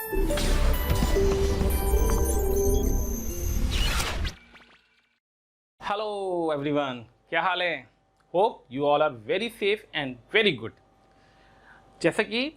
Hello everyone, क्या हाल है? Hope you all are very safe and very good. जैसा कि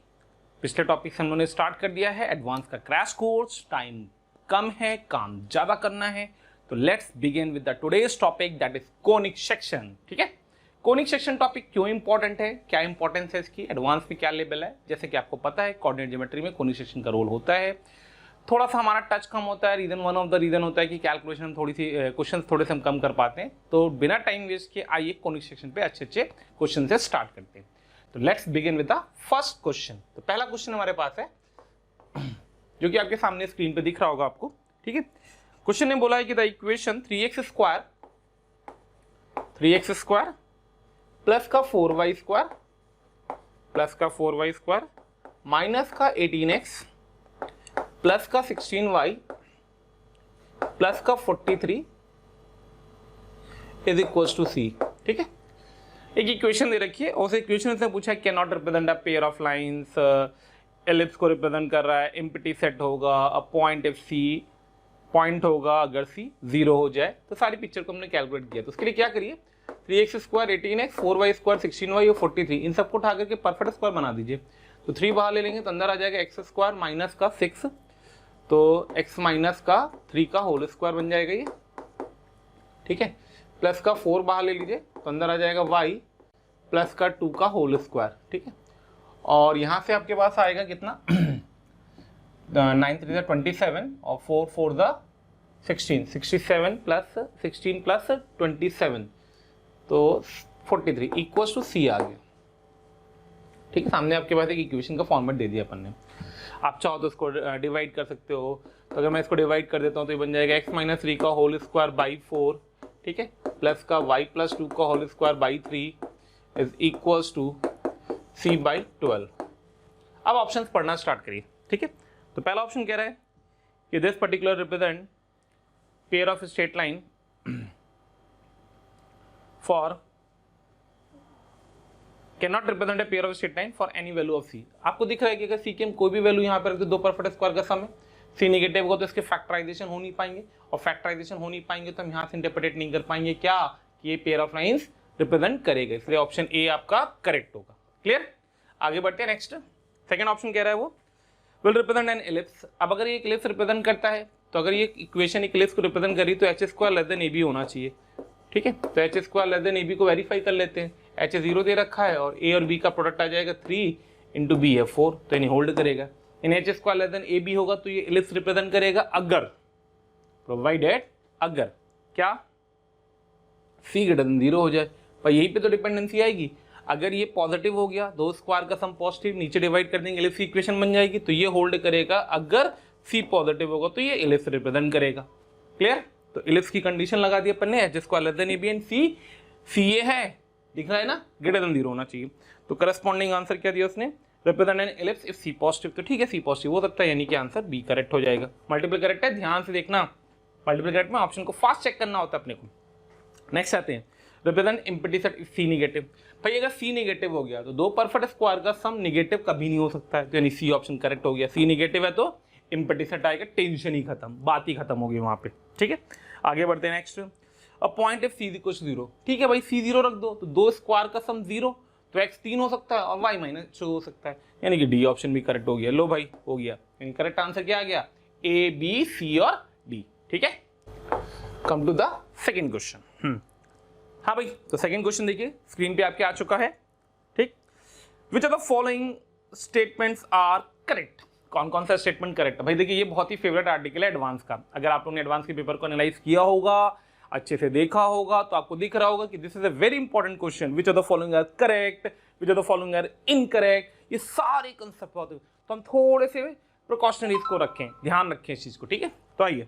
पिछले टॉपिक से हम लोगों ने स्टार्ट कर दिया है एडवांस का क्रैश कोर्स, टाइम कम है, काम ज़्यादा करना है, तो let's begin with the today's topic that is conic section. ठीक है, कोनिक सेक्शन टॉपिक क्यों इंपॉर्टेंट है, क्या इंपॉर्टेंस है इसकी, एडवांस में क्या लेवल है। जैसे कि आपको पता है कोऑर्डिनेट ज्योमेट्री में कोनिक सेक्शन का रोल होता है। थोड़ा सा हमारा टच कम होता है, reason one of the reason होता है कि कैलकुलेशन में थोड़ी सी क्वेश्चन थोड़े से हम कम कर पाते हैं। तो बिना टाइम वेस्ट के आइए कोनिक सेक्शन पे अच्छे अच्छे क्वेश्चन से स्टार्ट करते हैं। तो let's begin with the first question. तो पहला क्वेश्चन हमारे पास है जो कि आपके सामने स्क्रीन पे दिख रहा होगा आपको। ठीक है, क्वेश्चन ने बोला है कि the equation 3x square plus का 4y स्क्वायर माइनस का 18x प्लस का 16y प्लस का 43 इज इक्वल्स टू सी। ठीक है, एक इक्वेशन दे रखी है और उस इक्वेशन से पूछा can not represent a pair of lines, ellipse को रिप्रेजेंट कर रहा है, एम्प्टी सेट होगा, a point if c point होगा अगर सी 0 हो जाए। तो सारी पिक्चर को हमने कैलकुलेट किया। तो उसके लिए क्या करिए, 3x square 18x 4y square 16y और 43 इन सबको उठा करके परफेक्ट स्क्वायर बना दीजिए। तो 3 बाहर ले लेंगे तो अंदर आ जाएगा एक्स स्क्वायर माइनस का 6, तो x माइनस का 3 का होल स्क्वायर बन जाएगा ये। ठीक है, प्लस का 4 बाहर ले लीजिए तो अंदर आ जाएगा y प्लस का 2 का होल स्क्वायर। ठीक है, और यहाँ से आपके पास आएगा कितना 9 3 = 27 और 4 4 = 16, 67 प्लस 16 प्लस 27 तो 43 इक्वल्स टू सी आ गया। ठीक है, सामने आपके पास एक इक्वेशन का फॉर्मेट दे दिया अपन ने। आप चाहो तो इसको डिवाइड कर सकते हो। तो अगर मैं इसको डिवाइड कर देता हूँ तो ये बन जाएगा x माइनस 3 का होल स्क्वायर बाई 4, ठीक है, प्लस का y प्लस 2 का whole square by 3 is equals to c by 12। अब ऑप्शंस पढ़ना स्टार्ट करिए। ठीक है, तो पहला ऑप्शन कह रहा है कि this particular represent pair of straight line for can not represent a pair of straight line for any value of C. आपको दिख रहा है कि अगर सी की हम कोई भी वैल्यू यहाँ पर रख दो, दो परफेक्ट स्क्वायर का सम है, सी नेगेटिव हो तो इसके फैक्टराइजेशन हो नहीं पाएंगे, और फैक्टराइजेशन हो नहीं पाएंगे तो हम यहाँ से इंटरप्रेट नहीं कर पाएंगे क्या कि ये पेयर ऑफ लाइंस रिप्रेजेंट करेगा। इसलिए ऑप्शन ए आपका करेक्ट होगा। क्लियर, आगे बढ़ते हैं। नेक्स्ट सेकंड ऑप्शन कह रहा है वो विल रिप्रेजेंट एन एलिप्स। अब अगर ये एक एलिप्स रिप्रेजेंट करता है तो अगर ये इक्वेशन एक एलिप्स को रिप्रेजेंट करी तो एच स्क्वायर लेस देन ए बी होना चाहिए। ठीक है, तो एच स्क्वायर लेस देन ए बी को वेरीफाई कर लेते हैं। एच 0 दे रखा है और ए और बी का प्रोडक्ट आ जाएगा 3 इंटू बी है 4, तो यानी होल्ड करेगा। इन एच स्क्वायर लेस देन ए बी होगा तो ये एलिप्स रिप्रेजेंट करेगा अगर प्रोवाइडेड अगर क्या सी ग्रेटर देन 0 हो जाए। पर यहीं पे तो डिपेंडेंसी आएगी। अगर ये पॉजिटिव हो गया, दो स्क्वायर का सम पॉजिटिव, नीचे डिवाइड कर देंगे, एलिप्स की इक्वेशन बन जाएगी, तो ये होल्ड करेगा। अगर सी पॉजिटिव होगा तो ये एलिप्स रिप्रेजेंट करेगा। क्लियर, तो एलिप्स की कंडीशन लगा दी अपन ने, H square less than A B and C ये है, दिख रहा है ना, ग्रेटर देन 0 होना चाहिए। तो करस्पॉन्डिंग आंसर क्या दिया उसने, represent an ellipse if c positive. तो ठीक है, सी पॉजिटिव हो सकता है, यानी कि आंसर बी करेक्ट हो जाएगा। मल्टीपल करेक्ट है, ध्यान से देखना, मल्टीपल करेक्ट में ऑप्शन को फास्ट चेक करना होता है अपने को। नेक्स्ट आते हैं, represent empty set if c negative. भाई अगर सी नेगेटिव हो गया तो दो परफेक्ट स्क्वायर का सम नेगेटिव कभी नहीं हो सकता है, तो यानी सी ऑप्शन करेक्ट हो गया। सी नेगेटिव है तो एम्प्टी सेट आएगा, टेंशन ही खत्म, बात ही खत्म होगी वहां पे। ठीक है, आगे बढ़ते हैं। Next, a point if c is equal to 0। ठीक है भाई, सी 0 रख दो तो दो स्क्वायर का सम 0, तो x 3 हो सकता है और y माइनस 2 हो सकता है, यानी कि डी ऑप्शन भी करेक्ट हो गया। लो भाई हो गया, यानी करेक्ट आंसर क्या आ गया, ए बी सी और डी। ठीक है, come to the second question. हाँ भाई, तो सेकेंड क्वेश्चन देखिए स्क्रीन पे आपके आ चुका है। ठीक, which are the following statements are correct. कौन कौन सा स्टेटमेंट करेक्ट है भाई? देखिए ये बहुत ही फेवरेट आर्टिकल है एडवांस का। अगर आप लोगों ने एडवांस के पेपर को एनालाइज किया होगा, अच्छे से देखा होगा, तो आपको दिख रहा होगा कि this is a very important question. Which are the following are correct, which are the following are incorrect. ये सारे कंसेप्ट होते हैं, तो हम थोड़े से प्रिकॉशनरी इसको रखें, ध्यान रखें इस चीज को। ठीक है, तो आइए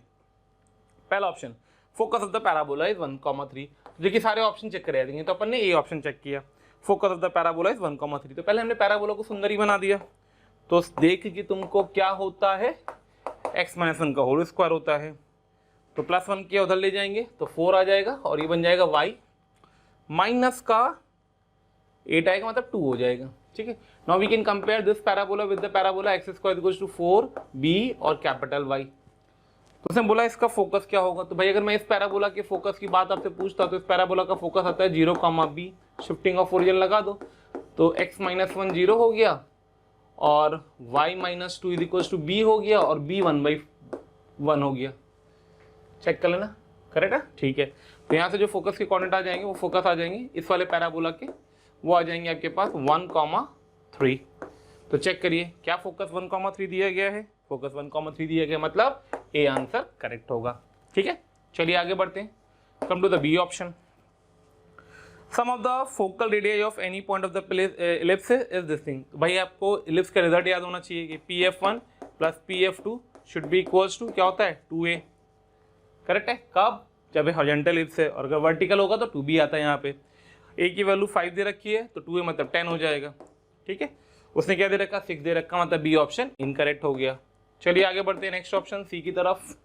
पहला option, focus of the parabola is 1,3। देखिए सारे ऑप्शन चेक कर देंगे, तो अपन ने ए ऑप्शन चेक किया, focus of the parabola is 1,3। तो पहले हमने पैराबोला को सुंदर ही बना दिया, तो देख कि तुमको क्या होता है, x माइनस 1 का होल स्क्वायर होता है, तो +1 के उधर ले जाएंगे तो 4 आ जाएगा, और ये बन जाएगा y माइनस का 8 आएगा, मतलब 2 हो जाएगा। ठीक है। Now we can compare this parabola with the parabola x square equals to 4b और कैपिटल Y। तो उसने बोला इसका फोकस क्या होगा, तो भाई अगर मैं इस पैराबोला के फोकस की बात आपसे पूछता तो इस पैराबोला का फोकस आता है 0, b, शिफ्टिंग ऑफ ओरिजिन लगा दो तो x - 1 0 हो गया और y - 2 इक्वल्स टू b हो गया और b 1/1 हो गया। चेक कर लेना, करेक्ट है, ठीक है। तो यहाँ से जो फोकस के कोऑर्डिनेट आ जाएंगे वो फोकस आ जाएंगे इस वाले पैराबोला के, वो आ जाएंगे आपके पास 1, 3। तो चेक करिए क्या फोकस 1, 3 दिया गया है, फोकस 1, 3 दिया गया, मतलब ए आंसर करेक्ट होगा। ठीक है, चलिए आगे बढ़ते हैं। Come to the b option. Sum of the focal radii of any point of the ellipse is this thing. भाई आपको इलिप्स का रिजल्ट याद होना चाहिए कि PF1 प्लस PF2 should be equals to क्या होता है 2a। करेक्ट है, कब, जब हॉरिजॉन्टल इलिप्स है, और अगर वर्टिकल होगा तो 2b आता है। यहाँ पे a की वैल्यू 5 दे रखी है तो 2a मतलब 10 हो जाएगा। ठीक है, उसने क्या दे रखा 6 दे रखा, मतलब बी ऑप्शन इनकरेक्ट हो गया। चलिए आगे बढ़ते हैं नेक्स्ट ऑप्शन सी की तरफ।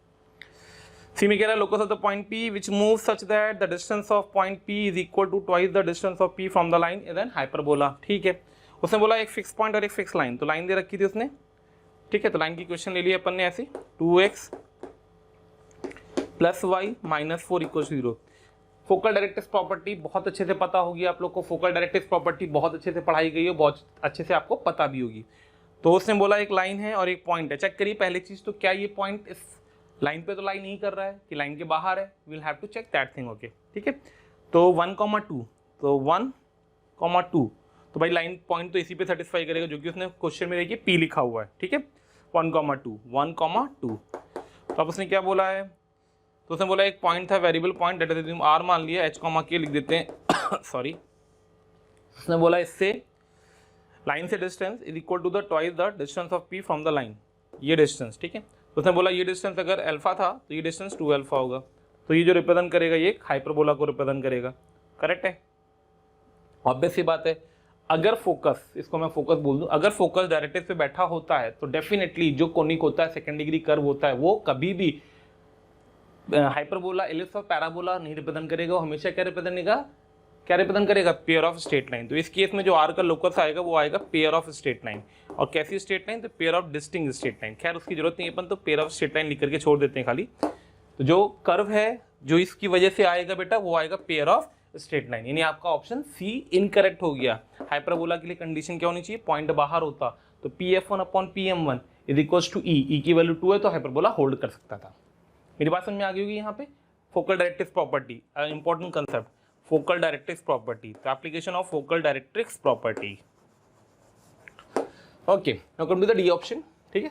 सी में कह रहा है locus of the point P which moves such that the distance of point P is equal to twice the distance of P from the line is an hyperbola। ठीक है, उसने बोला एक फिक्स पॉइंट और एक फिक्स लाइन, तो line दे रखी थी उसने। ठीक है, तो लाइन की क्वेश्चन ले लिया अपन ने ऐसी 2x + y - 4 = 0। Focal directrix property बहुत अच्छे से पता होगी आप लोग को, फोकल डायरेक्ट्रिक्स प्रॉपर्टी बहुत अच्छे से पढ़ाई गई है, बहुत अच्छे से आपको पता भी होगी। तो उसने बोला एक लाइन है और एक पॉइंट है। चेक करिए पहली चीज, तो क्या ये पॉइंट इस लाइन पे तो लाइन नहीं कर रहा है कि लाइन के बाहर है, will have to check that thing. Okay, ठीक है। तो 1, 2, तो 1, 2, तो भाई लाइन पॉइंट तो इसी पे सेटिस्फाई करेगा जो कि उसने क्वेश्चन में देखिए P लिखा हुआ है। ठीक है, 1, 2 तो अब उसने क्या बोला है, तो उसने बोला एक पॉइंट था variable point, that is R मान लिया, H, K लिख देते हैं सॉरी। उसने बोला इससे लाइन से distance is equal to the twice the distance of P from the line, ये डिस्टेंस। ठीक है, तो उसने बोला ये डिस्टेंस अगर अल्फा था तो ये डिस्टेंस 2 अल्फा होगा, तो ये जो रिप्रेजेंट करेगा ये हाइपरबोला को रिप्रेजेंट करेगा। करेक्ट है, ऑब्वियस सी बात है। अगर फोकस, इसको मैं फोकस बोल दूं, अगर फोकस डायरेक्ट्रिक्स पे बैठा होता है तो डेफिनेटली जो कोनिक होता है, सेकंड डिग्री कर्व होता है, वो कभी भी हाइपरबोला, एलिप्स और पैराबोला नहीं रिप्रेजेंट करेगा, वो हमेशा क्या रिप्रेजेंट करेगा पेयर ऑफ स्ट्रेट लाइन। तो इस केस में जो आर का लोकस आएगा वो आएगा पेयर ऑफ स्ट्रेट लाइन। और कैसी स्ट्रेट लाइन, तो pair of distinct straight line. खैर उसकी जरूरत नहीं है, अपन तो पेयर ऑफ स्ट्रेट लाइन लिख करके छोड़ देते हैं खाली। तो जो कर्व है जो इसकी वजह से आएगा बेटा वो आएगा पेयर ऑफ स्ट्रेट लाइन, यानी आपका ऑप्शन सी इनकरेक्ट हो गया। हाइपरबोला के लिए कंडीशन क्या होनी चाहिए, पॉइंट बाहर होता तो PF1/PM1 इज इक्वल्स टू ई की वैल्यू 2 है तो हाइपरबोला होल्ड कर सकता था। मेरी बात समझ में आ गई होगी। यहाँ पे focal directrix property, important concept, focal directrix property, तो application of focal directrix property. Okay, now come to the D option. ठीक है,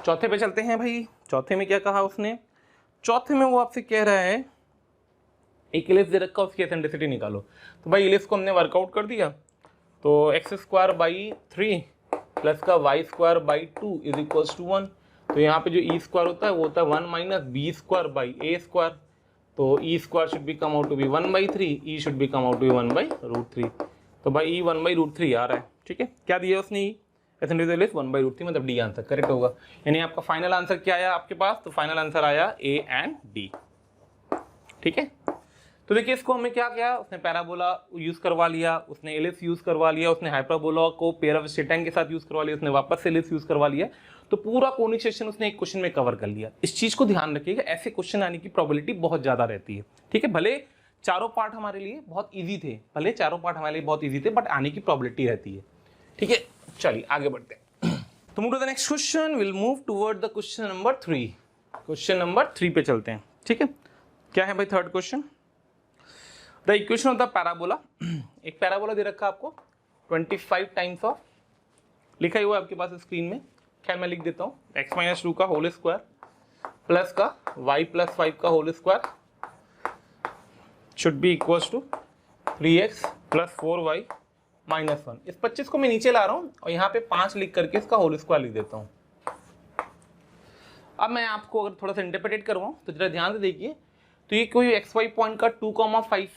चौथे पे चलते हैं भाई। चौथे में क्या कहा उसने, चौथे में वो आपसे कह रहा है एक इलिप्स दे रखा, उसकी एसेंट्रिसिटी निकालो। तो भाई इलिप्स को हमने वर्कआउट कर दिया, तो x²/3 प्लस का y²/2 इज इक्वल्स टू 1। तो यहाँ पे जो e² होता है वो होता है 1 - b²/a²। तो e² should be come out to be 1/3, e should be come out to be 1/√3। तो भाई e 1/√3 आ रहा है। ठीक है, क्या दिया उसने, एसेंट्रिसिटी 1/√3, मतलब डी आंसर करेक्ट होगा। यानी आपका फाइनल आंसर क्या आया आपके पास, तो फाइनल आंसर आया ए एंड डी। ठीक है, तो देखिए इसको हमें क्या किया, उसने पैराबोला यूज करवा लिया, उसने एलिप्स यूज करवा लिया, उसने हाइपरबोला को पेयर ऑफ स्ट्रेट लाइन के साथ यूज करवा लिया, उसने वापस से एलिप्स यूज करवा लिया। तो पूरा कोनिक सेक्शन उसने एक क्वेश्चन में कवर कर लिया। इस चीज को ध्यान रखिएगा, ऐसे क्वेश्चन आने की प्रोबेबिलिटी बहुत ज्यादा रहती है। ठीक है, भले चारों पार्ट हमारे लिए बहुत ईजी थे, बट आने की प्रोबेबिलिटी रहती है। ठीक है, चलिए आगे बढ़ते हैं। तो move to the next question, will move toward the question number 3। Question number 3 पे चलते हैं। ठीक है, क्या है भाई third question, the equation of the parabola. एक पैराबोला दे रखा आपको 25 टाइम्स ऑफ, लिखा ही हुआ आपके पास स्क्रीन में। खैर मैं लिख देता हूँ, x - 2 का होल स्क्वायर प्लस का y + 5 का whole square should be equals to 3x + 4y - 1। इस 25 को मैं नीचे ला रहा हूँ और यहाँ पे 5 लिख करके इसका होल स्क्वायर लिख देता हूँ। अब मैं आपको अगर थोड़ा सा इंटरप्रेट करवाऊँ तो जरा ध्यान से देखिए, तो ये कोई XY पॉइंट का 2, 5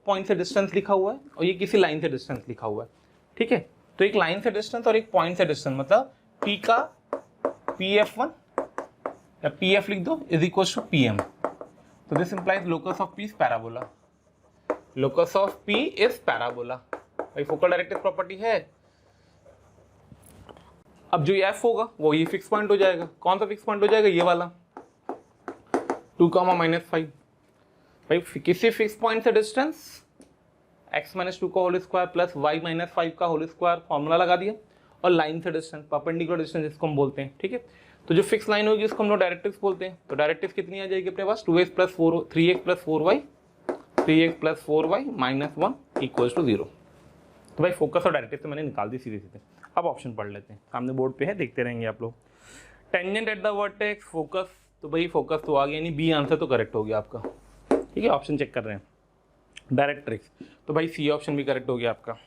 पॉइंट से डिस्टेंस लिखा हुआ है और ये किसी लाइन से डिस्टेंस लिखा हुआ है। ठीक है, तो एक लाइन से डिस्टेंस और एक पॉइंट से डिस्टेंस, मतलब P का PF1 या PF लिख दो इज इक्वल टू PM। तो this implies locus of P is parabola. Locus of P is parabola. भाई फोकल डायरेक्ट्रिक्स प्रॉपर्टी है, अब जो ये एफ होगा वो ये फिक्स पॉइंट हो जाएगा। कौन सा फिक्स पॉइंट हो जाएगा? ये वाला 2,-5। भाई किसी फिक्स पॉइंट से डिस्टेंस x-2 का होल स्क्वायर प्लस y-5 का होल स्क्वायर फॉर्मूला लगा दिया, और लाइन से डिस्टेंस परपेंडिकुलर डिस्टेंस जिसको हम बोलते हैं, ठीक है। तो जो फिक्स लाइन होगी उसको हम लोग डायरेक्ट्रिक्स बोलते हैं। तो डायरेक्ट्रिक्स कितनी आ जाएगी अपने पास? 3x + 4y 3x + 4y - 1 = 0। तो भाई फोकस और डायरेक्ट्रिक्स तो मैंने निकाल दी सीधे सीधे। अब ऑप्शन पढ़ लेते हैं, सामने बोर्ड पे है, देखते रहेंगे आप लोग। Tangent at the vertex, focus, तो भाई फोकस तो आ गया, यानी बी आंसर तो करेक्ट हो गया आपका, ठीक है। ऑप्शन चेक कर रहे हैं। डायरेक्ट्रिक्स, तो भाई सी ऑप्शन भी करेक्ट हो गया आपका।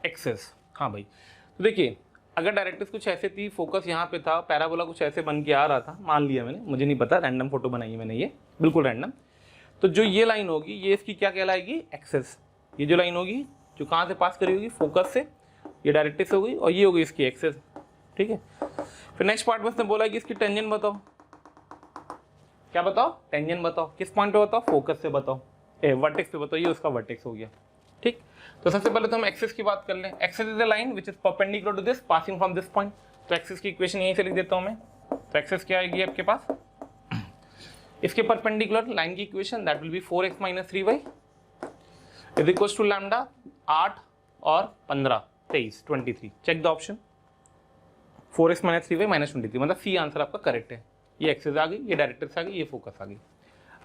एक्सेस, हाँ भाई, तो देखिए अगर डायरेक्ट्रिक्स कुछ ऐसे थी, फोकस यहाँ पे था, पैराबोला कुछ ऐसे बन के आ रहा था, मान लिया मैंने, मुझे नहीं पता, रैंडम फोटो बनाई है मैंने, ये बिल्कुल रैंडम। तो जो ये लाइन होगी ये इसकी क्या कहलाएगी? एक्सेस। ये जो लाइन होगी जो कहाँ से पास करी होगी? फोकस से, ये डायरेक्ट्रिक्स हो गई, और ये होगी इसकी एक्सेस, ठीक है। फिर नेक्स्ट पार्ट में उसने बोला कि इसकी टेंजेंट बताओ। क्या बताओ? टेंजेंट बताओ। किस पॉइंट पे बताओ? फोकस से बताओ, वर्टेक्स पे बताओ। ये उसका वर्टेक्स हो गया, ठीक। तो सबसे पहले तो हम एक्सेस की बात कर लें। Axis is the line which is perpendicular to this passing from this point. तो एक्सेस की इक्वेशन यहीं से लिख देता हूं मैं। तो एक्सेस क्या आएगी आपके पास? इसके परपेंडिकुलर लाइन की equation that will be 4x - 3y is equal to lambda 8 और 15 23 23। Check the option. 4x - 3y - 23, मतलब सी आंसर आपका करेक्ट है। ये एक्सेस आ गई, ये डायरेक्ट्रिक्स आ गई, ये फोकस आ गई।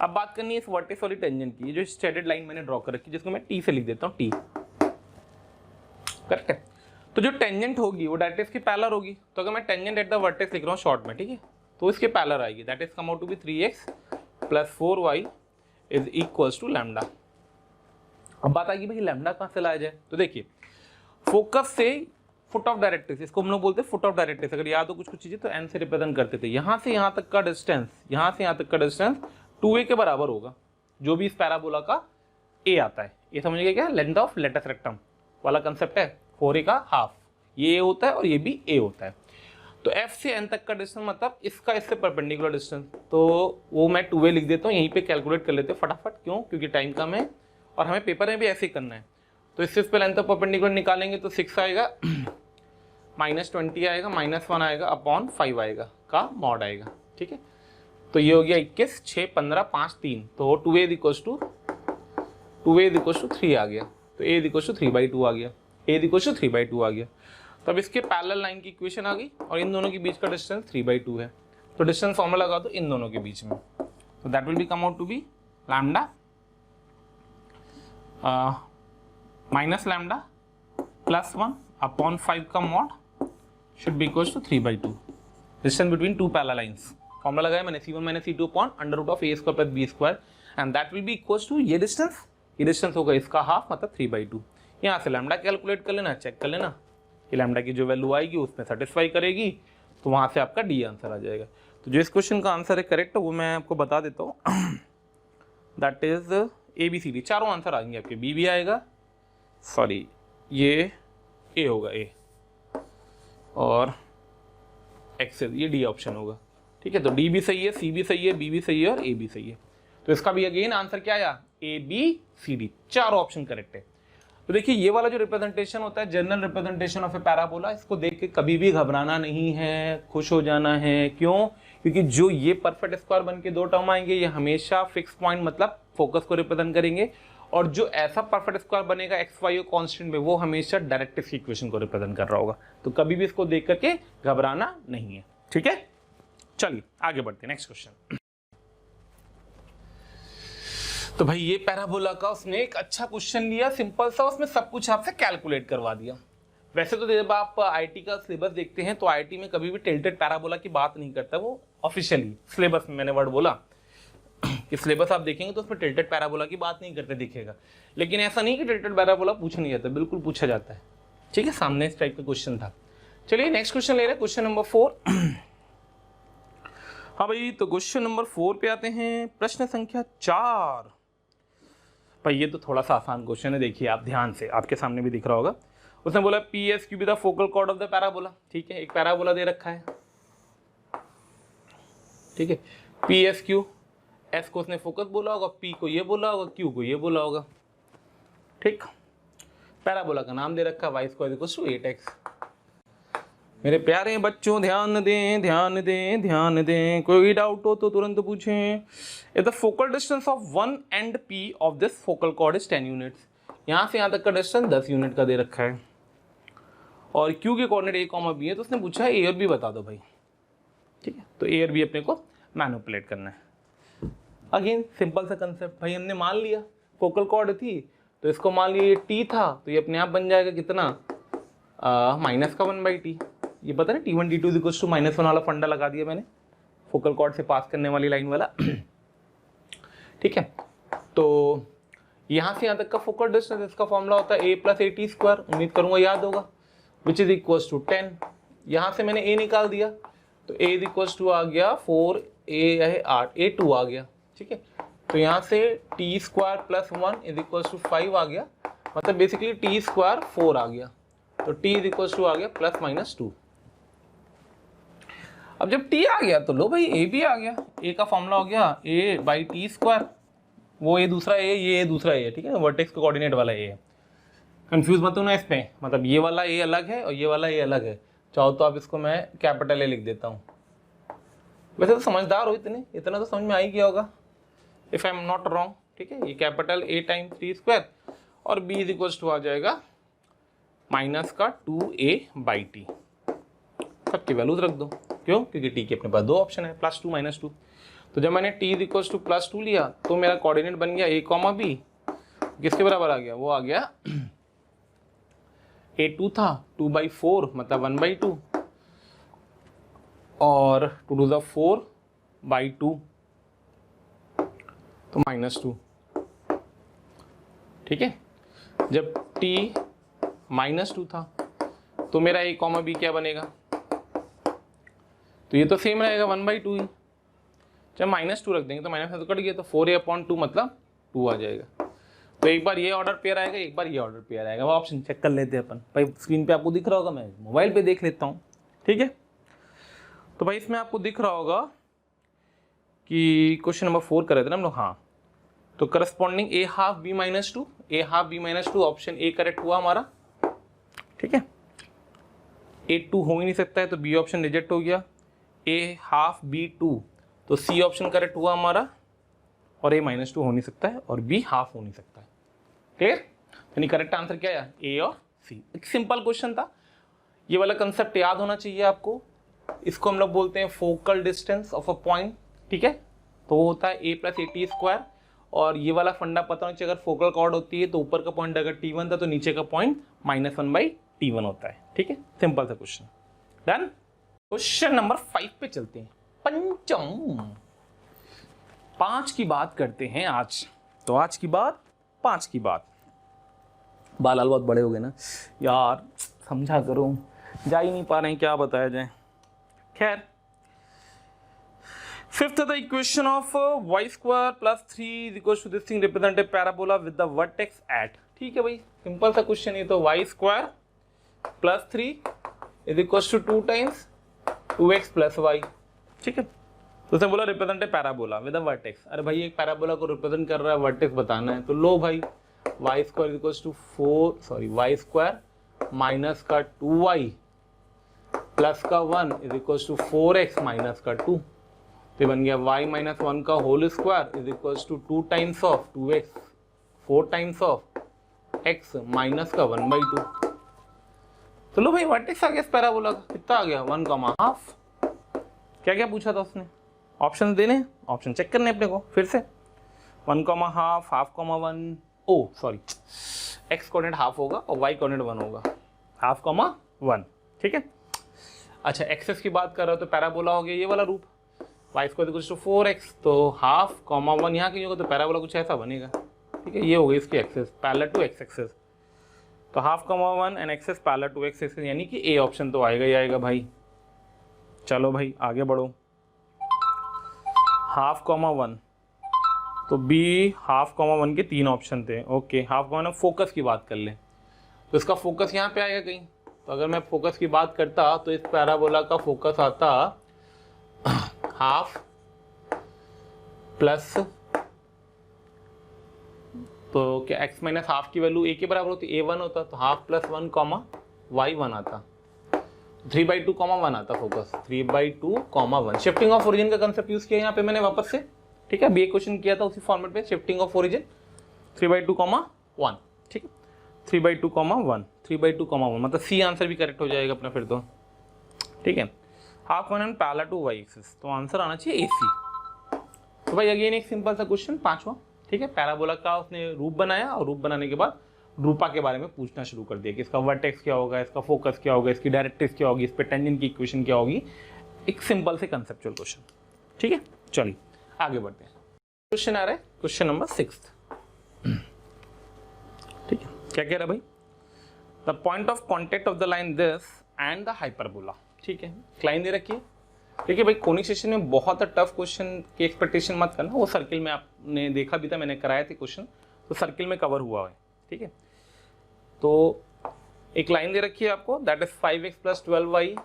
अब बात करनी है इस वर्टेक्स वाली टेंजेंट की। ये जो स्ट्रेटेड लाइन मैंने ड्रॉ कर रखी है, जिसको मैं टी से लिख देता हूँ, टी, करेक्ट है। तो जो टेंजेंट होगी वो डायरेक्ट्रिक्स की पैरेलल होगी। तो अगर मैं टेंजेंट एट द वर्टेक्स लिख रहा हूँ शॉर्ट में, ठीक है, तो इसके पैरेलल आएगी, that is come out to be 3x + 4y is equals to lambda. अब बात आएगी भाई लैम्डा कहाँ से लाया जाए? तो देखिए फोकस से फुट ऑफ डायरेक्ट्रिक्स, इसको हम लोग बोलते हैं फुट ऑफ डायरेक्ट्रिक्स। अगर याद हो कुछ चीजें तो एन से रिप्रेजेंट करते थे। यहाँ से यहाँ तक का डिस्टेंस, यहाँ से यहाँ तक का डिस्टेंस 2a के बराबर होगा, जो भी इस पैराबोला का a आता है। ये समझिए क्या? लेंथ ऑफ लेटस रेक्टम वाला कंसेप्ट है। 4a का हाफ, ये a होता है और ये भी a होता है। तो f से n तक का डिस्टेंस मतलब इसका इससे परपेंडिकुलर डिस्टेंस, तो वो मैं 2a लिख देता हूँ। यहीं पे कैलकुलेट कर लेते हैं फटाफट, क्यों? क्योंकि टाइम कम है और हमें पेपर में भी ऐसे ही करना है। तो इससे इस पे लेंथ ऑफ परपेंडिकुलर निकालेंगे तो 6 आएगा, -20 आएगा, -1 आएगा, अपॉन 5 आएगा का मॉड आएगा, ठीक है। तो ये हो गया 21, 6, 15, 5, 3। तो 2a = 3 आ गया। तो a = 3/2 आ गया, a = 3/2 आ गया। तब इसके पैरेलल लाइन की इक्वेशन आ गई, और इन दोनों के बीच का डिस्टेंस 3/2 है। तो डिस्टेंस फॉर्मूला लगा दो इन दोनों के बीच में। तो that will be come out to be lambda -λ +1 upon 5 का mod should be equals to 3/2 distance between two parallel lines। Formula लगाया मैंने C1 - C2 upon √(a² + b² and that will be equals to ये distance होगा इसका half, मतलब 3/2। यहाँ से lambda calculate कर लेना, चेक कर लेना कि लैम्डा की जो वैल्यू आएगी उसमें सेटिस्फाई करेगी, तो वहाँ से आपका डी आंसर आ जाएगा। तो जो इस क्वेश्चन का आंसर है करेक्ट, वो मैं आपको बता देता हूँ, दैट इज ABCD। चारों आंसर आएंगे आपके, बी भी आएगा, सॉरी ये ए होगा, ए, और एक्सेस, ये डी ऑप्शन होगा, ठीक है। तो डी भी सही है, सी भी सही है, बी भी सही है और ए भी सही है। तो इसका भी अगेन आंसर क्या आया? ABCD, चारों ऑप्शन करेक्ट है। तो देखिए ये वाला जो रिप्रेजेंटेशन होता है, general representation of A parabola, इसको देख के कभी भी घबराना नहीं है, खुश हो जाना है। क्यों? क्योंकि जो ये परफेक्ट स्क्वायर बन के दो टर्म आएंगे, ये हमेशा फिक्स पॉइंट मतलब फोकस को रिप्रेजेंट करेंगे, और जो ऐसा परफेक्ट स्क्वायर बनेगा एक्स वाई और कांस्टेंट में, वो हमेशा डायरेक्ट्रिक्स की इक्वेशन को रिप्रेजेंट कर रहा होगा। तो कभी भी इसको देख करके घबराना नहीं है, ठीक है। चलिए आगे बढ़ते हैं, नेक्स्ट क्वेश्चन। तो भाई ये पैराबोला का उसने एक अच्छा क्वेश्चन लिया, सिंपल सा, उसमें सब कुछ आपसे कैलकुलेट करवा दिया। वैसे तो जब आप आईटी का सिलेबस देखते हैं तो आईटी में कभी भी टिल्टेड पैराबोला की बात नहीं करता, वो ऑफिशियली सिलेबस में, मैंने वर्ड बोला कि सिलेबस आप देखेंगे तो उसमें टिल्टेड पैराबोला की बात नहीं करते दिखेगा। लेकिन ऐसा नहीं कि टिल्टेड पैराबोला पूछा नहीं जाता, बिल्कुल पूछा जाता है, ठीक है। सामने इस टाइप का क्वेश्चन था। चलिए नेक्स्ट क्वेश्चन ले रहे हैं, क्वेश्चन नंबर 4। हाँ भाई, तो क्वेश्चन नंबर 4 पे आते हैं, प्रश्न संख्या 4। भाई ये तो थोड़ा सा आसान क्वेश्चन है, देखिए आप ध्यान से, आपके सामने भी दिख रहा होगा। उसने बोला PSQ be the focal cord of the parabola, ठीक है। एक पैराबोला दे रखा है, ठीक है। PSQ, S को उसने फोकस बोला होगा, P को ये बोला होगा, Q को ये बोला होगा, ठीक। पैराबोला का नाम दे रखा है y² = 8x। मेरे प्यारे बच्चों ध्यान दें ध्यान दें ध्यान दें, कोई डाउट हो तो तुरंत पूछें। If the focal distance of one and P of this focal cord is 10 units, यहाँ से यहाँ तक का डिस्टेंस 10 यूनिट का दे रखा है और क्यू के कोऑर्डिनेट ए कॉमा बी है, तो उसने पूछा है ए और बी बता दो भाई। ठीक है, तो ए और बी अपने को मैनिपुलेट करना है। अगेन सिंपल सा कंसेप्ट भाई, हमने मान लिया फोकल कॉर्ड थी तो इसको मान लिया ये टी था, तो ये अपने आप बन जाएगा कितना, माइनस का 1/t। ये पता ना T1 T2 इक्वल्स टू -1 वाला फंडा लगा दिया मैंने फोकल कॉर्ड से पास करने वाली लाइन वाला। ठीक है, तो यहाँ से यहाँ तक का फोकल डिस्टेंस, इसका फॉर्मूला होता है a + at², उम्मीद करूंगा याद होगा, विच इज इक्वल्स टू 10। यहाँ से मैंने a निकाल दिया तो a इज इक्वल्स टू आ गया 4a है 8, a2 आ गया। ठीक है, तो यहाँ से t² + 1 इज इक्वल्स टू 5 आ गया, मतलब बेसिकली t² 4 आ गया, तो t इज इक्वल्स टू आ गया +-2। अब जब t आ गया तो लो भाई a भी आ गया, a का फॉर्मूला हो गया a/t², वो a दूसरा a, ये a दूसरा a है। ठीक है, वर्टेक्स के कोऑर्डिनेट वाला a है, कंफ्यूज मत होना इस पे, मतलब ये वाला a अलग है और ये वाला a अलग है। चाहो तो आप इसको मैं कैपिटल A लिख देता हूँ। वैसे तो समझदार हो, इतना तो समझ में आ ही गया होगा if I am not wrong. ठीक है, ये कैपिटल A टाइम्स t² और b इज इक्वल्स टू आ जाएगा -2a/t। सबकी वैल्यूज रख दो, क्यों, क्योंकि t के अपने पास दो ऑप्शन है, +2 -2। तो जब मैंने t इज इक्वल्स टू +2 लिया तो मेरा कोऑर्डिनेट बन गया a, b, किसके बराबर आ गया, वो आ गया a2 था 2/4 मतलब 1/2 और 2 to the 4/2 तो -2। ठीक है, जब t -2 था तो मेरा a, b क्या बनेगा, तो ये तो सेम रहेगा 1/2 ही। जब -2 रख देंगे तो माइनस तो कट गया, तो 4a/2 मतलब 2 आ जाएगा। तो एक बार ये ऑर्डर पेयर आएगा, एक बार ये ऑर्डर पेयर आएगा। वो ऑप्शन चेक कर लेते हैं अपन भाई, स्क्रीन पे आपको दिख रहा होगा, मैं मोबाइल पे देख लेता हूँ। ठीक है, तो भाई इसमें आपको दिख रहा होगा कि क्वेश्चन नंबर 4 कर रहे थे ना हम लोग। हाँ, तो corresponding a½ b -2, a½ b -2 option A correct हुआ हमारा। ठीक है, a2 हो ही नहीं सकता है तो b ऑप्शन रिजेक्ट हो गया, a½ b2 तो c ऑप्शन करेक्ट हुआ हमारा, और a -2 हो नहीं सकता है और b ½ हो नहीं सकता है। क्लियर, यानी करेक्ट आंसर क्या है, a और c। एक सिंपल क्वेश्चन था, ये वाला कंसेप्ट याद होना चाहिए आपको। इसको हम लोग बोलते हैं focal distance of a point. ठीक है, तो वो होता है a + at², और ये वाला फंडा पता होना चाहिए, अगर फोकल कॉर्ड होती है तो ऊपर का पॉइंट अगर t1 था तो नीचे का पॉइंट -1/t1 होता है। ठीक है, सिंपल सा क्वेश्चन डन। क्वेश्चन नंबर 5 पे चलते हैं, पंचम 5 की बात करते हैं आज। तो आज की बात 5 की बात, बाल बहुत बड़े हो गए ना यार, समझा करो, जा ही नहीं पा रहे हैं, क्या बताया जाए। खैर, fifth the equation of y² + 3 is equal to this thing represent a parabola with the vertex at. ठीक है भाई, सिंपल सा क्वेश्चन है। तो y² + 3 is equal to 2 times 2x + y। ठीक है, तो उसने बोला represent a parabola with the vertex. अरे भाई एक पैराबोला को रिप्रेजेंट कर रहा है, वर्टेक्स बताना है, तो लो भाई y² = 4 sorry y² - 2y + 1 is equal to 4x - 2। तो बन गया y - 1 का whole square is equal to 2 times of 2x 4 times of x minus का 1/2। तो लो भाई वर्टेक्स आ गया इस पैराबोला का, कितना आ गया 1,5। क्या क्या पूछा था उसने, ऑप्शन देने, ऑप्शन चेक करने अपने को फिर से। 1,5 1/2 ओ सॉरी, x कोऑर्डिनेट ½ होगा और y कोऑर्डिनेट 1 होगा, ½ 1। ठीक है, अच्छा एक्सेस की बात कर रहे हो तो पैराबोला हो गया ये वाला रूप, y² = 4x, तो ½ 1 यहाँ की होगा तो पैराबोला कुछ ऐसा बनेगा। ठीक है, ये हो गई इसकी axis parallel to x axis, तो ½ 1 and axis parallel to x axis, यानी कि ए ऑप्शन तो आएगा ही आएगा भाई। चलो भाई आगे बढ़ो, ½ 1 तो b ½ 1 के 3 ऑप्शन थे। ओके, ½ 1 फोकस की बात कर ले तो इसका फोकस यहाँ पे आएगा कहीं। तो अगर मैं फोकस की बात करता तो इस पैराबोला का फोकस आता ½ प्लस, तो क्या x - ½ की वैल्यू a के बराबर होती, a1 होता, तो ½ + 1, y1 आता। 3/2, 1 आता फोकस, 3/2, 1। शिफ्टिंग ऑफ ओरिजिन का कंसेप्ट यूज किया यहाँ पे मैंने वापस से, ठीक है। अभी एक क्वेश्चन किया था उसी फॉर्मेट पे, शिफ्टिंग ऑफ ओरिजिन 3/2, 1, ठीक है। 3/2, 1, 3/2, 1, मतलब सी आंसर भी करेक्ट हो जाएगा अपना फिर तो, ठीक है। Half one and parallel to y axis, तो आंसर आना चाहिए AC। तो भाई अगेन एक सिंपल सा क्वेश्चन, 5वां, ठीक है। पैराबोला का उसने रूप बनाया और रूप बनाने के बाद रूपा के बारे में पूछना शुरू कर दिया कि इसका वर्टेक्स क्या होगा, इसका फोकस क्या होगा, इसकी डायरेक्ट्रिक्स क्या होगी, इस पे टेंजेंट की इक्वेशन क्या होगी। एक सिंपल से कंसेप्चुअल क्वेश्चन, ठीक है। चलिए आगे बढ़ते हैं। क्वेश्चन आ रहा है क्वेश्चन नंबर 6, ठीक है। क्या कह रहा है भाई, the point of contact of the line this and the hyperbola, ठीक है। लाइन दे रखी है, देखिए भाई कोनिक सेक्शन में बहुत टफ क्वेश्चन की एक्सपेक्टेशन मत करना, वो सर्किल में आपने देखा भी था, मैंने कराया थे क्वेश्चन, तो सर्किल में कवर हुआ है, ठीक है। तो एक लाइन दे रखी है आपको, दैट इज 5x + 12y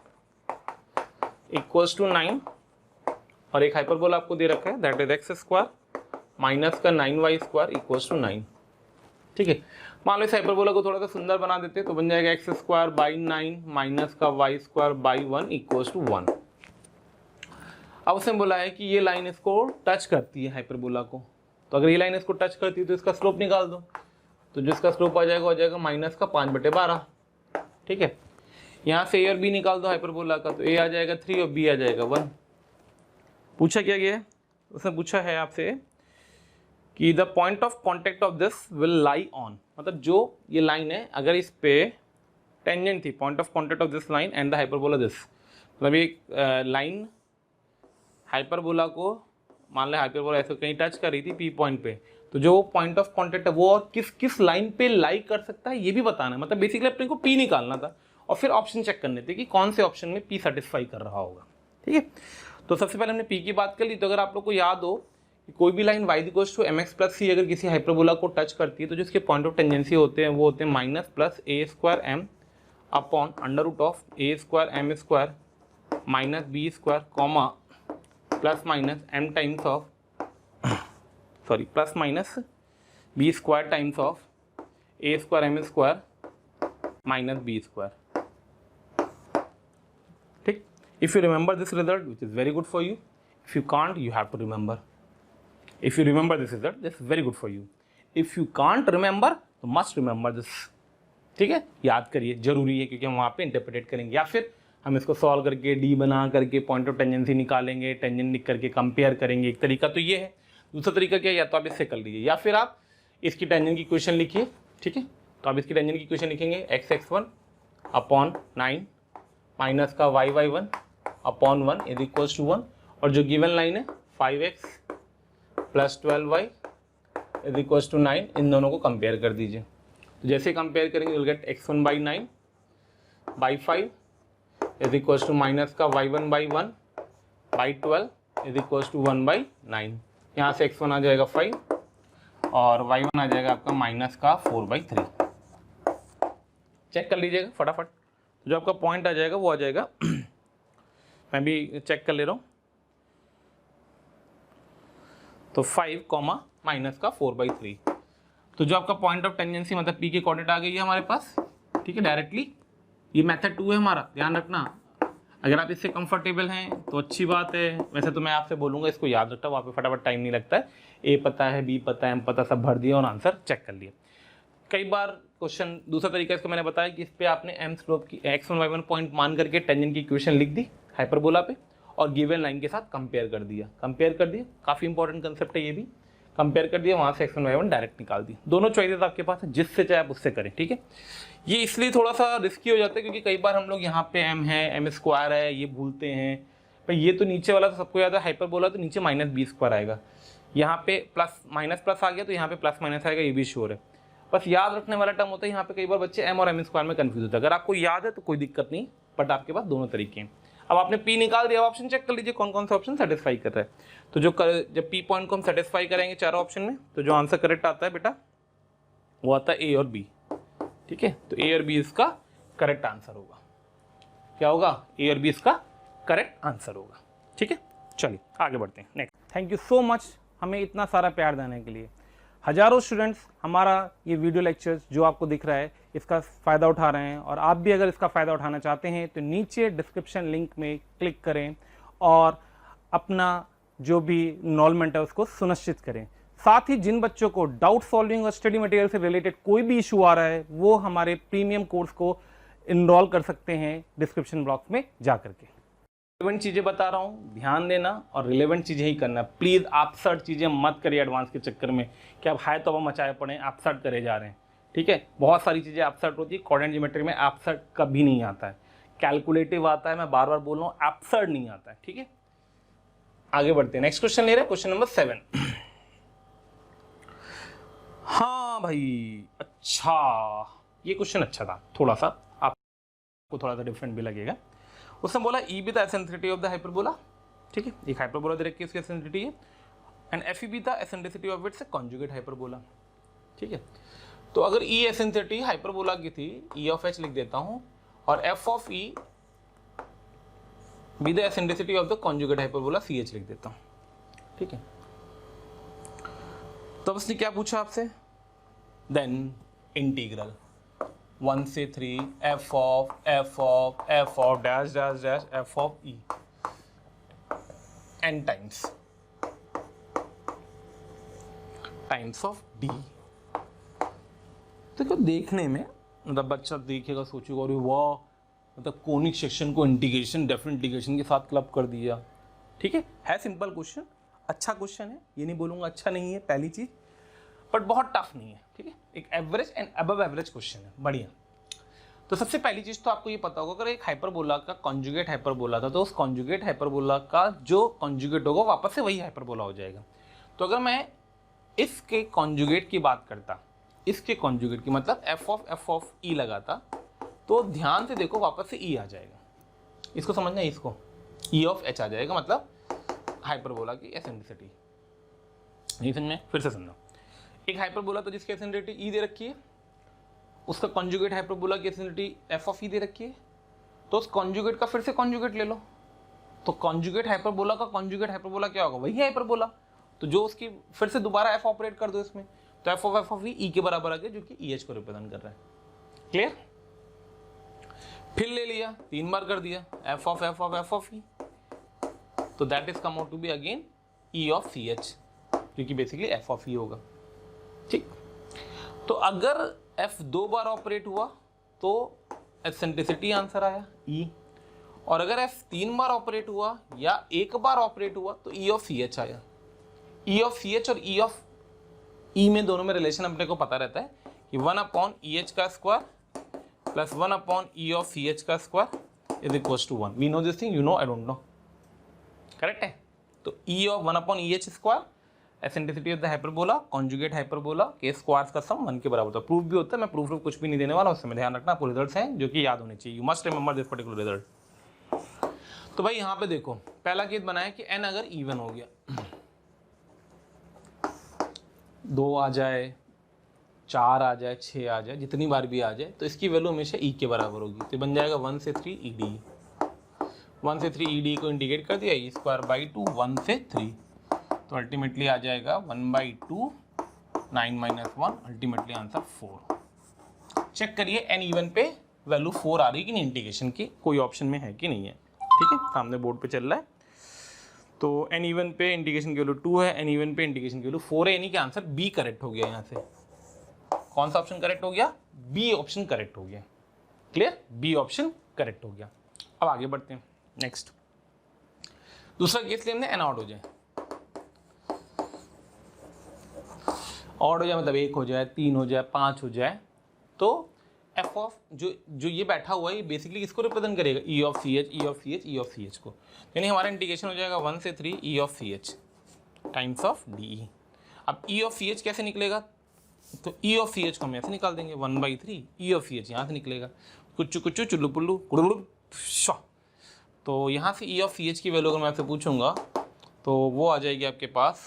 = 9, और एक हाइपरबोला आपको दे रखा है, दैट इज x² माइनस का 9y² = 9, ठीक है। मान लो इस हाइपरबोला को थोड़ा सा सुंदर बना देते तो बन जाएगा x² / 9 माइनस का y² / 1 = 1। अब उसने बोला है कि ये लाइन इसको टच करती है हाइपरबोला को, तो अगर ये लाइन इसको टच करती है तो इसका स्लोप निकाल दो, तो जिसका स्लोप आ जाएगा हो जाएगा माइनस का 5/12, ठीक है। यहाँ से A और B निकाल दो हाइपरबोला का, तो A आ जाएगा 3 और B आ जाएगा 1। पूछा क्या गया है, उसने पूछा है आपसे कि the point of contact of this will lie on, मतलब जो ये लाइन है अगर इस पे टेंजेंट थी, point of contact of this line and the hyperbola this, मतलब एक लाइन हाइपरबोला को, मान लें हाइपरबोला ऐसे कहीं टच कर रही थी P पॉइंट पे, तो जो पॉइंट ऑफ कॉन्टेक्ट है वो और किस किस लाइन पे लाई कर सकता है ये भी बताना है, मतलब बेसिकली अपने को P निकालना था और फिर ऑप्शन चेक करने थे कि कौन से ऑप्शन में P सेटिस्फाई कर रहा होगा, ठीक है। तो सबसे पहले हमने P की बात कर ली, तो अगर आप लोग को याद हो कि कोई भी लाइन y = mx + c अगर किसी हाइपरबोला को टच करती है तो जिसके पॉइंट ऑफ टेंजेंसी होते हैं वो होते हैं minus plus a² m / a² m² minus b² comma plus minus m times of plus minus b² times of a² m² minus b², ठीक। If you remember this result which is very good for you, if you can't you have to remember, if you remember this result this is very good for you, if you can't remember तो must remember this, ठीक है। याद करिए, जरूरी है क्योंकि हम वहाँ पे इंटरप्रेट करेंगे, या फिर हम इसको सॉल्व करके D बना करके पॉइंट ऑफ टेंजेंसी निकालेंगे, टेंजेंट लिख करके कंपेयर करेंगे। एक तरीका तो ये है, दूसरा तरीका क्या है, या तो आप इससे कर लीजिए या फिर आप इसकी टेंजेंट की इक्वेशन लिखिए, ठीक है। तो आप इसकी टेंजेंट की इक्वेशन लिखेंगे x(x1) / 9 माइनस का y(y1) / 1 = 1, और जो गिवन लाइन है 5x + 12y = 9, इन दोनों को कंपेयर कर दीजिए। तो जैसे कंपेयर करेंगे विल गेट x1 / 9 / 5 = माइनस का y1 / 1 / 12 = 1/9। यहाँ से x1 आ जाएगा 5 और y1 आ जाएगा आपका माइनस का 4/3। चेक कर लीजिएगा फटाफट, जो आपका पॉइंट आ जाएगा वो आ जाएगा मैं भी चेक कर ले रहा हूँ, तो 5 कॉमा माइनस का 4/3, तो जो आपका पॉइंट ऑफ टेंजेंसी मतलब P की कोऑर्डिनेट आ गई है हमारे पास, ठीक है। डायरेक्टली ये मेथड 2 है हमारा, ध्यान रखना। अगर आप इससे कंफर्टेबल हैं तो अच्छी बात है, वैसे तो मैं आपसे बोलूँगा इसको याद रखता, वहाँ पे फटाफट टाइम नहीं लगता है, A पता है, B पता है, M पता, सब भर दिया और आंसर चेक कर लिया। कई बार क्वेश्चन दूसरा तरीका इसको मैंने बताया कि इस पर आपने M स्लोप की x1 y1 पॉइंट मान करके टेंजेंट की इक्वेशन लिख दी हाइपरबोला पे और गिवन लाइन के साथ कंपेयर कर दिया, काफ़ी इंपॉर्टेंट कंसेप्ट है ये भी। कंपेयर कर दिया, वहाँ से x1 y1 डायरेक्ट निकाल दी। दोनों चॉइसेस आपके पास है, जिससे चाहे आप उससे करें, ठीक है। ये इसलिए थोड़ा सा रिस्की हो जाता है क्योंकि कई बार हम लोग यहाँ पे m है, m² है, ये भूलते हैं। पर ये तो नीचे वाला तो सबको याद है, हाइपरबोला तो नीचे माइनस b² आएगा, यहाँ पे प्लस माइनस प्लस आ गया तो यहाँ पे प्लस माइनस आएगा, ये भी श्योर है। बस याद रखने वाला टर्म होता है, यहाँ पे कई बार बच्चे m और m² में कन्फ्यूज होता है। अगर आपको याद है तो कोई दिक्कत नहीं, बट आपके पास दोनों तरीके हैं। अब आपने P निकाल दिया, ऑप्शन चेक कर लीजिए कौन कौन सा ऑप्शन सेटिस्फाई कर रहा है। तो जब P पॉइंट को हम सेटिस्फाई करेंगे चारों ऑप्शन में, तो जो आंसर करेक्ट आता है बेटा वो आता है A और B, ठीक है। तो A और B इसका करेक्ट आंसर होगा। क्या होगा? A और B इसका करेक्ट आंसर होगा, ठीक है। चलिए आगे बढ़ते हैं next. Thank you so much हमें इतना सारा प्यार देने के लिए। हजारों स्टूडेंट्स हमारा ये वीडियो लेक्चर्स जो आपको दिख रहा है इसका फ़ायदा उठा रहे हैं, और आप भी अगर इसका फ़ायदा उठाना चाहते हैं तो नीचे डिस्क्रिप्शन लिंक में क्लिक करें और अपना जो भी इनरोलमेंट है उसको सुनिश्चित करें। साथ ही जिन बच्चों को डाउट सॉल्विंग और स्टडी मटेरियल से रिलेटेड कोई भी इशू आ रहा है वो हमारे प्रीमियम कोर्स को इनरोल कर सकते हैं डिस्क्रिप्शन बॉक्स में जाकर के। रिलेवेंट चीज़ें बता रहा हूँ, ध्यान देना और रिलेवेंट चीज़ें ही करना। प्लीज़ आप सर्ट चीज़ें मत करिए एडवांस के चक्कर में कि आप हाई तो मचाए पड़े आप सर्ट करे जा रहे हैं। ठीक है, बहुत सारी चीज़ें आप सर्ट होती है, कोऑर्डिनेट ज्योमेट्री में आप सर्ट कभी नहीं आता है, कैलकुलेटिव आता है, मैं बार बार बोल रहा हूँ, आप सर्ट नहीं आता है। ठीक है, आगे बढ़ते हैं। नेक्स्ट क्वेश्चन ले रहे हैं, क्वेश्चन नंबर 7। हाँ भाई, अच्छा ये क्वेश्चन अच्छा था, थोड़ा सा आपको थोड़ा सा डिफरेंट भी लगेगा। उसने बोला ई be the eccentricity of the hyperbola. ठीक है, एक हाइपरबोला दे रखी है, उसकी एसेंट्रिसिटी है, and F E be the eccentricity of its conjugate hyperbola. ठीक है, तो अगर ई एसेंट्रिसिटी हाइपरबोला की थी, ई ऑफ एच लिख देता हूं, और f of e be the eccentricity of the conjugate hyperbola c h लिख देता हूं। ठीक है, तो उसने क्या पूछा आपसे, देन इंटीग्रल 1 से 3 f of dash dash dash f of e n times of d। तो क्या देखने में मतलब बच्चा देखेगा सोचेगा अरे वाह, मतलब कोनिक सेक्शन को इंटीग्रेशन डेफिनेट इंटीग्रेशन के साथ क्लब कर दिया। ठीक है सिंपल क्वेश्चन, अच्छा क्वेश्चन है, ये नहीं बोलूँगा अच्छा नहीं है पहली चीज़, बट बहुत टफ नहीं है। ठीक है, एक average and above average question है, बढ़िया। तो सबसे पहली चीज तो आपको ये पता होगा, अगर एक हाइपरबोला का कॉन्जुगेट हाइपरबोला था तो उस कॉन्जुगेट हाइपरबोला का जो कॉन्जुगेट होगा वापस से वही हाइपरबोला हो जाएगा। तो अगर मैं इसके कॉन्जुगेट की बात करता, इसके कॉन्जुगेट की मतलब एफ ऑफ ई लगाता, तो ध्यान से देखो वापस से ई आ जाएगा। इसको समझना, इसको ई ऑफ एच आ जाएगा, मतलब हाइपरबोला की एसेंट्रिसिटी। नहीं समझ में, फिर से समझो। एक हाइपरबोला तो जिसकी एसेंट्रिसिटी ई दे रखी है, उसका कॉन्जुगेट हाइपरबोला की एसेंट्रिसिटी एफ ऑफ ई दे रखी है, तो उस कॉन्जुगेट का फिर से कॉन्जुगेट ले लो, तो कॉन्जुगेट हाइपरबोला का कॉन्जुगेट हाइपरबोला क्या होगा, वही हाइपरबोला। तो जो उसकी फिर से दोबारा एफ ऑपरेट कर दो इसमें, तो एफ ऑफ ई के बराबर आ गया, जो कि ई एच को रिप्रेजेंट कर रहा है। क्लियर, फिर ले लिया, 3 बार कर दिया एफ ऑफ ई, तो that is come out to be again e of C h, जो कि बेसिकली एफ ऑफ ई होगा। ठीक, तो अगर f 2 बार ऑपरेट हुआ तो एसेंट्रिसिटी आंसर आया E, और अगर f 3 बार ऑपरेट हुआ या 1 बार ऑपरेट हुआ तो E ऑफ सी एच आया। E ऑफ सी एच और E ऑफ E में दोनों में रिलेशन अपने को पता रहता है कि 1 अपॉन ई एच का square plus 1 upon E of C H का square is equal to 1। We know this thing, you know, I don't know, correct है। तो E of 1 upon E H square eccentricity of the hyperbola conjugate hyperbola के squares का sum 1 के बराबर होता है। Proof भी होता है, मैं प्रूफ कुछ भी नहीं देने वाला, उसमें ध्यान रखना, आपको रिजल्ट्स हैं जो कि याद होने चाहिए, you must remember this particular result. तो भाई यहाँ पे देखो, पहला केस बनाया कि n अगर इवन हो गया, 2 आ जाए, 4 आ जाए, 6 आ जाए, जितनी बार भी आ जाए, तो इसकी वैल्यू हमेशा e के बराबर होगी, तो बन जाएगा 1 से 3 ई डी। 1 से 3 ई डी को इंटीग्रेट कर दिया, ई स्क्वायर बाई 2 1 से 3, तो अल्टीमेटली आ जाएगा 1/2 9 - 1, अल्टीमेटली आंसर 4। चेक करिए एन इवन पे वैल्यू 4 आ रही कि नहीं, इंटीग्रेशन की कोई ऑप्शन में है कि नहीं है। ठीक है, सामने बोर्ड पे चल रहा है, तो एन इवन पे इंटीग्रेशन की वैल्यू 2 है, एन इवन पे इंटीग्रेशन की वैल्यू 4 है, यानी कि आंसर बी करेक्ट हो गया। यहाँ से कौन सा ऑप्शन करेक्ट हो गया, बी ऑप्शन करेक्ट हो गया। क्लियर, बी ऑप्शन करेक्ट हो गया। अब आगे बढ़ते हैं, नेक्स्ट दूसरा केस ले हमने एन आउट हो जाए, ऑड हो जाए मतलब 1 हो जाए, 3 हो जाए, 5 हो जाए, तो एफ ऑफ जो ये बैठा हुआ है ये बेसिकली किसको रिप्रेजेंट करेगा, e of C h, e of C h, e of C h को। यानी हमारा इंटीग्रेशन हो जाएगा 1 से 3 e of C h times of d e. अब ई ऑफ सी एच कैसे निकलेगा, तो ई ऑफ सी एच को हम ऐसे निकाल देंगे 1/3, ई ऑफ सी एच यहाँ से निकलेगा, कुच्चू कुच्चू चुल्लू पुल्लू कुड़ुड़ शॉ। तो यहाँ से ई ऑफ सी एच की वैल्यू अगर मैं आपसे पूछूंगा तो वो आ जाएगी आपके पास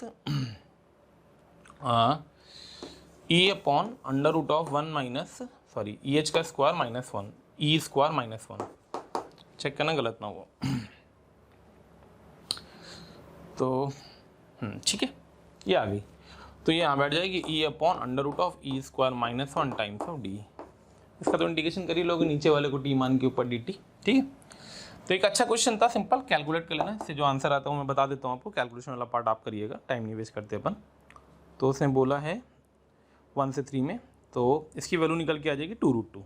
E upon under root of 1 minus sorry E H का स्क्वायर -1 ई स्क्वायर -1। चेक करना गलत ना हो। तो ठीक है, ये आ गई। तो ये यहाँ बैठ जाएगी e upon under root of e square minus 1 times of d. इसका तो इंटीग्रेशन कर ही लोगे नीचे वाले को टी मान के ऊपर डी टी। ठीक है, तो एक अच्छा क्वेश्चन था, सिंपल, कैलकुलेट कर लेना। इससे जो आंसर आता है मैं बता देता हूँ आपको, कैलकुलेशन वाला पार्ट आप करिएगा, टाइम नहीं वेस्ट करते अपन। तो उसने बोला है 1 से 3 में, तो इसकी वैल्यू निकल के आ जाएगी 2√2।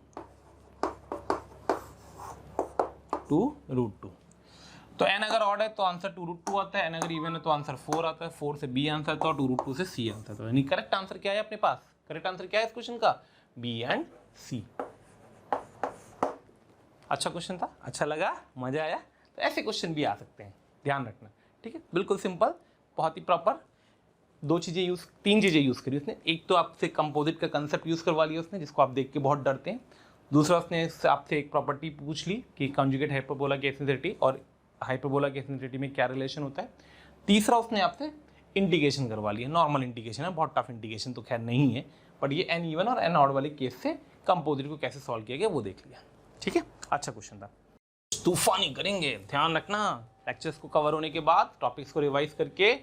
तो n अगर ऑड है तो आंसर 2√2 आता है, n अगर इवन है तो आंसर 4 आता है, 4 से b आंसर था और 2√2 से c आंसर था। यानी करेक्ट आंसर क्या है अपने पास? करेक्ट आंसर क्या है इस क्वेश्चन का? b and c। अच्छा क्वेश्चन था, अच्छा लगा, मजा आया? तो ऐसे क्वेश्चन भी आ सकते हैं, ध्यान रखना। ठीक है, बिल्कुल सिंपल, बहुत ही प्रॉपर। तीन चीजें यूज करी उसने। एक तो आपसे कंपोजिट का कंसेप्ट यूज करवा लिया उसने, जिसको आप देख के बहुत डरते हैं। दूसरा, उसने आपसे एक प्रॉपर्टी पूछ ली कि कॉन्जुगेट हाइपरबोला की एसेंसिटी और हाइपरबोला की एसेंसिटी में क्या रिलेशन होता है। तीसरा, उसने आपसे इंटीग्रेशन करवा लिया, नॉर्मल इंटीग्रेशन है, बहुत टफ इंटीग्रेशन तो खैर नहीं है, बट ये एन इवन और एन ऑड वाले केस से कंपोजिट को कैसे सॉल्व किया गया वो देख लिया। ठीक है, अच्छा क्वेश्चन था। तूफानी करेंगे, ध्यान रखना। लेक्चर्स को कवर होने के बाद टॉपिक्स को रिवाइज करके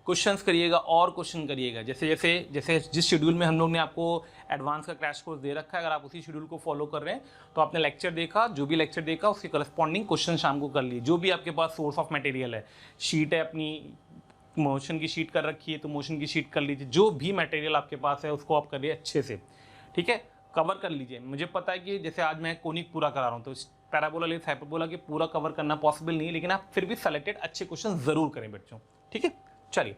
क्वेश्चंस करिएगा और क्वेश्चन करिएगा। जैसे जिस शेड्यूल में हम लोग ने आपको एडवांस का क्रैश कोर्स दे रखा है, अगर आप उसी शेड्यूल को फॉलो कर रहे हैं तो आपने लेक्चर देखा, जो भी लेक्चर देखा उसके करस्पॉन्डिंग क्वेश्चन शाम को कर लिए। जो भी आपके पास सोर्स ऑफ मटेरियल है, शीट है अपनी, मोशन की शीट कर रखी है तो मोशन की शीट कर लीजिए। जो भी मटेरियल आपके पास है उसको आप करिए अच्छे से, ठीक है, कवर कर लीजिए। मुझे पता है कि जैसे आज मैं कोनिक पूरा करा रहा हूँ तो पैराबोला लेस हाइपरबोला के पूरा कवर करना पॉसिबल नहीं है, लेकिन आप फिर भी सेलेक्टेड अच्छे क्वेश्चन जरूर करें बच्चों। ठीक है, चलिए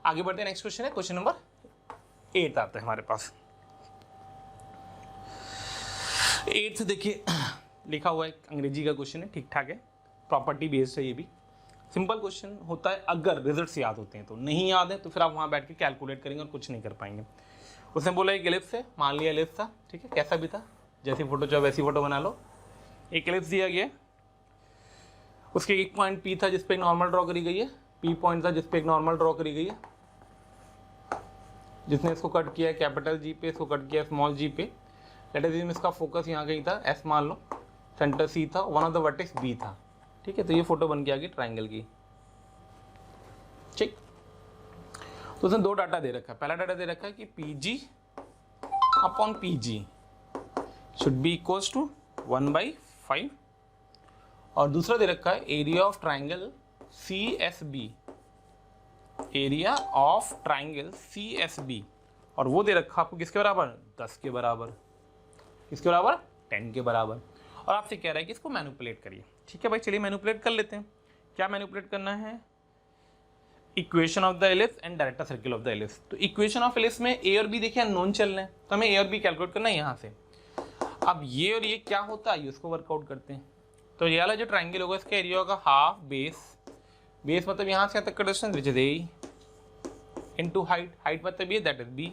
आगे बढ़ते हैं। नेक्स्ट क्वेश्चन है, क्वेश्चन नंबर 8 आता है हमारे पास। 8 देखिए लिखा हुआ है, अंग्रेजी का क्वेश्चन है, ठीक ठाक है, प्रॉपर्टी बेस्ड है, ये भी सिंपल क्वेश्चन होता है। अगर रिजल्ट्स याद होते हैं तो, नहीं याद है तो फिर आप वहां बैठ के कैलकुलेट करेंगे और कुछ नहीं कर पाएंगे। उसने बोला एक एलिप्स है, मान लिया एलिप्स था, ठीक है, कैसा भी था, जैसी फोटो चाहो वैसी फोटो बना लो। एक एलिप्स दिया गया, उसके एक पॉइंट पी था जिसपे एक नॉर्मल ड्रॉ करी गई है, पी पॉइंट था जिसपे एक नॉर्मल ड्रॉ करी गई है, जिसने इसको कट किया है कैपिटल जी पे, इसको कट किया स्मॉल जी पे। लेट अस अज्यूम इसका फोकस यहाँ कहीं था, एस मान लो, सेंटर सी था, one of the vertex B था। ठीक है, तो ये फोटो बन के आ गई ट्राइंगल की। ठीक, तो उसने दो डाटा दे रखा है। पहला डाटा दे रखा है कि P G upon P G should be equals to 1/5, और दूसरा दे रखा है area of triangle C S B, area of triangle C S B, और वो दे रखा आपको किसके बराबर? 10 के बराबर। किसके बराबर? 10 के बराबर। और आपसे कह रहा है कि इसको मैनिपुलेट करिए। ठीक है भाई, चलिए मैनिपुलेट कर लेते हैं। क्या मैनिपुलेट करना है? Equation of the ellipse and director circle of the ellipse. तो इक्वेशन ऑफ एलिप्स में ए और बी देखिए अननोन चल रहे हैं, तो हमें ए और बी कैलकुलेट करना है यहाँ से। अब ये और ये क्या होता है, इसको वर्कआउट करते हैं। तो ये वाला जो ट्राइंगल होगा इसका एरिया होगा हाफ बेस, बेस मतलब यहाँ से यहाँ तक का distance which is a into height, height मतलब ये that is b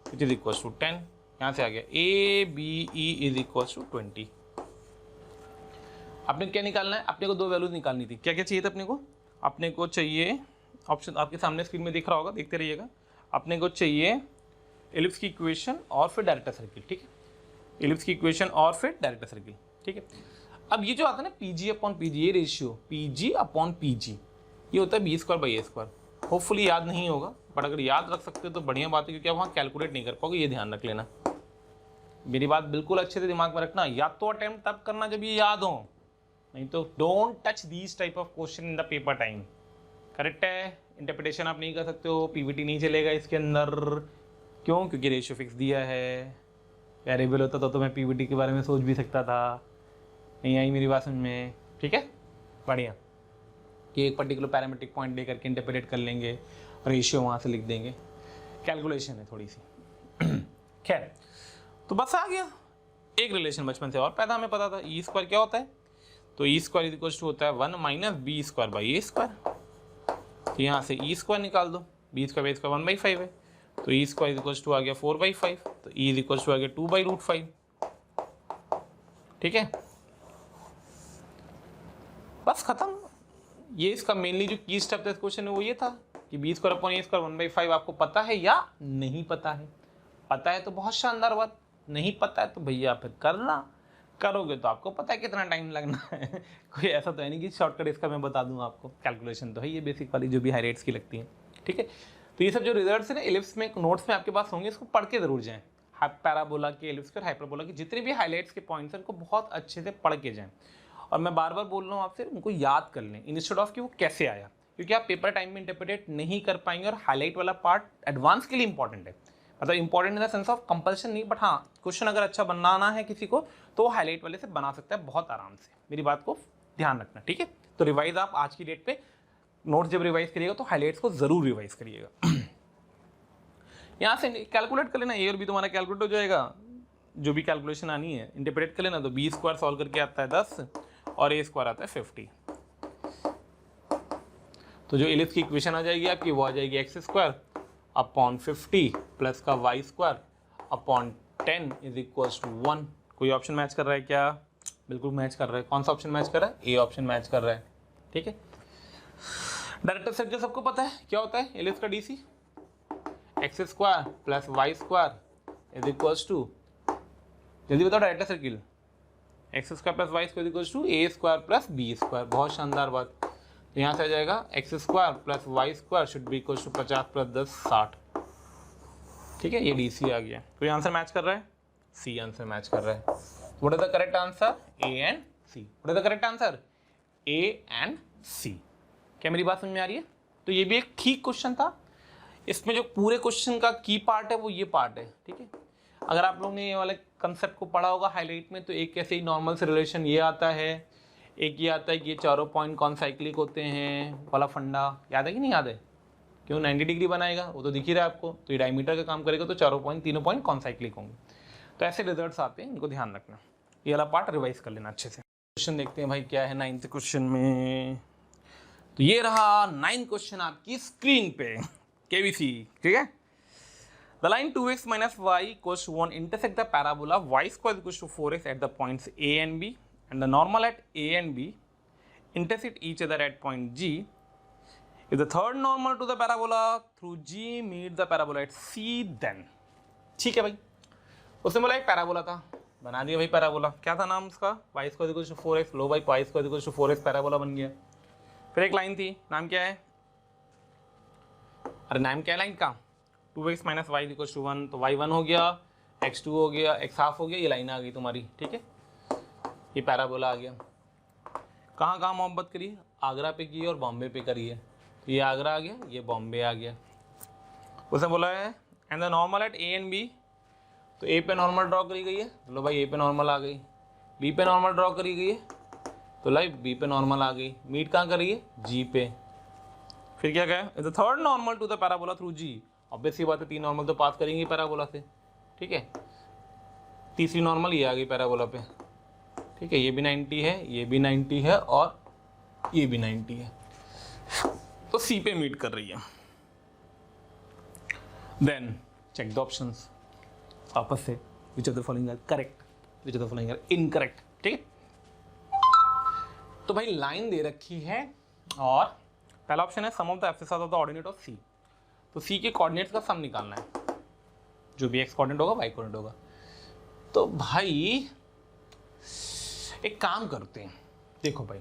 which is equal to 10। यहाँ से आ गया a b e is equal to 20। आपने क्या निकालना है? अपने को दो वैल्यूज निकालनी थी। क्या क्या चाहिए था अपने को? अपने को चाहिए, ऑप्शन आपके सामने स्क्रीन में दिख रहा होगा, देखते रहिएगा। अपने को चाहिए एलिप्स की इक्वेशन और फिर डायरेक्टर सर्किल। ठीक है, एलिप्स की इक्वेशन और फिर डायरेक्टर सर्किल। ठीक है, अब ये जो आता है ना P G upon P G, ये ratio P G upon P G, ये होता है B square by A square. Hopefully याद नहीं होगा, बट अगर याद रख सकते हो तो बढ़िया बात है, क्योंकि आप वहाँ कैलकुलेट नहीं कर पाओगे, ये ध्यान रख लेना। मेरी बात बिल्कुल अच्छे से दिमाग में रखना, या तो अटेम्प्ट तब करना जब ये याद हो, नहीं तो don't touch these type of question in the paper time. Correct है, इंटरप्रिटेशन आप नहीं कर सकते हो, पीवीटी नहीं चलेगा इसके अंदर। क्यों? क्योंकि रेशियो फिक्स दिया है। वेरिएबल होता तो मैं पीवीटी के बारे में सोच भी सकता था। नहीं आई मेरी बात समझ में? ठीक है, बढ़िया, कि एक पर्टिकुलर पैरामीट्रिक पॉइंट लेकर के इंटरप्रेट कर लेंगे, रेशियो वहाँ से लिख देंगे, कैलकुलेशन है थोड़ी सी। खैर, तो बस आ गया एक रिलेशन बचपन से और पैदा हमें पता था, ई स्क्वायर क्या होता है? तो e square is equal to होता है 1 minus b square by A square. तो यहाँ से ई स्क्वायर निकाल दो, बी स्क्वायर बाई स्क्वायर 1/5 है, तो e square is equal to आ गया 4/5, तो ई इज इक्वल टू आ गया 2/√5। ठीक है, बस खत्म। ये इसका मेनली जो की स्टेप था इस क्वेश्चन में वो ये था कि B square upon A square 1/5 आपको पता है या नहीं पता है? पता है तो बहुत शानदार बात, नहीं पता है तो भैया फिर करना, करोगे तो आपको पता है कितना टाइम लगना है। कोई ऐसा तो है नहीं कि शॉर्टकट इसका मैं बता दूं आपको, कैलकुलेशन तो है ये बेसिक वाली जो भी हाई रेट्स की लगती है। ठीक है, तो ये सब जो रिजल्ट्स है ना एलिप्स में नोट्स में आपके पास होंगे, इसको पढ़ के जरूर जाएं। पैराबोला के, एलिप्स के और हाइपरबोला के जितने भी हाईलाइट्स के पॉइंट्स हैं उनको बहुत अच्छे से पढ़ के जाएं। और मैं बार बार बोल रहा हूँ आपसे, उनको याद कर लें इंस्टेड ऑफ कि वो कैसे आया, क्योंकि आप पेपर टाइम में इंटरप्रेट नहीं कर पाएंगे। और हाईलाइट वाला पार्ट एडवांस के लिए इंपॉर्टेंट है, मतलब important in the sense of compulsion नहीं, बट हाँ क्वेश्चन अगर अच्छा बनाना है किसी को तो वो हाईलाइट वाले से बना सकता है बहुत आराम से। मेरी बात को ध्यान रखना, ठीक है। तो रिवाइज आप आज की डेट पे नोट्स जब रिवाइज करिएगा तो हाईलाइट्स को जरूर रिवाइज करिएगा। यहाँ से कैलकुलेट कर लेना, ए और बी तुम्हारा कैलकुलेट हो जाएगा, जो भी कैलकुलेशन आनी है इंटरप्रेट कर लेना। तो बी स्क्वायर सॉल्व करके आता है 10 और ए स्क्वायर आता है 50। तो जो एलिप्स की इक्वेशन आ जाएगी आपकी वो आ जाएगी एक्स स्क्वायर अपॉन 50 प्लस का y square upon 10 is equals to 1। कोई ऑप्शन मैच कर रहा है क्या? बिल्कुल मैच कर रहा है। कौन सा ऑप्शन मैच कर रहा है? ए ऑप्शन मैच कर रहा है, ठीक है। डायरेक्टर सेट जो सबको पता है क्या होता है एलिप्स का DC, x square plus Y square is equals to, जल्दी बताओ director circle, x square plus Y square equals to a square plus b square. बहुत शानदार बात। तो यहाँ से आ जाएगा x square plus Y square should be equals to 50 plus 10 60, ठीक है। ये डीसी आ गया। कोई आंसर मैच कर रहा है? सी आंसर मैच कर रहा है। What is the correct answer? A and C. What is the correct answer? A and C. क्या मेरी बात समझ में आ रही है? तो ये भी एक ठीक क्वेश्चन था। इसमें जो पूरे क्वेश्चन का की पार्ट है वो ये पार्ट है, ठीक है। अगर आप लोगों ने ये वाले कंसेप्ट को पढ़ा होगा हाईलाइट में, तो एक ऐसे ही नॉर्मल से रिलेशन ये आता है, एक ये आता है कि ये चारों पॉइंट कौन साइक्लिक होते हैं वाला फंडा, याद है कि नहीं याद है? क्यों 90 डिग्री बनाएगा वो तो दिख ही रहा है आपको। तो ये डायमीटर का काम करेगा तो चारों पॉइंट, तीनों पॉइंट कौन साइक्लिक होंगे। तो ऐसे रिजल्ट्स आते हैं, इनको ध्यान रखना। ये वाला पार्ट रिवाइज कर लेना अच्छे से। क्वेश्चन देखते हैं भाई क्या है 9th क्वेश्चन में। तो ये रहा 9th क्वेश्चन आपकी स्क्रीन पे, केबीसी, ठीक है। The line 2x minus y equals to 1 intersect the parabola y square equals to 4x at the points A and B, and the normal at A and B intersect each other at point G. If the third normal to the parabola through G meet the parabola at C, then ठीक है भाई। उसने बोला एक parabola था, बना दिया भाई पैराबोला। क्या था नाम उसका? y square equals to 4x। लो भाई y square equals to 4x parabola बन गया। फिर एक लाइन थी, नाम क्या है? अरे नाम क्या है लाइन का? 2x minus Y equal to 1, तो y 1 हो गया, x 2 हो गया, x हाफ हो गया, ये लाइन आ गई तुम्हारी, ठीक है। ये पैराबोला आ गया। कहाँ कहाँ मोहब्बत करी? आगरा पे की और बॉम्बे पे करी है। तो ये आगरा आ गया, ये बॉम्बे आ गया। उसने बोला है and the normal at A and B, तो ए पे नॉर्मल ड्रॉ करी गई है, लो भाई ए पे नॉर्मल आ गई। बी पे नॉर्मल ड्रॉ करी गई है, तो लाइक बी पे नॉर्मल आ गई। मीट कहाँ करी है? जी पे। फिर क्या कहा? The third normal to the parabola through G. Obvious सी बात है, 3 नॉर्मल तो पास करेंगे पैराबोला से, ठीक है। तीसरी नॉर्मल ये आ गई पैराबोला पे, ठीक है। ये भी 90 है, ये भी 90 है और ये भी 90 है, तो सी पे मीट कर रही है। देन चेक द ऑप्शंस वापस से, which of the following are correct, which of the following are incorrect, ठीक है। तो भाई लाइन दे रखी है और पहला ऑप्शन है sum of the abscissa of the ordinate of C. तो सी के कोऑर्डिनेट्स का सम निकालना है, जो भी एक्स कोऑर्डिनेट होगा वाई कोऑर्डिनेट होगा। तो भाई एक काम करते हैं, देखो भाई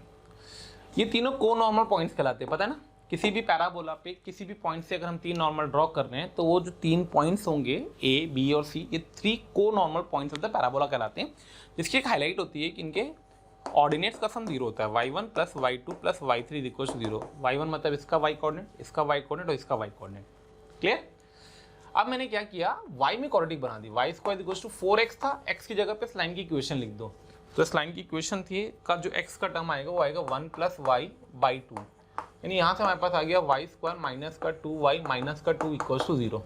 ये तीनों को नॉर्मल पॉइंट्स कहलाते हैं, पता है ना। किसी भी पैराबोला पे किसी भी पॉइंट से अगर हम 3 नॉर्मल ड्रॉ कर रहे हैं तो वो जो 3 पॉइंट्स होंगे ए बी और सी, ये 3 को normal points of the parabola कहलाते हैं। जिसकी एक हाईलाइट होती है कि इनके ऑर्डिनेट्स का सम 0 होता है। y1 plus y2 plus y3 equal to 0। y1 मतलब इसका y कोऑर्डिनेट, इसका y कोऑर्डिनेट और इसका y कोऑर्डिनेट। क्लियर? अब मैंने क्या किया, y में क्वाड्रेटिक बना दी। y square equal to 4x था, x की जगह पे इस लाइन की इक्वेशन लिख दो। तो इस लाइन की इक्वेशन थी का जो x का टर्म आएगा वो आएगा 1 प्लस y बाई 2, यानी यहाँ से हमारे पास आ गया y स्क्वायर माइनस का 2y माइनस का 2 इक्वल टू 0,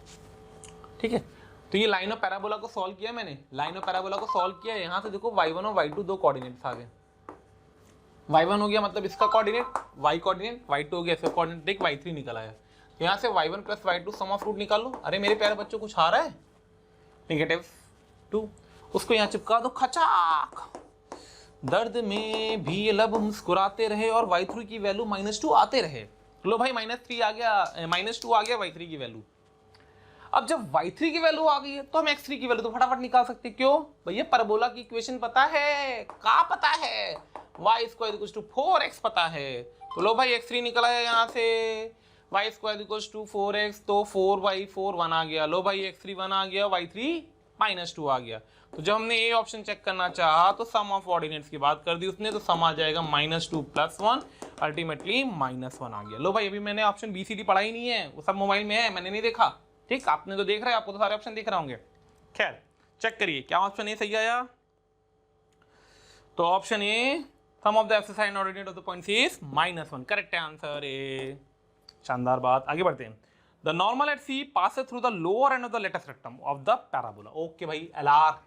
ठीक है। तो ये लाइन ऑफ पैराबोला को सॉल्व किया मैंने, लाइन ऑफ पैराबोला को सॉल्व किया। यहाँ से देखो y1 और y2 दो कोऑर्डिनेट्स आ गए। y1 हो गया मतलब इसका कोऑर्डिनेट, y कोऑर्डिनेट, y2 हो गया इसका कोऑर्डिनेट, देख y3 निकल आया। तो यहाँ से y1 plus y2 some of root निकालो। अरे मेरे प्यारे बच्चों कुछ आ रहा है? -2, उसको यहाँ चिपका दो खचाक। दर्द में भी लब मुस्कुराते रहे और y3 की वैल्यू -2 आते रहे। लो भाई -3 आ गया, -2 आ गया y3 की वैल्यू। अब जब y3 की वैल्यू आ गई है तो हम x3 की वैल्यू तो फटाफट निकाल सकते। क्यों भैया? पैराबोला की इक्वेशन पता है, क्या पता है? y square equal to 4x पता है। तो लो भाई x3 निकल आया यहाँ से, Y square equals to 4x, तो 4/4 1 आ गया। लो भाई x3 1 आ गया, y3 -2 आ गया। तो जब हमने ये ऑप्शन चेक करना चाहा तो सम ऑफ ऑर्डिनेट्स की बात कर दी उसने, तो सम आ जाएगा -2 + 1, अल्टीमेटली -1 आ गया। लो भाई अभी मैंने ऑप्शन BCD पढ़ा ही नहीं है, वो सब मोबाइल में है, मैंने नहीं देखा। ठीक, आपने तो देख रहे हैं, आपको तो सारे ऑप्शन दिख रहे होंगे। खैर चेक करिए क्या ऑप्शन ए सही आया। तो option A, sum of the abscissa and ordinate of the points is -1, correct answer A. शानदार बात, आगे बढ़ते हैं। The normal at C passes through the lower end of the latus rectum of the parabola. Okay भाई, LR.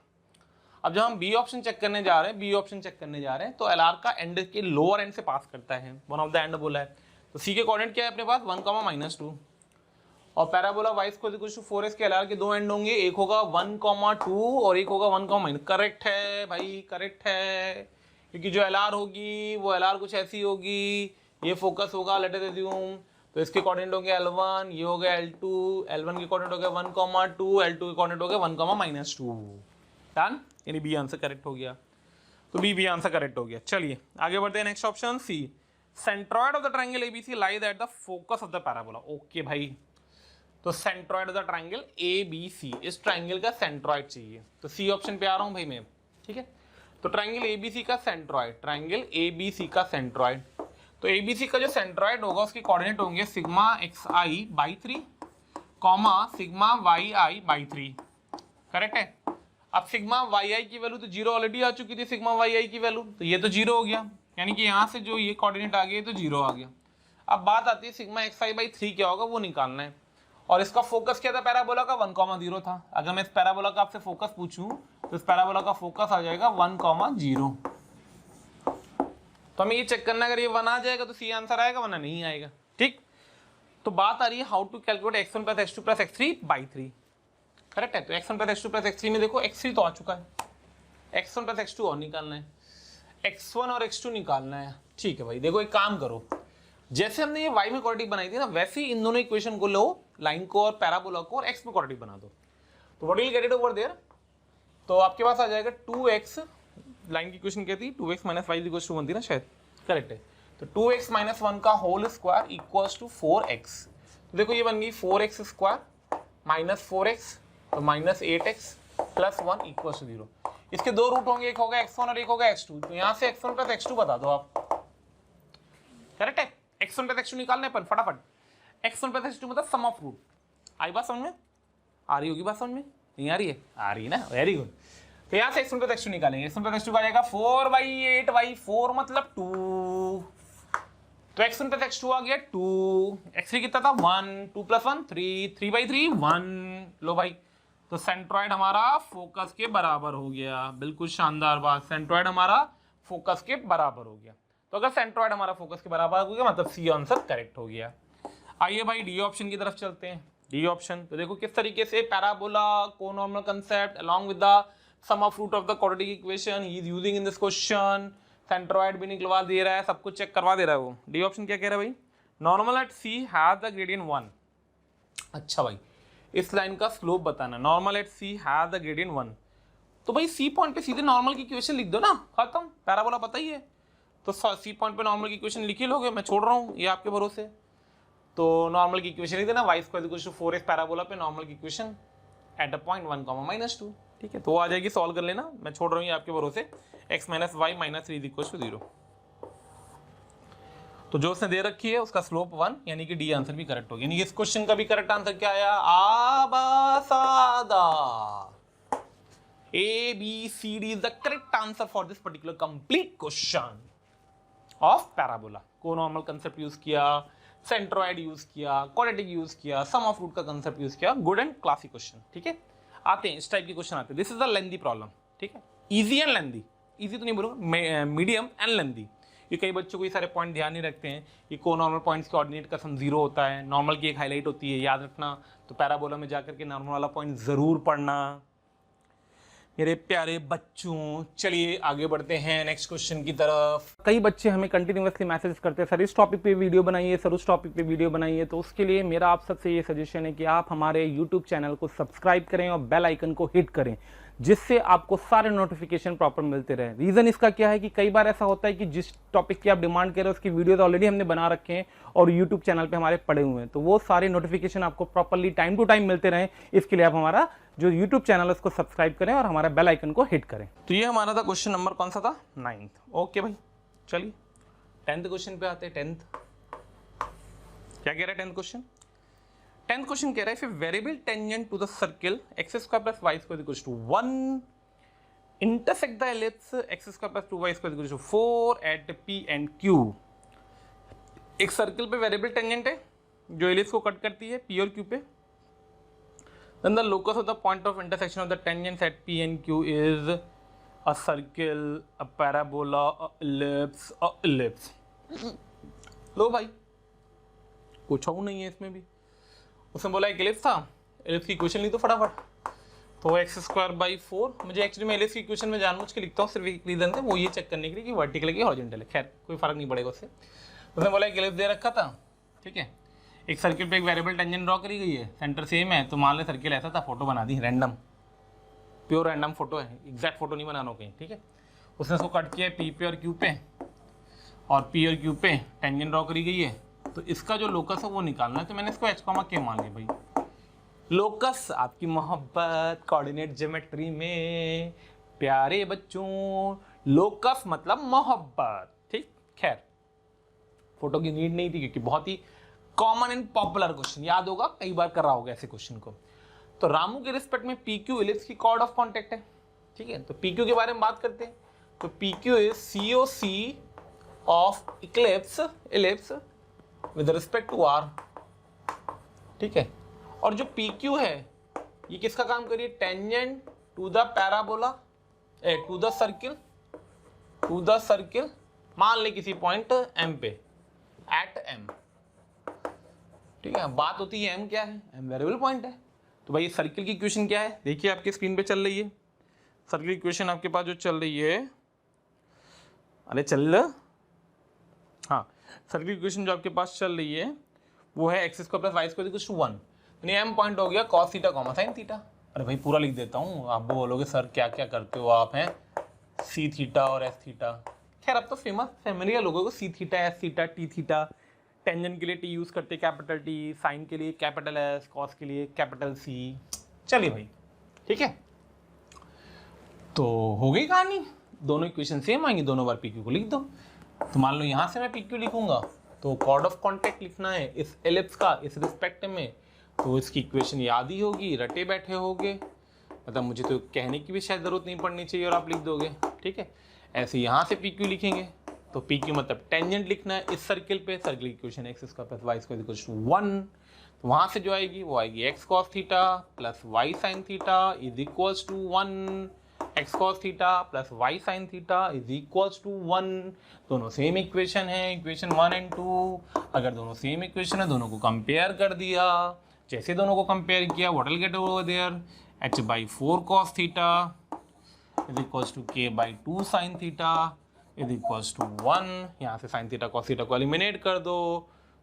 अब जब हम B option check करने जा रहे हैं, तो एलआर का एंड के लोअर एंड से पास करता है, वन ऑफ द एंड बोला है। तो सी के कोऑर्डिनेट क्या है अपने पास, 1, -2, और parabola y square equal to 4x के एलआर के दो एंड होंगे, एक होगा 1, 2 और एक होगा 1, करेक्ट है भाई, करेक्ट है। क्योंकि जो एलआर होगी वो एलआर कुछ ऐसी होगी, ये फोकस होगा लेट अस अज्यूम, तो इसके कोऑर्डिनेट होंगे L1, ये हो गया L2, L1 के कोऑर्डिनेट हो गया 1, 2, L2 के कोऑर्डिनेट हो गया 1, -2। डन, यानी बी आंसर करेक्ट हो गया। तो बी आंसर करेक्ट हो गया। चलिए आगे बढ़ते हैं, next option C, centroid of the triangle ABC lies at the focus of the parabola. Okay भाई, तो centroid of the triangle ABC, इस ट्रायंगल का सेंट्रॉइड चाहिए, तो सी ऑप्शन पे आ रहा हूं भाई मैं। ठीक है, तो ट्रायंगल ABC का सेंट्रॉइड, ट्रायंगल ABC का सेंट्रॉइड, तो ABC का जो सेंट्रॉइड होगा उसके कोऑर्डिनेट होंगे sigma xi/3, sigma yi/3, correct है। अब सिग्मा yi की वैल्यू तो 0 ऑलरेडी आ चुकी थी, सिग्मा yi की वैल्यू, तो ये तो 0 हो गया, यानी कि यहाँ से जो ये कोऑर्डिनेट आ गया तो 0 आ गया। अब बात आती है सिग्मा xi/3 क्या होगा वो निकालना है, और इसका फोकस क्या था पैराबोला का, 1, 0 था। अगर मैं इस पैराबोला का आपसे फोकस पूछूं तो इस पैराबोला का फोकस आ जाएगा 1, 0। तो हमें ये चेक करना, अगर ये 1 आ जाएगा तो सी आंसर आएगा, वरना नहीं आएगा। ठीक, तो बात आ रही है how to calculate x1 + x2 + x3/3, correct है। तो x1 + x2 + x3 में देखो x3 तो आ चुका है, x1 + x2 और निकालना है, x1 और x2 निकालना है। ठीक है भाई, देखो एक काम करो, जैसे हमने ये y में क्वाड्रेटिक बनाई थी ना, वैसे ही इन दोनों इक्वेशन को लो, लाइन को और पैराबोला को, और x में क्वाड्रेटिक बना दो। तो what will get it over there, तो आपके पास आ जाएगा 2x, लाइन की इक्वेशन क्या थी, 2x - y = 1 थी ना शायद, करेक्ट है। तो 2x - 1 का whole square equals to 4x। तो देखो ये बन गई 4x² - 4x, तो -8x + 1 = 0। इसके दो रूट होंगे, एक होगा x1 और एक होगा x2, तो यहाँ से x1 + x2 बता दो आप, करेक्ट है। x1 + x2 निकालने पर फटाफट, x1 + x2 मतलब सम ऑफ रूट। आई बात समझ में, आ रही होगी बात समझ में, नहीं आ रही है, आ रही है ना, वेरी गुड। तो यहाँ से x1 + x2 निकालेंगे, x1 + x2 का जाएगा 4/8, 4 मतलब 2, तो x1 + x2 आ गया 2, x3 कितना था 1, 2 + 1 3, 3/3 1। लो भाई, तो सेंट्रॉइड हमारा फोकस के बराबर हो गया, बिल्कुल शानदार बात, सेंट्रॉइड हमारा फोकस के बराबर हो गया। तो अगर सेंट्रॉइड हमारा फोकस के बराबर हो गया मतलब सी आंसर करेक्ट हो गया। आइए भाई डी ऑप्शन की तरफ चलते हैं। डी ऑप्शन, तो देखो किस तरीके से parabola, conormal concept along with the sum of root of the quadratic equation he is using in this question. Centroid भी निकलवा दे रहा है, सब कुछ चेक करवा दे रहा है वो। डी ऑप्शन क्या कह रहा है भाई, normal at C has the gradient 1। अच्छा भाई, इस लाइन का स्लोप बताना, normal at C has the gradient 1। तो भाई सी पॉइंट पे सीधे नॉर्मल की इक्वेशन लिख दो ना, खत्म, पैराबोला पता ही है, तो सी पॉइंट पे नॉर्मल की इक्वेशन लिख ही लोगे, मैं छोड़ रहा हूँ ये आपके भरोसे। तो नॉर्मल की इक्वेशन लिख देना, y² = 4x पैराबोला पे नॉर्मल की इक्वेशन एट द पॉइंट 1, -2। ठीक है, तो आ जाएगी, सॉल्व कर लेना, मैं छोड़ रहा हूँ ये आपके भरोसे, x - y - 3 = 0। तो जो उसने दे रखी है उसका स्लोप 1, यानी कि डी आंसर भी करेक्ट हो गया। यानी कि इस क्वेश्चन का भी करेक्ट आंसर क्या आया, आबासादा, ABCD is the correct answer for this particular complete question of parabola। Conormal concept use किया, सेंट्रॉइड यूज किया, क्वाड्रेटिक यूज किया, सम ऑफ रूट का कंसेप्ट यूज किया, गुड एंड क्लासिक क्वेश्चन। ठीक है, आते हैं इस टाइप के क्वेश्चन आते हैं। This is the lengthy problem, ठीक है, इजी एंड लेंथी, इजी तो नहीं बोलूंगा, मीडियम एंड लेंथी। ये कई बच्चों को ये सारे पॉइंट ध्यान नहीं रखते हैं, ये कोनॉर्मल पॉइंट्स के ऑर्डिनेट का सम 0 होता है, नॉर्मल की एक हाईलाइट होती है, याद रखना। तो पैराबोला में जाकर के नॉर्मल वाला पॉइंट जरूर पढ़ना मेरे प्यारे बच्चों। चलिए आगे बढ़ते हैं नेक्स्ट क्वेश्चन की तरफ। कई बच्चे हमें कंटिन्यूअसली मैसेज करते हैं, सर इस टॉपिक पे वीडियो बनाइए, सर उस टॉपिक पे वीडियो बनाइए। तो उसके लिए मेरा आप सबसे ये सजेशन है कि आप हमारे यूट्यूब चैनल को सब्सक्राइब करें और बेल आइकन को हिट करें, जिससे आपको सारे नोटिफिकेशन प्रॉपर मिलते रहे। रीज़न इसका क्या है कि कई बार ऐसा होता है कि जिस टॉपिक की आप डिमांड कर रहे हो उसकी वीडियोस ऑलरेडी हमने बना रखे हैं और यूट्यूब चैनल पे हमारे पड़े हुए हैं, तो वो सारे नोटिफिकेशन आपको प्रॉपरली टाइम टू टाइम मिलते रहें, इसके लिए आप हमारा जो यूट्यूब चैनल है उसको सब्सक्राइब करें और हमारा बेल आइकन को हिट करें। तो ये हमारा था क्वेश्चन नंबर कौन सा था, 9th। ओके भाई, चलिए 10th क्वेश्चन पे आते हैं। 10th क्या कह रहा है 10th क्वेश्चन? 10th क्वेश्चन कह रहा है if variable tangent to the circle x square plus Y square equals to 1 intersect the ellipse x square plus 2y square equals to 4 at P and Q। एक circle पे variable tangent है जो ellipse को cut करती है P और Q पे। Then the locus of the point of intersection of the tangents at P and Q is a circle, a parabola, a ellipse। लो भाई, कुछ और नहीं है इसमें भी। उसने बोला एक एलिप्स था, एलिप्स की इक्वेशन ली तो फटाफट, तो एक्स स्क्वायर बाई 4। मुझे एक्चुअली मैं एलिप्स की इक्वेशन में जानबूझ के लिखता हूँ सिर्फ एक रीजन से, वो ये चेक करने के लिए कि वर्टिकल है कि हॉरिजॉन्टल है। खैर कोई फर्क नहीं पड़ेगा उससे। उसने बोला एक एलिप्स दे रखा था, ठीक है, एक सर्किल पे एक वेरिएबल टेंजेंट ड्रॉ करी गई है, सेंटर सेम है, तो मान ले सर्किल ऐसा था, फोटो बना दी रैंडम, प्योर रैंडम फोटो है, एग्जैक्ट फोटो नहीं बनाना कहीं, ठीक है। उसने उसको कट किया पी पे और क्यू पे, और पी और क्यू पे टेंजेंट ड्रॉ करी गई है, तो इसका जो लोकस है वो निकालना है। तो मैंने इसको एच कॉमा के मान लिया भाई। लोकस आपकी मोहब्बत कोऑर्डिनेट ज्योमेट्री में प्यारे बच्चों, लोकस मतलब मोहब्बत, ठीक। खैर फोटो की नीड नहीं थी क्योंकि बहुत ही कॉमन एंड पॉपुलर क्वेश्चन, याद होगा कई बार कर रहा होगा ऐसे क्वेश्चन को। तो रामू के रिस्पेक्ट में पी क्यू एलिप्स की कॉर्ड ऑफ कॉन्टेक्ट है, ठीक है। तो पी क्यू के बारे में बात करते हैं। तो P Q is C O C of ellipse with respect to R, ठीक है। और जो PQ है ये किसका काम करिए, tangent to the parabola, to the circle, मान ले किसी पॉइंट M पे, एट M, ठीक है। बात होती है M क्या है, M वेरिएबल पॉइंट है। तो भाई सर्किल की इक्वेशन क्या है, देखिए आपकी स्क्रीन पे चल रही है सर्किल की इक्वेशन आपके पास जो चल रही है, अरे चल, हाँ, सर्किल की इक्वेशन जो आपके पास चल रही है वो है x square plus Y square equals to 1। यानी M पॉइंट हो गया cos theta comma sine theta. अरे भाई पूरा लिख देता हूँ, आप बोलोगे सर क्या क्या करते हो आप, हैं सी थीटा और एस थीटा। खैर अब तो फेमस फैमिलियर लोगों को C theta, S theta, T theta. Tangent के लिए टी यूज़ करते कैपिटल टी, साइन के लिए कैपिटल एस, कॉस के लिए कैपिटल सी। चलिए भाई ठीक है, तो हो गई कहानी, दोनों इक्वेशन सेम आएंगी, दोनों बार पी क्यू को लिख दो। तो मान लो यहाँ से मैं पी क्यू लिखूंगा तो कॉर्ड ऑफ कॉन्टेक्ट लिखना है इस एलिप्स का इस रिस्पेक्ट में, तो इसकी इक्वेशन याद ही होगी, रटे बैठे होगे, मतलब मुझे तो कहने की भी शायद ज़रूरत नहीं पड़नी चाहिए और आप लिख दोगे, ठीक है। ऐसे यहाँ से पी क्यू लिखेंगे तो पी क्यू मतलब टेंजेंट लिखना है इस सर्किल पे, सर्किल की equation x square plus Y square equals to 1। तो वहाँ से जो आएगी वो आएगी x cos theta plus y sine theta is equals to 1, x cos theta plus y sine theta is equals to 1। दोनों सेम इक्वेशन है, इक्वेशन 1 एंड 2। अगर दोनों सेम इक्वेशन है, दोनों को कंपेयर कर दिया, जैसे दोनों को कंपेयर किया, what will get over there, h by 4 cos theta is equals to k by 2 sin theta is equals to 1। यहाँ से sin थीटा cos थीटा को एलिमिनेट कर दो,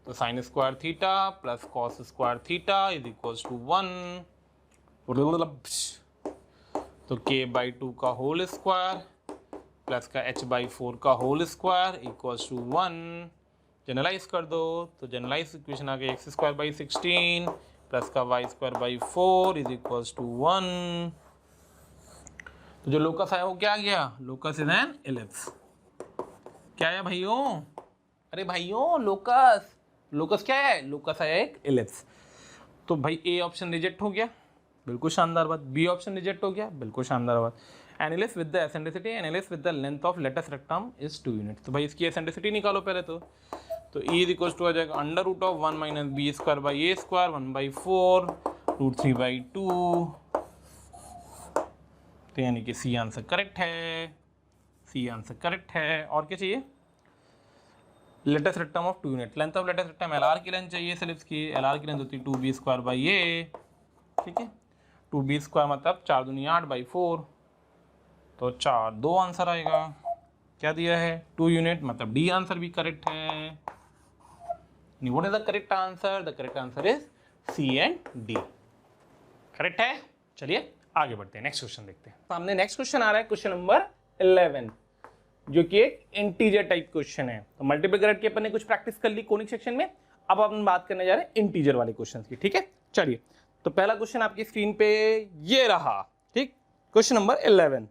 तो sin square theta plus cos square theta is equals to 1। तो k by 2 का whole square plus का h by 4 का whole square equals to 1। Generalise कर दो, तो जनरलाइज इक्वेशन आ गई एक्स स्क्वायर बाई 16 प्लस का y square by 4 is equals to 1। तो जो लोकस आया वो क्या आ गया, लोकस इज एन एलिप्स। क्या है भाइयों, अरे भाइयों लोकस, लोकस क्या है, लोकस है एक एलिप्स। तो भाई ए ऑप्शन रिजेक्ट हो गया, बिल्कुल शानदार बात। बी ऑप्शन रिजेक्ट हो गया, बिल्कुल शानदार बात। An ellipse with the eccentricity, an ellipse with the length of latus rectum is 2 unit. तो भाई इसकी एसेंट्रिसिटी निकालो पहले तो ई इज इक्वल्स टू आ जाएगा under root of 1 minus b square by A square 1/4 √3/2। तो यानी कि सी आंसर करेक्ट है, सी आंसर करेक्ट है। और क्या चाहिए, latest rectum of 2 unit, length of latus rectum L R की लेंथ चाहिए एलिप्स की, एल आर की लेंथ होती है 2b स्क्वायर बाई ए, ठीक है। 2b स्क्वायर मतलब 4 दूनी 8/4, तो 4 2 आंसर आएगा। क्या दिया है 2 यूनिट, मतलब डी आंसर भी करेक्ट है। What is the correct answer? The correct answer is C and D. Correct है। चलिए आगे बढ़ते हैं, नेक्स्ट क्वेश्चन देखते हैं। सामने नेक्स्ट क्वेश्चन आ रहा है, क्वेश्चन नंबर 11, जो कि एक इंटीजर टाइप क्वेश्चन है। तो मल्टीपल ग्रेड की अपन ने कुछ प्रैक्टिस कर ली कोनिक सेक्शन में, अब अपन बात करने जा रहे हैं इंटीजर वाले क्वेश्चन की, ठीक है। चलिए, तो पहला क्वेश्चन आपकी स्क्रीन पे ये रहा, ठीक। Question number 11,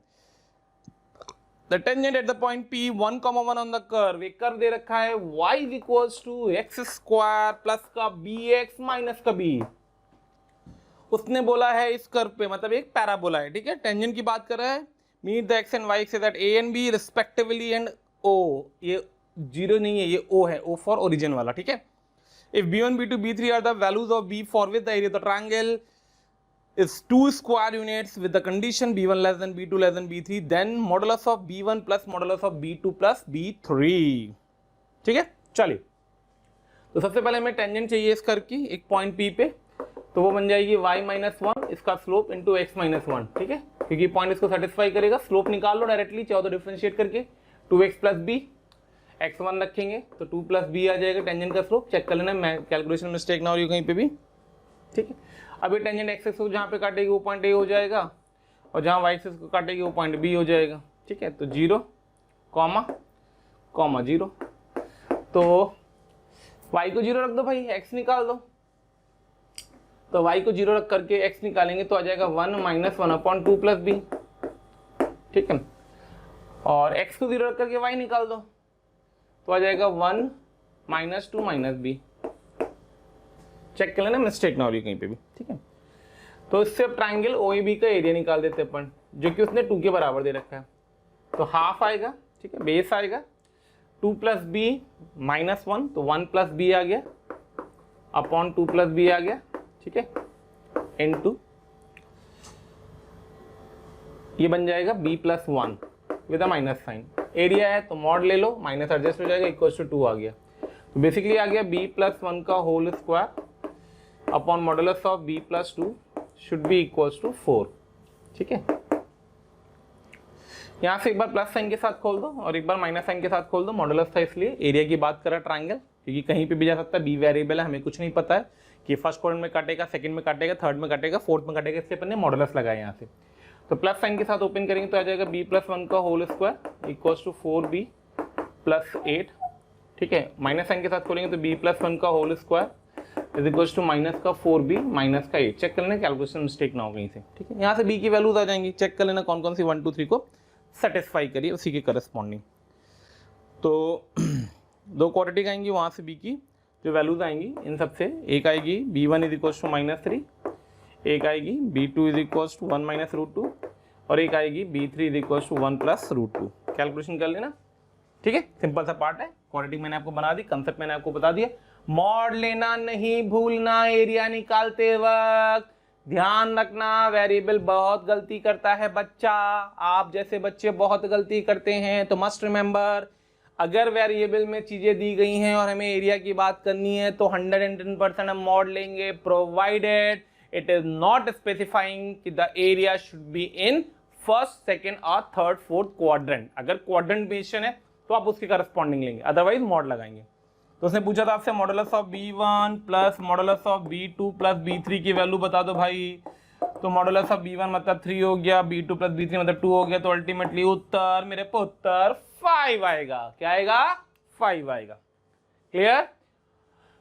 the tangent at the point P 1, 1 on the curve, एक कर्व दे रखा है y equals to x square plus का bx माइनस का b। उसने बोला है इस कर्व पे, मतलब एक पैराबोला है, ठीक है। टेंजेंट की बात कर रहा है, meet the x and y axis at a and b respectively and o, ये 0 नहीं है, ये o है, o फॉर ओरिजिन वाला, ठीक है। If b1 b2 b3 are the values of b for with the area the triangle is 2 square units with the condition b1 less than b2 less than b3, then modulus of b1 plus modulus of b2 plus b3, ठीक है। चलिए, तो सबसे पहले हमें tangent चाहिए इस curve की एक पॉइंट P पे, तो वो बन जाएगी y माइनस 1 इसका स्लोप इंटू x माइनस 1, ठीक है, क्योंकि पॉइंट इसको सेटिस्फाई करेगा। स्लोप निकाल लो डायरेक्टली, चाहो तो डिफरेंशिएट करके 2x प्लस b, x1 रखेंगे तो 2 प्लस b आ जाएगा टेंजेंट का स्लोप। चेक कर लेना, मैं कैलकुलेशन मिस्टेक ना हो रही कहीं पे भी, ठीक है। अभी टेंजेंट एक्स एक्सिस को जहाँ पे काटेगी वो पॉइंट ए हो जाएगा, और जहाँ वाई एक्सिस को काटेगी वो पॉइंट बी हो जाएगा, ठीक है। तो 0, कॉमा 0, तो y को 0 रख दो भाई, x निकाल दो। तो y को 0 रख करके x निकालेंगे तो आ जाएगा 1 माइनस 1/2 प्लस बी, ठीक है। और x को 0 रख करके y निकाल दो तो आ जाएगा 1 माइनस 2 माइनस बी। चेक कर लेना, मिस्टेक ना हो रही कहीं पे भी, ठीक है। तो इससे अब ट्रायंगल OAB का एरिया निकाल देते हैं अपन, जो कि उसने 2 के बराबर दे रखा है। तो हाफ आएगा, ठीक है, बेस आएगा 2 प्लस बी माइनस 1, तो 1 प्लस बी आ गया अपॉन 2 प्लस बी आ गया, ठीक है, इनटू ये बन जाएगा b plus 1 with a minus sign. Area है तो मॉड ले लो, माइनस एडजस्ट हो जाएगा, इक्वल टू 2 आ गया। तो बेसिकली आ गया b प्लस 1 का whole square upon modulus of b plus 2 should be equals to 4, ठीक है। यहाँ से एक बार प्लस साइन के साथ खोल दो और एक बार माइनस साइन के साथ खोल दो, मॉडुलस था इसलिए। एरिया की बात कर रहा ट्रायंगल, क्योंकि कहीं पे भी जा सकता है, b वेरिएबल है, हमें कुछ नहीं पता है कि फर्स्ट क्वाड्रेंट में काटेगा, सेकंड में काटेगा, थर्ड में काटेगा, फोर्थ में काटेगा, इसलिए अपन ने मॉडुलस लगाया यहाँ से। तो प्लस साइन के साथ ओपन करेंगे तो आ जाएगा b प्लस 1 का whole square equals to 4b plus 8, ठीक है। माइनस साइन के साथ खोलेंगे तो b प्लस 1 का whole square is equals to minus का 4b माइनस का 8। चेक कर लेना, कैलकुलेशन मिस्टेक ना हो कहीं से, ठीक है। यहाँ से b की वैल्यूज आ जाएंगी, चेक कर लेना कौन कौन सी 1 2 3 को सेटिस्फाई करिए उसी के करस्पॉन्डिंग। तो 2 क्वाड्रेटिक आएंगी, वहाँ से b की जो वैल्यूज आएंगी इन सबसे, एक आएगी b1 इज इक्वल्स टू -3, एक आएगी b2 is equals to 1 minus √2 और एक आएगी b3 is equals to 1 plus √2। Calculation कर लेना, ठीक है। सिंपल सा पार्ट है, क्वाड्रेटिक मैंने आपको बना दी, कंसेप्ट मैंने आपको बता दिया। मॉड लेना नहीं भूलना एरिया निकालते वक्त, ध्यान रखना वेरिएबल बहुत गलती करता है बच्चा, आप जैसे बच्चे बहुत गलती करते हैं। तो मस्ट रिमेंबर, अगर वेरिएबल में चीजें दी गई हैं और हमें एरिया की बात करनी है तो 110% हम मॉड लेंगे, provided it is not specifying कि the area should be in first, second और थर्ड, फोर्थ क्वाड्रेंट। अगर क्वाड्रेंट मेंशन है तो आप उसके करस्पॉन्डिंग लेंगे, अदरवाइज मॉड लगाएंगे। तो उसने पूछा था आपसे modulus of b1 plus modulus of b2 plus b3 की वैल्यू बता दो भाई। तो मॉडुलस ऑफ b1 मतलब 3 हो गया, b2 प्लस b3 मतलब 2 हो गया, तो अल्टीमेटली उत्तर मेरे पुत्र 5 आएगा। क्या आएगा? 5 आएगा। क्लियर?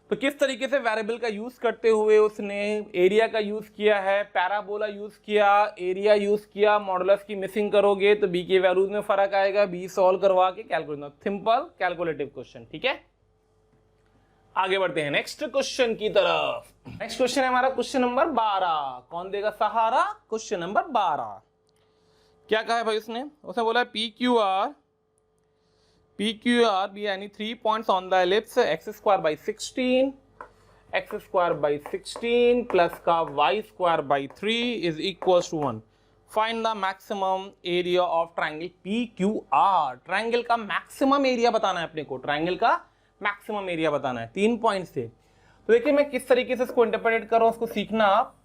तो किस तरीके से वेरिएबल का यूज करते हुए उसने एरिया का यूज किया है, पैराबोला यूज किया, एरिया यूज किया, मॉडुलस की मिसिंग करोगे तो बी के वैल्यूज में फर्क आएगा, बी सॉल्व करवा के कैलकुलेट, सिंपल कैलकुलेटिव क्वेश्चन, ठीक है। आगे बढ़ते हैं नेक्स्ट क्वेश्चन की तरफ। नेक्स्ट क्वेश्चन है हमारा क्वेश्चन नंबर 12। कौन देगा सहारा? Question number 12। क्या कहा है भाई उसने बोला है PQR be any 3 points on the ellipse x square by 16 plus का y square by 3 is equals to 1. Find the maximum area of triangle PQR. Triangle का मैक्सिमम एरिया बताना है अपने को, ट्रायंगल का मैक्सिमम एरिया बताना है 3 पॉइंट से। तो देखिए मैं किस तरीके से इसको इंटरप्रेट कर रहा हूं, उसको सीखना आप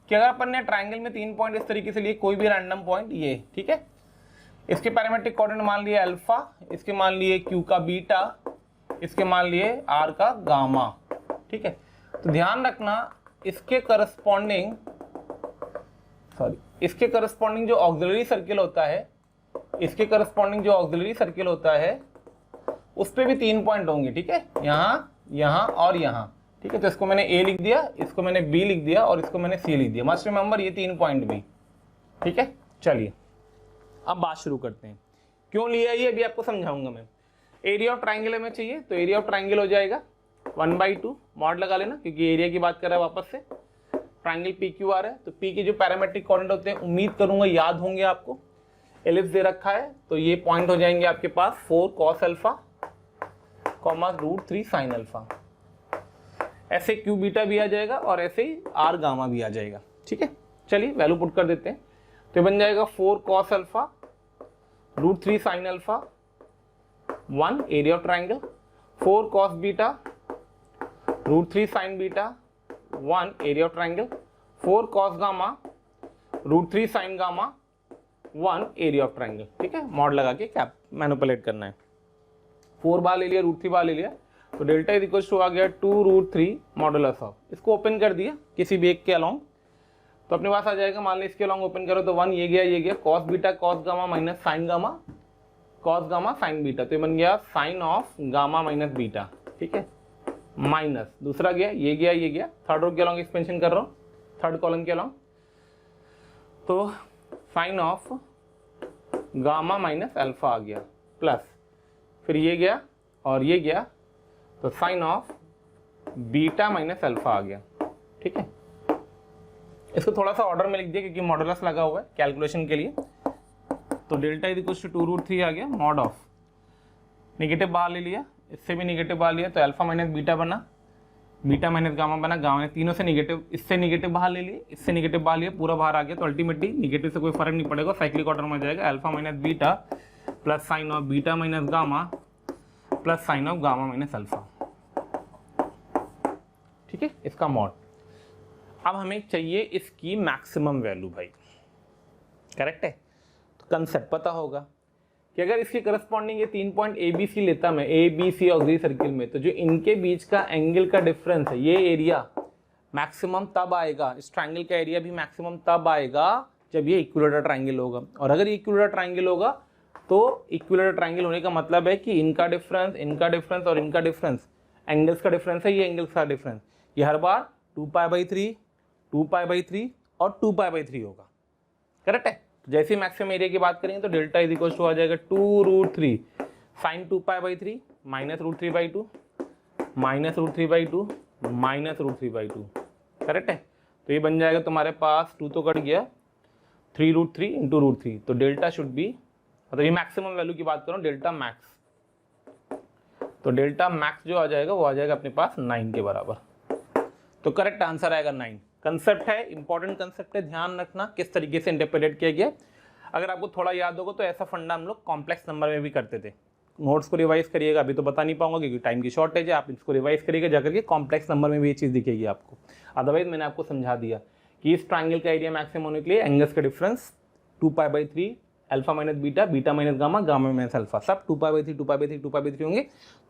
कि अगर अपन ने ट्रायंगल में 3 पॉइंट इस तरीके से लिए, कोई भी रैंडम पॉइंट ये, ठीक है, इसके पैरामेट्रिक कोऑर्डिनेट मान लिए अल्फा, इसके मान लिए Q का बीटा, इसके मान लिए R का गामा, ठीक है। तो ध्यान रखना इसके करस्पॉन्डिंग सॉरी, इसके करस्पॉन्डिंग जो ऑक्सिलरी सर्किल होता है, इसके करस्पॉन्डिंग जो ऑक्सिलरी सर्किल होता है उस पे भी 3 पॉइंट होंगे, ठीक है, यहाँ, यहाँ और यहाँ, ठीक है। तो इसको मैंने ए लिख दिया, इसको मैंने बी लिख दिया और इसको मैंने सी लिख दिया। मस्ट रिमेंबर ये 3 पॉइंट भी, ठीक है। चलिए अब बात शुरू करते हैं, क्यों लिया ये अभी आपको समझाऊंगा मैं। एरिया ऑफ ट्राइंगल हमें चाहिए, तो एरिया ऑफ ट्राइंगल हो जाएगा 1/2, मॉड लगा लेना क्योंकि एरिया की बात कर रहा है वापस से। ट्राइंगल पी क्यू आर है, तो पी के जो पैरामेट्रिक कोऑर्डिनेट होते हैं उम्मीद करूंगा याद होंगे आपको। एलिप्स दे रखा है, तो ये पॉइंट हो जाएंगे आपके पास 4 cos अल्फा, √3 sin अल्फा। ऐसे क्यू बीटा भी आ जाएगा और ऐसे ही आर गामा भी आ जाएगा, ठीक है। चलिए वैल्यू पुट कर देते हैं, तो बन जाएगा 4 cos alpha, √3 sin alpha, 1 area of triangle, 4 cos beta, √3 sin beta, 1 area of triangle, 4 cos gamma, √3 sin gamma, 1 area of triangle, ठीक है। मॉड लगा के क्या मैनिपुलेट करना है। 4 बार ले लिया, √3 बार ले लिया, तो डेल्टा इज इक्वल टू आ गया 2√3 मॉडुलस ऑफ, इसको ओपन कर दिया किसी भी एक के अलोंग, तो अपने पास आ जाएगा, मान लो इसके अलोंग ओपन करो तो 1 ये गया cos beta cos gamma minus sine gamma, cos gamma sine beta, तो ये बन गया sine of gamma minus beta, ठीक है, माइनस दूसरा गया, ये गया, थर्ड रो के अलोंग एक्सपेंशन कर रहा हूँ, थर्ड कॉलम के अलोंग, तो sine of gamma minus alpha आ गया, प्लस फिर ये गया और ये गया, तो sine of beta minus alpha आ गया, ठीक है। इसको थोड़ा सा ऑर्डर में लिख दिया क्योंकि मॉडुलस लगा हुआ है कैलकुलेशन के लिए। तो डेल्टा इज इक्वल टू 2√3 आ गया, मॉड ऑफ नेगेटिव बाहर ले लिया, इससे भी नेगेटिव बाहर लिया, तो अल्फा माइनस बीटा बना, बीटा माइनस गामा बना, गामा ने तीनों से नेगेटिव, इससे नेगेटिव बाहर ले लिए, इससे नेगेटिव बाहर लिया, पूरा बाहर आ गया, तो अल्टीमेटली नेगेटिव से कोई फर्क नहीं पड़ेगा, साइक्लिक ऑर्डर में जाएगा, alpha minus beta plus sign of beta minus gamma plus sign of gamma minus alpha, ठीक है, इसका मॉड। अब हमें चाहिए इसकी मैक्सिमम वैल्यू भाई, करेक्ट है। तो कंसेप्ट पता होगा कि अगर इसके करस्पॉन्डिंग ये 3 पॉइंट ए बी सी लेता मैं, A B C auxiliary circle में, तो जो इनके बीच का एंगल का डिफरेंस है, ये एरिया मैक्सिमम तब आएगा, इस ट्राइंगल का एरिया भी मैक्सिमम तब आएगा जब ये इक्विलेटरल ट्राइंगल होगा। और अगर ये इक्विलेटरल ट्राइंगल होगा तो इक्विलेटरल ट्राइंगल होने का मतलब है कि इनका डिफरेंस और इनका डिफरेंस, एंगल्स का डिफरेंस है, ये एंगल्स का डिफरेंस, ये हर बार 2π/3, 2π/3 और 2π/3 होगा, करेक्ट है। जैसे मैक्सिमम एरिया की बात करेंगे तो डेल्टा इज इक्वल टू आ जाएगा 2√3 sine 2π/3 minus √3/2 minus √3/2 minus √3/2, correct है। तो ये बन जाएगा तुम्हारे पास 2 तो कट गया, 3√3 इंटू √3, तो डेल्टा शुड बी, मतलब ये मैक्सिमम वैल्यू की बात करूँ, डेल्टा मैक्स, तो डेल्टा मैक्स जो आ जाएगा वो आ जाएगा अपने पास 9 के बराबर, तो करेक्ट आंसर आएगा 9। कंसेप्ट है, इंपॉर्टेंट कंसेप्ट है, ध्यान रखना किस तरीके से इंटरप्रेट किया गया। अगर आपको थोड़ा याद होगा तो ऐसा फंडा हम लोग कॉम्प्लेक्स नंबर में भी करते थे। नोट्स को रिवाइज करिएगा, अभी तो बता नहीं पाऊंगा क्योंकि टाइम की शॉर्टेज है, आप इसको रिवाइज करिएगा जाकर के, कॉम्प्लेक्स नंबर में भी ये चीज़ दिखेगी आपको। अदरवाइज मैंने आपको समझा दिया कि इस ट्राइंगल का एरिया मैक्सिमम होने के लिए एंगल्स का difference 2π/3 alpha minus beta, beta minus gamma, gamma minus alpha, सब 2π/3 2π/3 2π/3 होंगे,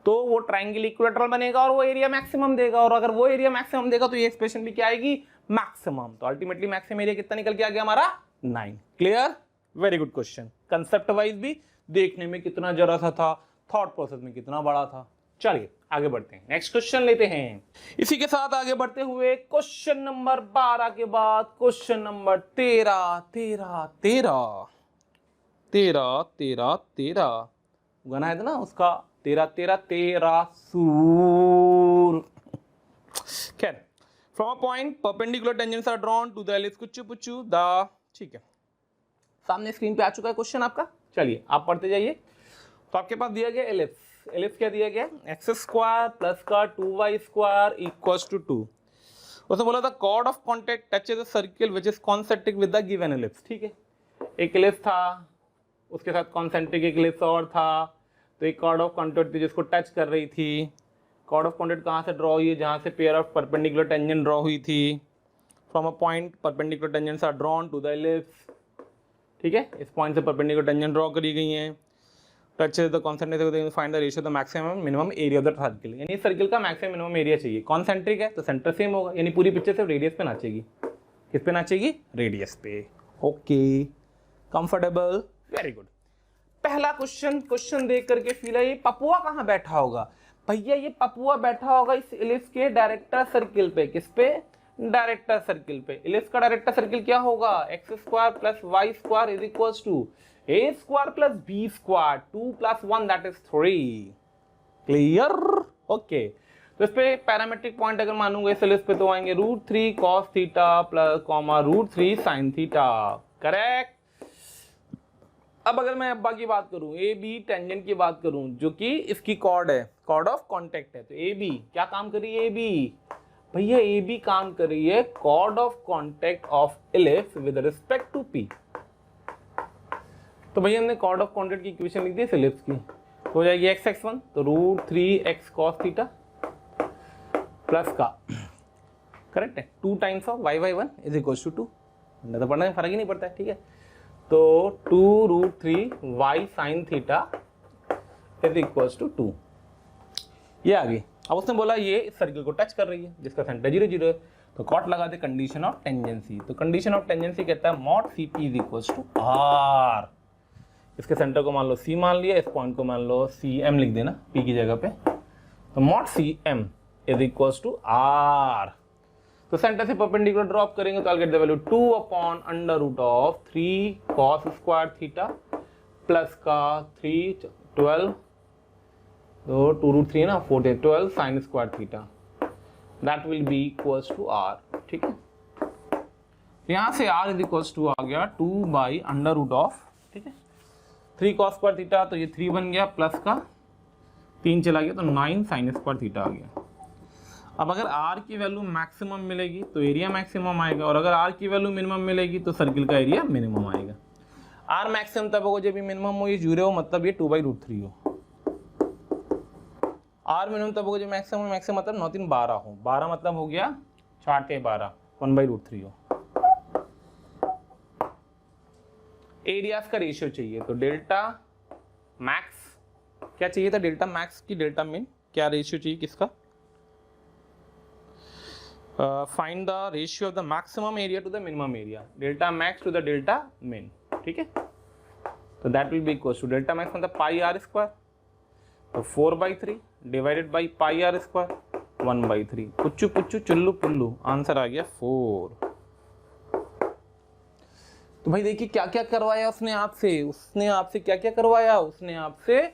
तो वो ट्राइंगल इक्विलेटरल बनेगा और वो एरिया मैक्सिमम देगा। और अगर वो एरिया मैक्सिमम देगा तो ये एक्सप्रेशन भी क्या आएगी, मैक्सिमम। तो अल्टीमेटली मैक्सिमम एरिया कितना निकल के आ गया हमारा, 9। Clear, very good question. Concept wise भी देखने में कितना जरा सा था, थॉट प्रोसेस में कितना बड़ा था। चलिए आगे बढ़ते हैं, नेक्स्ट क्वेश्चन लेते हैं। इसी के साथ आगे बढ़ते हुए क्वेश्चन नंबर 12 के बाद क्वेश्चन नंबर 13 गाना है ना उसका, 13 सूर। खैर, from a point perpendicular tangents are drawn to the ellipse कुछ पुचू द, ठीक है, सामने स्क्रीन पे आ चुका है क्वेश्चन आपका। चलिए आप पढ़ते जाइए। तो आपके पास दिया गया एलिप्स, एलिप्स क्या दिया गया, x² प्लस का 2y² इक्वल्स टू 2। उसने बोला था chord of contact touches a circle which is concentric with the given ellipse. ठीक है, एक एलिप्स था, उसके साथ कॉन्सेंट्रिक एक एलिप्स और था, तो एक कॉर्ड ऑफ कॉन्टैक्ट थी जिसको टच कर रही थी। कॉर्ड ऑफ कॉन्टैक्ट कहाँ से ड्रॉ हुई है, जहाँ से pair of perpendicular tangent draw हुई थी। From a point perpendicular tangents are drawn to the ellipse. ठीक है, इस पॉइंट से परपेंडिकुलर टेंजेंट ड्रॉ करी गई हैं। Touch the concentric, find the ratio the maximum minimum area of the circle, यानी इस सर्किल का मैक्सिमम मिनिमम एरिया चाहिए। कॉन्सेंट्रिक है तो सेंटर सेम होगा, यानी पूरी पिक्चर सिर्फ रेडियस पे नाचेगी। किस पे नाचेगी, रेडियस पे। Okay, comfortable, very good. पहला क्वेश्चन देख करके फील है ये पपुआ कहाँ बैठा होगा? भैया ये पपुआ बैठा होगा इस इलिप्स के डायरेक्टर सर्किल पे। किस पे? डायरेक्टर सर्किल पे। इलिप्स का डायरेक्टर सर्किल क्या होगा? X square plus Y square is equals to a square plus b square, 2 + 1 that is 3। Clear? Okay, तो इस पे पैरामेट्रिक पॉइंट अगर मानूंगा इस इलिप्स पे तो आएंगे √3 cos theta plus √3 sin theta. Correct. अब अगर मैं अब्बा की बात करूं, ए बी टेंजेंट की बात करूं, जो कि इसकी कॉर्ड है, कॉर्ड ऑफ कॉन्टेक्ट है, तो ए बी क्या काम कर रही है? ए बी, भैया ए बी काम कर रही है chord of contact of ellipse with respect to P. तो भैया हमने कॉर्ड ऑफ कॉन्टेक्ट की इक्वेशन लिख दी इस इलिप्स की, तो हो जाएगी x(1) तो √3x cos थीटा प्लस का, करेक्ट है, 2 times of y(1) is equals to 2। तो पढ़ने में फर्क ही नहीं पड़ता है, ठीक है। तो 2√3y sin theta is equals to 2, ये आ गई। अब उसने बोला ये इस सर्किल को टच कर रही है जिसका सेंटर 0 0 है, तो कॉट लगा दे कंडीशन ऑफ टेंजेंसी। तो कंडीशन ऑफ टेंजेंसी कहता है mod CP is equals to R। इसके सेंटर को मान लो C मान लिया, इस पॉइंट को मान लो CM लिख देना P की जगह पे, तो mod CM is equals to R। तो सेंटर से परपेंडिकुलर ड्रॉप करेंगे तो I get the value 2/√3 cos square theta plus का 12 तो 2√3 ना 4 12 sin square theta, that will be equals to R। ठीक है, यहाँ से R इज इक्वल्स टू आ गया 2/√, ठीक है, 3 cos स्क्वायर थीटा, तो ये 3 बन गया, प्लस का 3 चला गया तो 9 sin स्क्वायर थीटा आ गया। अब अगर R की वैल्यू मैक्सिमम मिलेगी तो एरिया मैक्सिमम आएगा, और अगर R की वैल्यू मिनिमम मिलेगी तो सर्किल का एरिया मिनिमम आएगा। R मैक्सिमम तब होगा जब ये मिनिमम हो, ये 0 हो, मतलब ये 2/√3 हो। R मिनिमम तब होगा जब मैक्सिमम मतलब 9 3 12 हो, 12 मतलब हो गया 4 के 12 1/√3 हो। एरियाज का रेशियो चाहिए, तो डेल्टा मैक्स क्या चाहिए था? डेल्टा मैक्स की डेल्टा मिन क्या रेशियो चाहिए किसका? Find the ratio of the maximum area to the minimum area, delta max to the delta min, ठीक है। तो that will be equals to delta max मतलब पाई आर स्क्वायर, तो 4/3 divided by pi r square 1/3। पुच्चू पुच्चू चुल्लू पुल्लू, answer आ गया 4। तो भाई देखिए क्या क्या करवाया उसने आपसे क्या क्या करवाया? उसने आपसे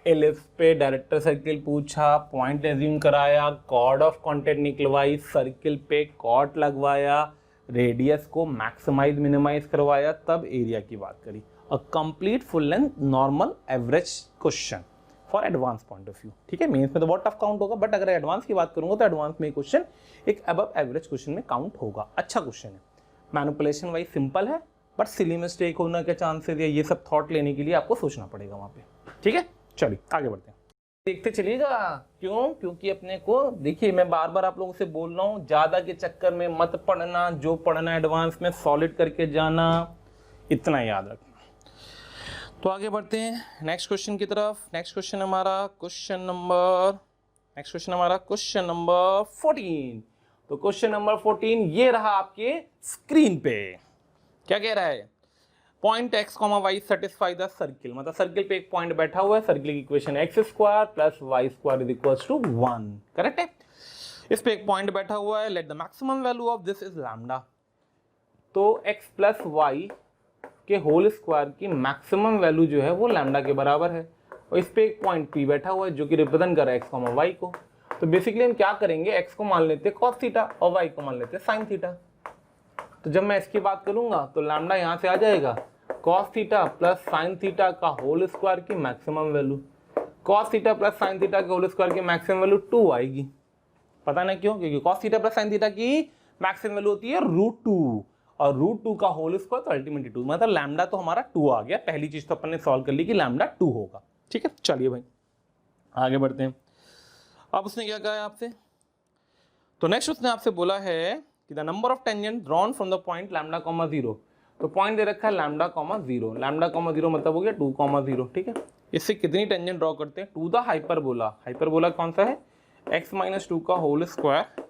एलिप्स पे डायरेक्टर सर्किल पूछा, पॉइंट एज्यूम कराया, कॉर्ड ऑफ कॉन्टेक्ट निकलवाई, सर्किल पे कॉट लगवाया, रेडियस को मैक्सिमाइज मिनिमाइज करवाया, तब एरिया की बात करी। A complete full length normal average question for advance point of view, ठीक है। मेंस में तो बहुत टफ काउंट होगा, बट अगर एडवांस की बात करूंगा तो एडवांस में क्वेश्चन एक अबव एवरेज क्वेश्चन में काउंट होगा। अच्छा क्वेश्चन है, मैनिपुलेशन वाइज सिंपल है, बट सिली मिस्टेक होने के चांसेस या ये सब थॉट लेने के लिए आपको सोचना पड़ेगा वहां पे, ठीक है। चलिए आगे बढ़ते हैं, देखते चलिएगा। क्यों? क्योंकि अपने को देखिए, मैं बार बार आप लोगों से बोल रहा हूँ, ज्यादा के चक्कर में मत पढ़ना, जो पढ़ना एडवांस में सॉलिड करके जाना, इतना याद रखना। तो आगे बढ़ते हैं नेक्स्ट क्वेश्चन की तरफ। नेक्स्ट क्वेश्चन हमारा क्वेश्चन नंबर 14। तो क्वेश्चन नंबर 14 ये रहा आपके स्क्रीन पे। क्या कह रहा है? Point x, y satisfy the circle, मतलब सर्किल पे एक पॉइंट बैठा हुआ है, सर्किल की equation x² plus y² is equals to 1, correct है। इस पे एक पॉइंट बैठा हुआ है, let the maximum value of this is lambda. तो x प्लस y के होल स्क्वायर की मैक्सिमम वैल्यू जो है वो लैम्डा के बराबर है, और इस पे एक पॉइंट p बैठा हुआ है जो कि रिप्रेजेंट कर रहा है x, y को। तो बेसिकली हम क्या करेंगे, x को मान लेते हैं cos थीटा और y को मान लेते हैं sin थीटा। तो जब मैं इसकी बात करूंगा तो लैम्डा यहाँ से आ जाएगा cos theta plus sin theta का होल स्क्वायर की maximum value. cos theta plus sin theta के होल स्क्वायर की मैक्सिमम वैल्यू 2 आएगी। पता ना क्यों? क्योंकि cos theta plus sin theta की मैक्सिमम वैल्यू होती है √2, और √2 का होल स्क्वायर तो अल्टीमेटली 2, मतलब लैम्डा तो हमारा 2 आ गया। पहली चीज तो अपन ने सॉल्व कर ली कि लैम्डा 2 होगा, ठीक है। चलिए भाई आगे बढ़ते हैं। अब उसने क्या कहा है आपसे? तो नेक्स्ट उसने आपसे बोला है कि the number of tangent drawn from the point lambda, 0। तो पॉइंट दे रखा है लैम्डा, 0। लैम्डा, 0 मतलब हो गया 2, 0, ठीक है। इससे कितनी टेंजेंट ड्रॉ करते हैं? To the hyperbola. हाइपरबोला कौन सा है? x - 2 का whole square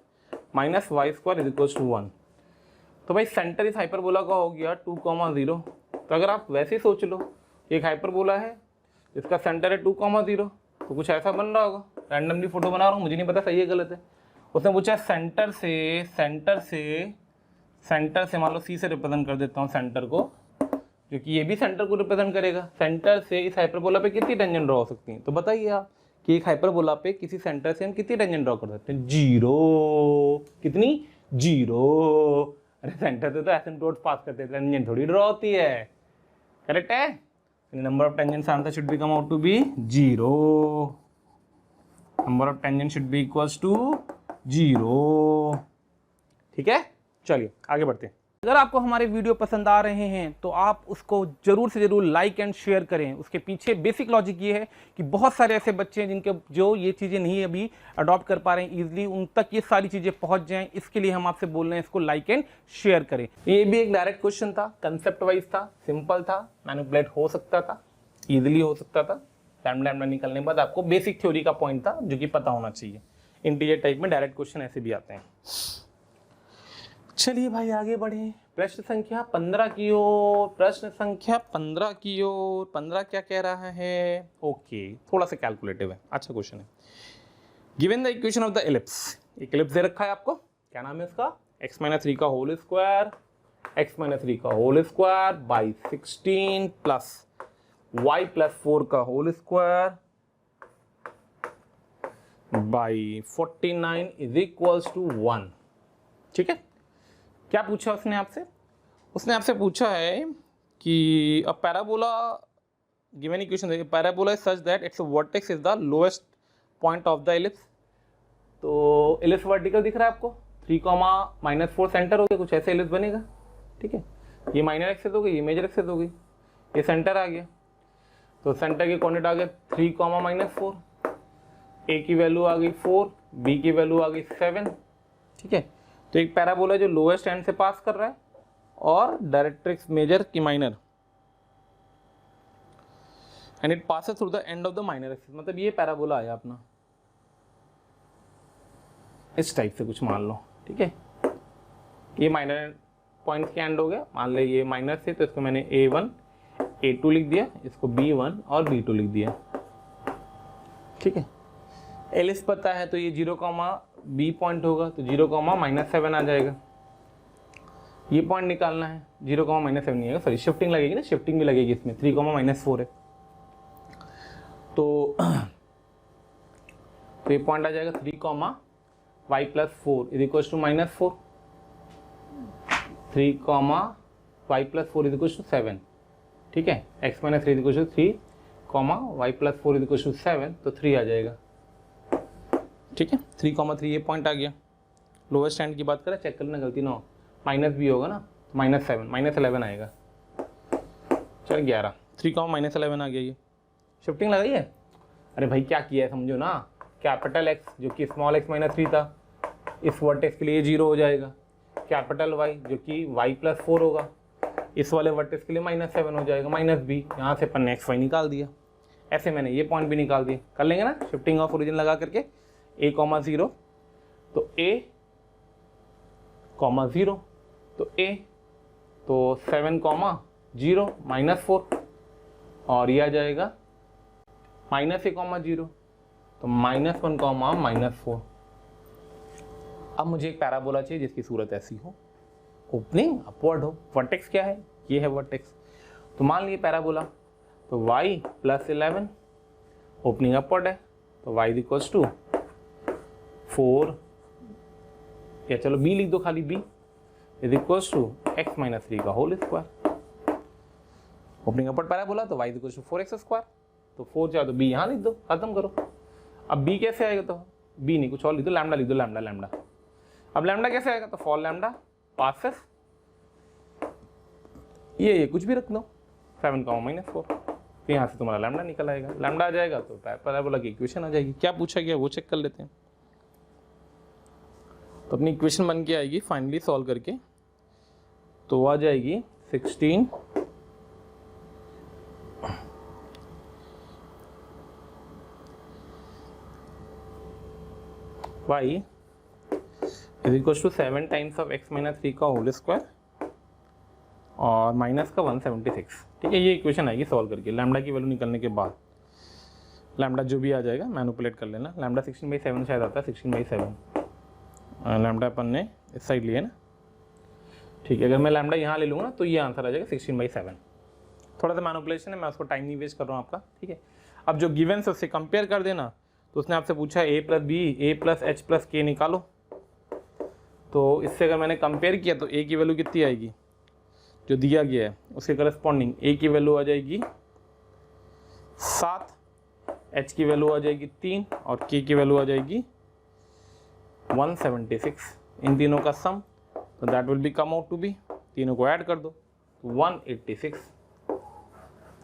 minus y² is equals to 1। तो भाई सेंटर इस हाइपरबोला का हो गया 2,0। तो अगर आप वैसे ही सोच लो, एक हाइपरबोला है इसका सेंटर है 2,0, तो कुछ ऐसा बन रहा होगा। रैंडमली फोटो बना रहा हूँ, मुझे नहीं पता सही है गलत है। उसने पूछा सेंटर से मान लो सी से रिप्रेजेंट कर देता हूँ सेंटर को, क्योंकि ये भी सेंटर को रिप्रेजेंट करेगा। सेंटर से इस हाइपरबोला पे कितनी टेंजेंट ड्रॉ हो सकती हैं, तो बताइए आप कि एक हाइपरबोला पे किसी सेंटर से हम कितनी टेंजेंट ड्रॉ कर सकते हैं? 0। कितनी? 0। अरे सेंटर से तो एसिम्प्टोट पास करते हैं, टेंजेंट थोड़ी ड्रॉ होती है। करेक्ट है? Number of tangents answer should be come out to be 0। Number of tangent should be equals to 0। ठीक है, चलिए आगे बढ़ते हैं। अगर आपको हमारे वीडियो पसंद आ रहे हैं तो आप उसको जरूर से जरूर लाइक एंड शेयर करें। उसके पीछे बेसिक लॉजिक ये है कि बहुत सारे ऐसे बच्चे हैं जिनके जो ये चीज़ें नहीं अभी अडॉप्ट कर पा रहे हैं ईजिली, उन तक ये सारी चीज़ें पहुंच जाएं। इसके लिए हम आपसे बोल रहे हैं इसको लाइक एंड शेयर करें। ये भी एक डायरेक्ट क्वेश्चन था, कंसेप्ट वाइज था, सिंपल था, मैनिपुलेट हो सकता था, ईजिली हो सकता था। लैम्डा निकलने के बाद आपको बेसिक थ्योरी का पॉइंट था जो कि पता होना चाहिए। इंटीजर टाइप में डायरेक्ट क्वेश्चन ऐसे भी आते हैं। चलिए भाई आगे बढ़े। प्रश्न संख्या 15 की ओर। प्रश्न संख्या 15 की ओर। 15 क्या कह रहा है? ओके, थोड़ा सा कैलकुलेटिव है, अच्छा क्वेश्चन है। Given the equation of the ellipse. एक एलिप्स दे रखा है आपको, क्या नाम है इसका? x-3 का होल स्क्वायर, x-3 का whole square by 16 plus y+4 का whole square by 49 is equals to 1। ठीक है, क्या पूछा उसने आपसे? उसने आपसे पूछा है कि अ पैराबोला गिवन इक्वेशन देखिए, parabola is such that it's vertex is the lowest point of the ellipse. तो एलिप्स वर्टिकल दिख रहा है आपको, 3,-4 सेंटर हो गया, कुछ ऐसे एलिप्स बनेगा। ठीक है, ये माइनर एक्सिस हो गई, ये मेजर एक्सिस हो गई, ये सेंटर आ गया। तो सेंटर के कोऑर्डिनेट आ गए 3,-4, ए की वैल्यू आ गई 4, बी की वैल्यू आ गई 7। ठीक है, तो एक पैराबोला जो लोएस्ट एंड से पास कर रहा है और डायरेक्ट्रिक्स मेजर की minor, and it passes through the end of the minor axis. मतलब ये पैराबोला आया अपना इस टाइप से कुछ मान लो। ठीक है, ये माइनर पॉइंट के एंड हो गया, मान ले ये माइनर से, तो इसको मैंने A1 A2 लिख दिया, इसको B1 और B2 लिख दिया। ठीक है, एलिप्स पता है तो ये 0,B पॉइंट होगा, तो 0,-7 आ जाएगा। ये पॉइंट निकालना है, 0,-7 नहीं आएगा, सॉरी शिफ्टिंग लगेगी ना, शिफ्टिंग भी लगेगी इसमें, 3,-4 है। तो ये पॉइंट आ जाएगा 3,y+4 is equal to -4, 3,y+4 is equal to 7। ठीक है, x-3 is equal to 3, y+4 is equal to 7, तो 3 आ जाएगा। ठीक है, 3,3 ये पॉइंट आ गया। लोवेस्ट एंड की बात करें, चेक करना गलती ना हो, माइनस भी होगा ना, तो -7 -11 आएगा। चल 11, 3,-11 आ गया। ये शिफ्टिंग लगाई है। अरे भाई क्या किया है समझो ना, कैपिटल X जो कि स्मॉल x-3 था, इस वर्टेक्स के लिए 0 हो जाएगा। कैपिटल Y जो कि y+4 होगा, इस वाले वर्टेक्स के लिए -7 हो जाएगा, -b। यहाँ से अपन ने x y निकाल दिया। ऐसे मैंने ये पॉइंट भी निकाल दिए, कर लेंगे ना शिफ्टिंग ऑफ ओरिजिन लगा करके। A,0 तो A, 0 तो A, तो 7, 0 -4, और ये आ जाएगा -A, 0 तो -1, -4। अब मुझे एक पैराबोला चाहिए जिसकी सूरत ऐसी हो, ओपनिंग अपवर्ड हो। वर्टेक्स क्या है? ये है वर्टेक्स। तो मान लीजिए पैराबोला, तो y+11 ओपनिंग अपवर्ड है, तो y इक्वल्स टू 4, या चलो b लिख दो, खाली b is equals to x-3 का whole square. Opening upward parabola, तो y इक्वल्स टू 4x², तो 4 चाहे तो b यहाँ लिख दो, खत्म करो। अब b कैसे आएगा? तो b नहीं कुछ और लिख दो, लैम्डा लिख दो, लैम्डा। अब लैम्डा कैसे आएगा? तो फॉर लैम्डा पासेस ये कुछ भी रख दो, 7, -4, तो यहाँ से तुम्हारा लैम्डा निकल आएगा। लैम्डा आ जाएगा तो पैराबोला की इक्वेशन आ जाएगी। क्या पूछा गया वो चेक कर लेते हैं। तो अपनी इक्वेशन बन के आएगी फाइनली सॉल्व करके, तो आ जाएगी 16 y is equal to 7 times of x-3 का होल स्क्वायर और माइनस का 176, ठीक है। ये इक्वेशन आएगी सॉल्व करके, लैम्डा की वैल्यू निकलने के बाद। लैम्डा जो भी आ जाएगा मैनिपुलेट कर लेना। लैम्डा 16/7 शायद आता है, 16/7 लैम्डा अपन ने इस साइड लिया ना, ठीक है। अगर मैं लैम्डा यहाँ ले लूँगा तो ये आंसर आ जाएगा 16/7। थोड़ा सा मैनिपुलेशन है, मैं उसको टाइम नहीं वेस्ट कर रहा हूँ आपका, ठीक है। अब जो गिवन से उससे कंपेयर कर देना। तो उसने आपसे पूछा a + b a + h + k निकालो। तो इससे अगर मैंने कंपेयर किया तो a की वैल्यू कितनी आएगी, जो दिया गया है उसके करस्पॉन्डिंग a की वैल्यू आ जाएगी 7, h की वैल्यू आ जाएगी 3 और k की वैल्यू आ जाएगी 176। इन तीनों का सम, तो that will be come out to be, तीनों को ऐड कर दो 186।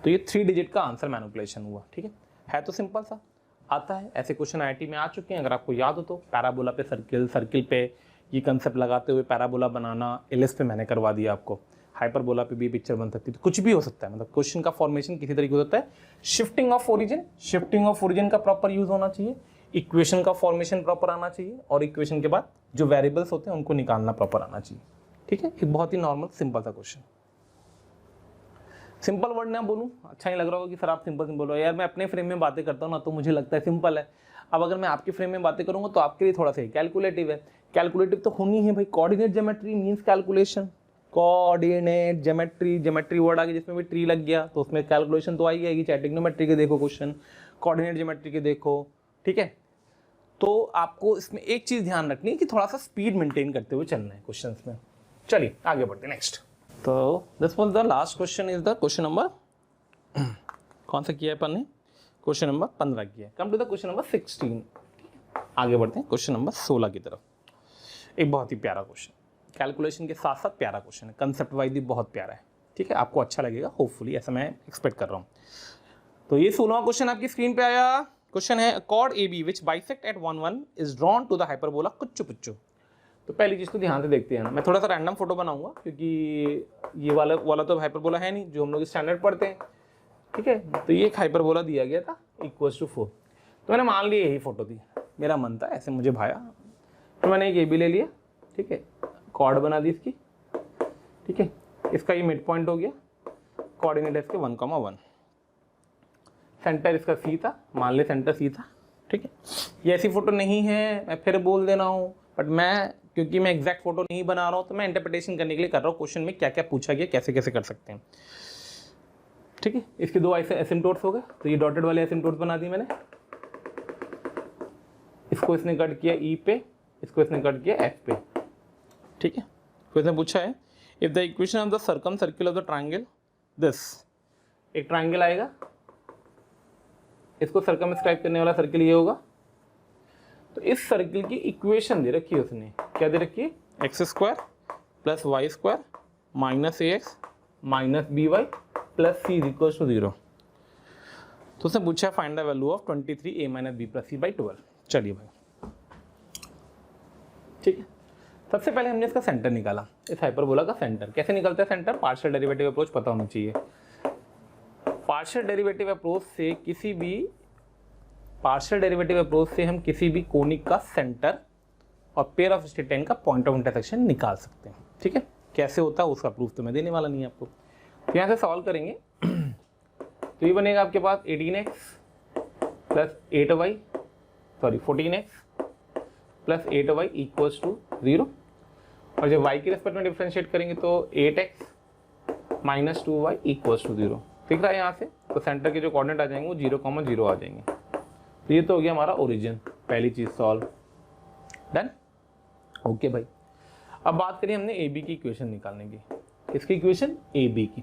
तो ये 3 डिजिट का आंसर मैनिपुलेशन हुआ, ठीक है तो सिंपल सा आता है। ऐसे क्वेश्चन आईआईटी में आ चुके हैं, अगर आपको याद हो तो। पैराबोला पे सर्किल, सर्किल पे ये कंसेप्ट लगाते हुए पैराबोला बनाना, एलएस पे मैंने करवा दिया आपको। हाइपरबोला पे भी पिक्चर बन सकती है, तो कुछ भी हो सकता है। मतलब क्वेश्चन का फॉर्मेशन किसी तरीके से होता है। शिफ्टिंग ऑफ ओरिजिन का प्रॉपर यूज होना चाहिए, इक्वेशन का फॉर्मेशन प्रॉपर आना चाहिए, और इक्वेशन के बाद जो वेरिएबल्स होते हैं उनको निकालना प्रॉपर आना चाहिए, ठीक है। एक बहुत ही नॉर्मल सिंपल सा क्वेश्चन। सिंपल वर्ड ना बोलूं, अच्छा नहीं लग रहा होगा कि सर आप सिंपल बोलो। यार मैं अपने फ्रेम में बातें करता हूँ ना, तो मुझे लगता है सिंपल है। अब अगर मैं आपके फ्रेम में बातें करूंगा तो आपके लिए थोड़ा सा कैलकुलेटिव है। कैलकुलेटिव तो होनी है भाई। Coordinate geometry means calculation. Coordinate geometry word आ गया जिसमें भी ट्री लग गया तो उसमें कैलकुलेशन तो आई आएगी। चाहे ट्रिग्नोमेट्री के देखो क्वेश्चन, कोऑर्डिनेट ज्योमेट्री के देखो, ठीक है। तो आपको इसमें एक चीज ध्यान रखनी है कि थोड़ा सा स्पीड मेंटेन करते हुए चलना है क्वेश्चन में। चलिए आगे बढ़ते हैं नेक्स्ट। तो this was the last question, is the question number कौन सा किया है अपन ने, क्वेश्चन नंबर 15 किया है। Come to the question number 16। आगे बढ़ते हैं क्वेश्चन नंबर 16 की तरफ। एक बहुत ही प्यारा क्वेश्चन, कैलकुलेशन के साथ साथ प्यारा क्वेश्चन है, कंसेप्ट वाइज भी बहुत प्यारा है, ठीक है। आपको अच्छा लगेगा होपफुली, ऐसा मैं एक्सपेक्ट कर रहा हूँ। तो ये 16वां क्वेश्चन आपकी स्क्रीन पे आया। क्वेश्चन है chord A B which bisect at 1 1 is drawn to the hyperbola कुच्चू पुच्चू। तो पहली चीज़ तो ध्यान से देखते हैं ना, मैं थोड़ा सा रैंडम फोटो बनाऊंगा क्योंकि ये वाला तो हाइपरबोला है नहीं जो हम लोग स्टैंडर्ड पढ़ते हैं, ठीक है। तो ये एक हाइपरबोला दिया गया था =4, तो मैंने मान लिया यही फोटो थी, मेरा मन था, ऐसे मुझे भाया, तो मैंने एक ए बी ले लिया, ठीक है। कॉर्ड बना दी इसकी, ठीक है। इसका ये मिड पॉइंट हो गया, कोऑर्डिनेट है इसके 1,1। सेंटर इसका सी था, मान ले सेंटर सी था, ठीक है। ये ऐसी फोटो नहीं है, मैं फिर बोल देना हूँ, बट मैं क्योंकि मैं एग्जैक्ट फोटो नहीं बना रहा हूँ तो मैं इंटरप्रिटेशन करने के लिए कर रहा हूँ क्वेश्चन में क्या क्या पूछा गया, कैसे कैसे कर सकते हैं, ठीक है। इसके 2 ऐसे एसिम्पटोट्स हो गए, तो ये डॉटेड वाले एसिम्पटोट्स बना दिए मैंने। इसको इसने कट किया ई पे, इसको इसने कट किया एफ पे, ठीक है। फिर इसने पूछा है if the equation of the circum circle of the triangle this, एक ट्राइंगल आएगा, इसको सर्कमस्क्राइब करने वाला सर्किल ये होगा। तो इस सर्किल की इक्वेशन दे रखी है उसने, क्या दे रखी है, x² + y² - ax - by + c = 0। तो उसने पूछा find the value of 23a - b + c / 12। चलिए भाई, ठीक है। सबसे पहले हमने इसका सेंटर निकाला, इस हाइपरबोला का सेंटर कैसे निकलता है सेंटर, पार्शियल डेरिवेटिव अप्रोच पता होना चाहिए। पार्शियल डेरिवेटिव अप्रोच से किसी भी हम किसी भी कोनिक का सेंटर और पेयर ऑफ स्ट्रेट लाइन का पॉइंट ऑफ इंटरसेक्शन निकाल सकते हैं, ठीक है। कैसे होता है उसका प्रूफ तो मैं देने वाला नहीं है आपको। तो यहाँ से सॉल्व करेंगे तो ये बनेगा आपके पास 14x + 8y 14x + 8y = 0। और जब y के रिस्पेक्ट में डिफरेंशिएट करेंगे तो 8x - 2y = 0। दिख रहा है यहाँ से, तो सेंटर के जो कोऑर्डिनेट आ जाएंगे वो 0, 0 आ जाएंगे। तो ये तो हो गया हमारा ओरिजिन, पहली चीज सॉल्व, डन, ओके भाई। अब बात करिए हमने ए बी की इक्वेशन निकालने की, इसकी इक्वेशन ए बी की।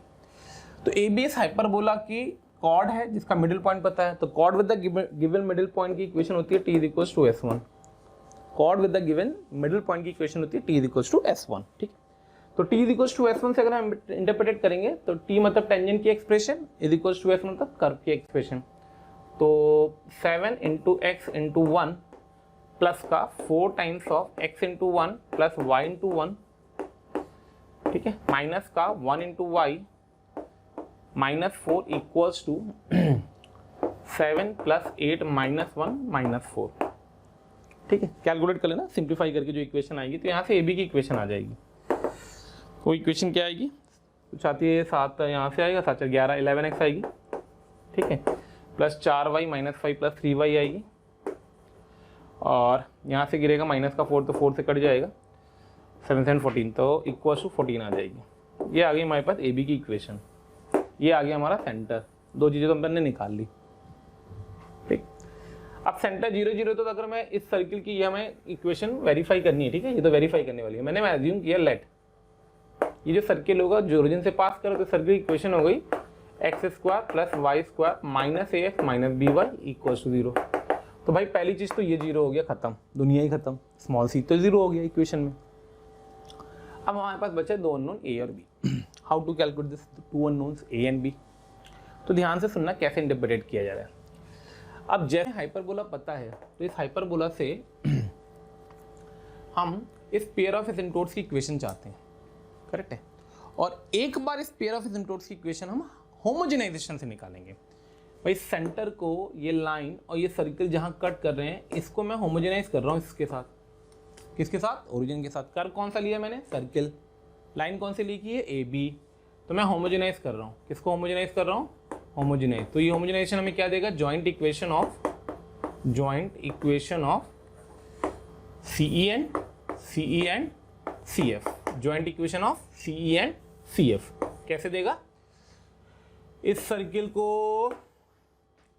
तो ए बी इस हाइपरबोला की कॉर्ड है जिसका मिडिल पॉइंट पता है, तो cord with the given middle point की इक्वेशन होती है t = s1। Cord with the given middle point की इक्वेशन होती है t = s1, ठीक है। तो t = s1 से अगर हम इंटरप्रेट करेंगे तो t मतलब टेंजेंट की एक्सप्रेशन, = s मतलब कर्व की एक्सप्रेशन। तो 7 × x × 1 प्लस का 4 times of x × 1 plus y × 1, ठीक है, माइनस का 1 × y -4 = 7 + 8 -1 -4, ठीक है। कैलकुलेट कर लेना, सिंप्लीफाई करके जो इक्वेशन आएगी तो यहाँ से ए बी की इक्वेशन आ जाएगी। वो इक्वेशन क्या आएगी, कुछ आती है 7 यहाँ से आएगा, 7 11 11x आएगी, ठीक है, plus 4y minus 5 plus 3y आएगी, और यहाँ से गिरेगा माइनस का 4 तो 4 से कट जाएगा, 7 7 14 तो इक्वल टू 14 आ जाएगी। ये आ गई हमारे पास ए बी की इक्वेशन, ये आ गया हमारा सेंटर। दो चीज़ें तो हमने निकाल ली, ठीक। अब सेंटर 0 0 तो अगर मैं इस सर्किल की, ये हमें इक्वेशन वेरीफाई करनी है, ठीक है, ये तो वेरीफाई करने वाली है। मैंने एज्यूम किया लेट ये जो सर्किल होगा जो ओरिजिन से पास करो तो सर्किल इक्वेशन हो गई x square plus Y square minus a x minus b y equal to 0। तो भाई पहली चीज़ तो ये 0 हो गया, खत्म, दुनिया ही खत्म, स्मॉल सी तो 0 हो गया इक्वेशन में। अब हमारे पास बचे दो अननोन ए और b. How to calculate this two unknowns a and B? तो ध्यान से सुनना कैसे इंटरप्रेट किया जा रहा है। अब जैसे हाइपरबोला पता है तो इस हाइपरबोला से हम इस पेयर ऑफ एसिम्प्टोट्स की इक्वेशन चाहते हैं, करेक्ट है। और एक बार इस पेयर ऑफ एसिम्प्टोट्स की इक्वेशन हम होमोजेनाइजेशन से निकालेंगे। भाई सेंटर को ये लाइन और ये सर्किल जहां कट कर रहे हैं इसको मैं होमोजेनाइज कर रहा हूं इसके साथ, किसके साथ? ओरिजिन के साथ। कर्व कौन सा लिया मैंने? सर्किल। लाइन कौन सी लिखी है? A b. तो मैं होमोजेनाइज कर रहा हूँ, किसको होमोजेनाइज कर रहा हूँ? होमोजेनाइज। तो ये होमोजेनाइजेशन हमें क्या देगा? Joint equation of CE and C F. Joint equation of CE and C F कैसे देगा? इस सर्किल को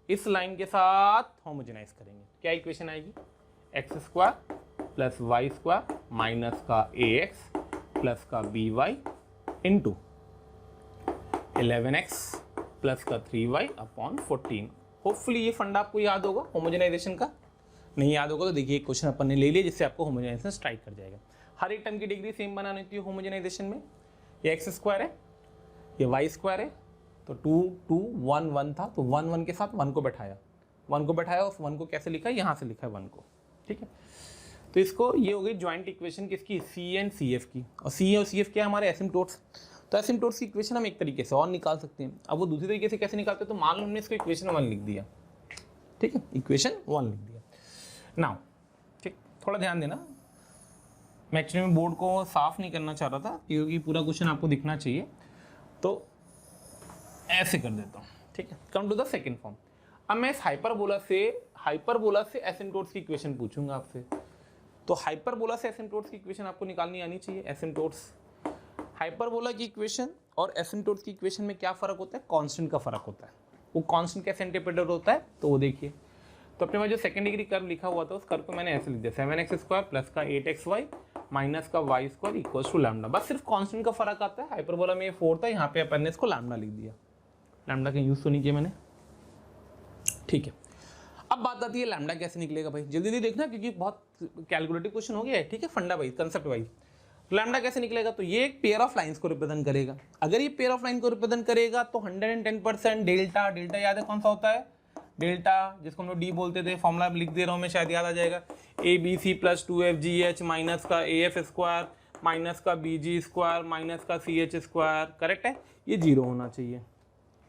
इस लाइन के साथ होमोजेनाइज करेंगे, क्या इक्वेशन आएगी? X square plus Y square minus का ए एक्स प्लस का b y into 11x plus का 3y अपॉन 14। होपफुली ये फंडा आपको याद होगा होमोजेनाइजेशन का। नहीं याद होगा तो देखिए एक क्वेश्चन अपन ने ले लिया जिससे आपको होमोजेनाइजेशन स्ट्राइक कर जाएगा। हर एक टर्म की डिग्री सेम बनानी होती है होमोजेनाइजेशन में। ये एक्स स्क्वायर है, ये वाई स्क्वायर है, तो 2 2 1 1 था, तो 1 1 के साथ 1 को बैठाया, 1 को बैठाया, उस 1 को कैसे लिखा है? यहाँ से लिखा है 1 को, ठीक है। तो इसको ये हो गई जॉइंट इक्वेशन किसकी? सी एंड सी एफ की। और सी और सी एफ क्या है? हमारे एसिम्प्टोट्स। तो एसिम्प्टोट्स की इक्वेशन हम एक तरीके से और निकाल सकते हैं। अब वो दूसरी तरीके से कैसे निकालते हैं? तो मान लो हमने इसको इक्वेशन 1 लिख दिया, ठीक है, इक्वेशन 1 लिख दिया। नाउ ठीक, थोड़ा ध्यान देना, मैं एक्चुअली में बोर्ड को साफ नहीं करना चाह रहा था क्योंकि पूरा क्वेश्चन आपको दिखना चाहिए, तो ऐसे कर देता हूँ, ठीक है। Come to the second form. अब मैं इस हाइपरबोला से एसिम्प्टोट्स की इक्वेशन पूछूंगा आपसे। तो हाइपरबोला से एसिम्प्टोट्स की इक्वेशन आपको निकालनी आनी चाहिए। एसिम्प्टोट्स, हाइपरबोला की इक्वेशन और एसिम्प्टोट्स की इक्वेशन में क्या फर्क होता है? कांस्टेंट का फर्क होता है। वो कांस्टेंट कैसे इंटरप्रेटेड होता है तो वो देखिए। तो अपने में जो सेकंड डिग्री कर्व लिखा हुआ था उस कर्व को मैंने ऐसे लिख दिया, 7x स्क्वायर प्लस का 8xy माइनस का y square equal to lambda. बस सिर्फ कांस्टेंट का फर्क आता है। हाइपरबोला में ये 4 था, यहाँ पे अपन ने इसको लैम्डा लिख दिया। लैम्डा का यूज तो नहीं किया मैंने, ठीक है। अब बात आती है लैम्डा कैसे निकलेगा भाई, जल्दी जल्दी देखना क्योंकि बहुत कैलकुलेटिव क्वेश्चन हो गया है, ठीक है, फंडा वाइज, कंसेप्ट वाइज। लैम्डा कैसे निकलेगा? तो ये एक पेयर ऑफ लाइंस को रिप्रेजेंट करेगा। अगर ये पेयर ऑफ लाइन को रिप्रेजेंट करेगा तो 110% डेल्टा, डेल्टा याद है कौन सा होता है? डेल्टा, जिसको हम लोग डी बोलते थे, फॉर्मूला लिख दे रहा हूँ मैं, शायद याद आ जाएगा। A B c plus 2FGH minus का AF स्क्वायर माइनस का BG स्क्वायर माइनस का CH स्क्वायर, करेक्ट है। ये 0 होना चाहिए।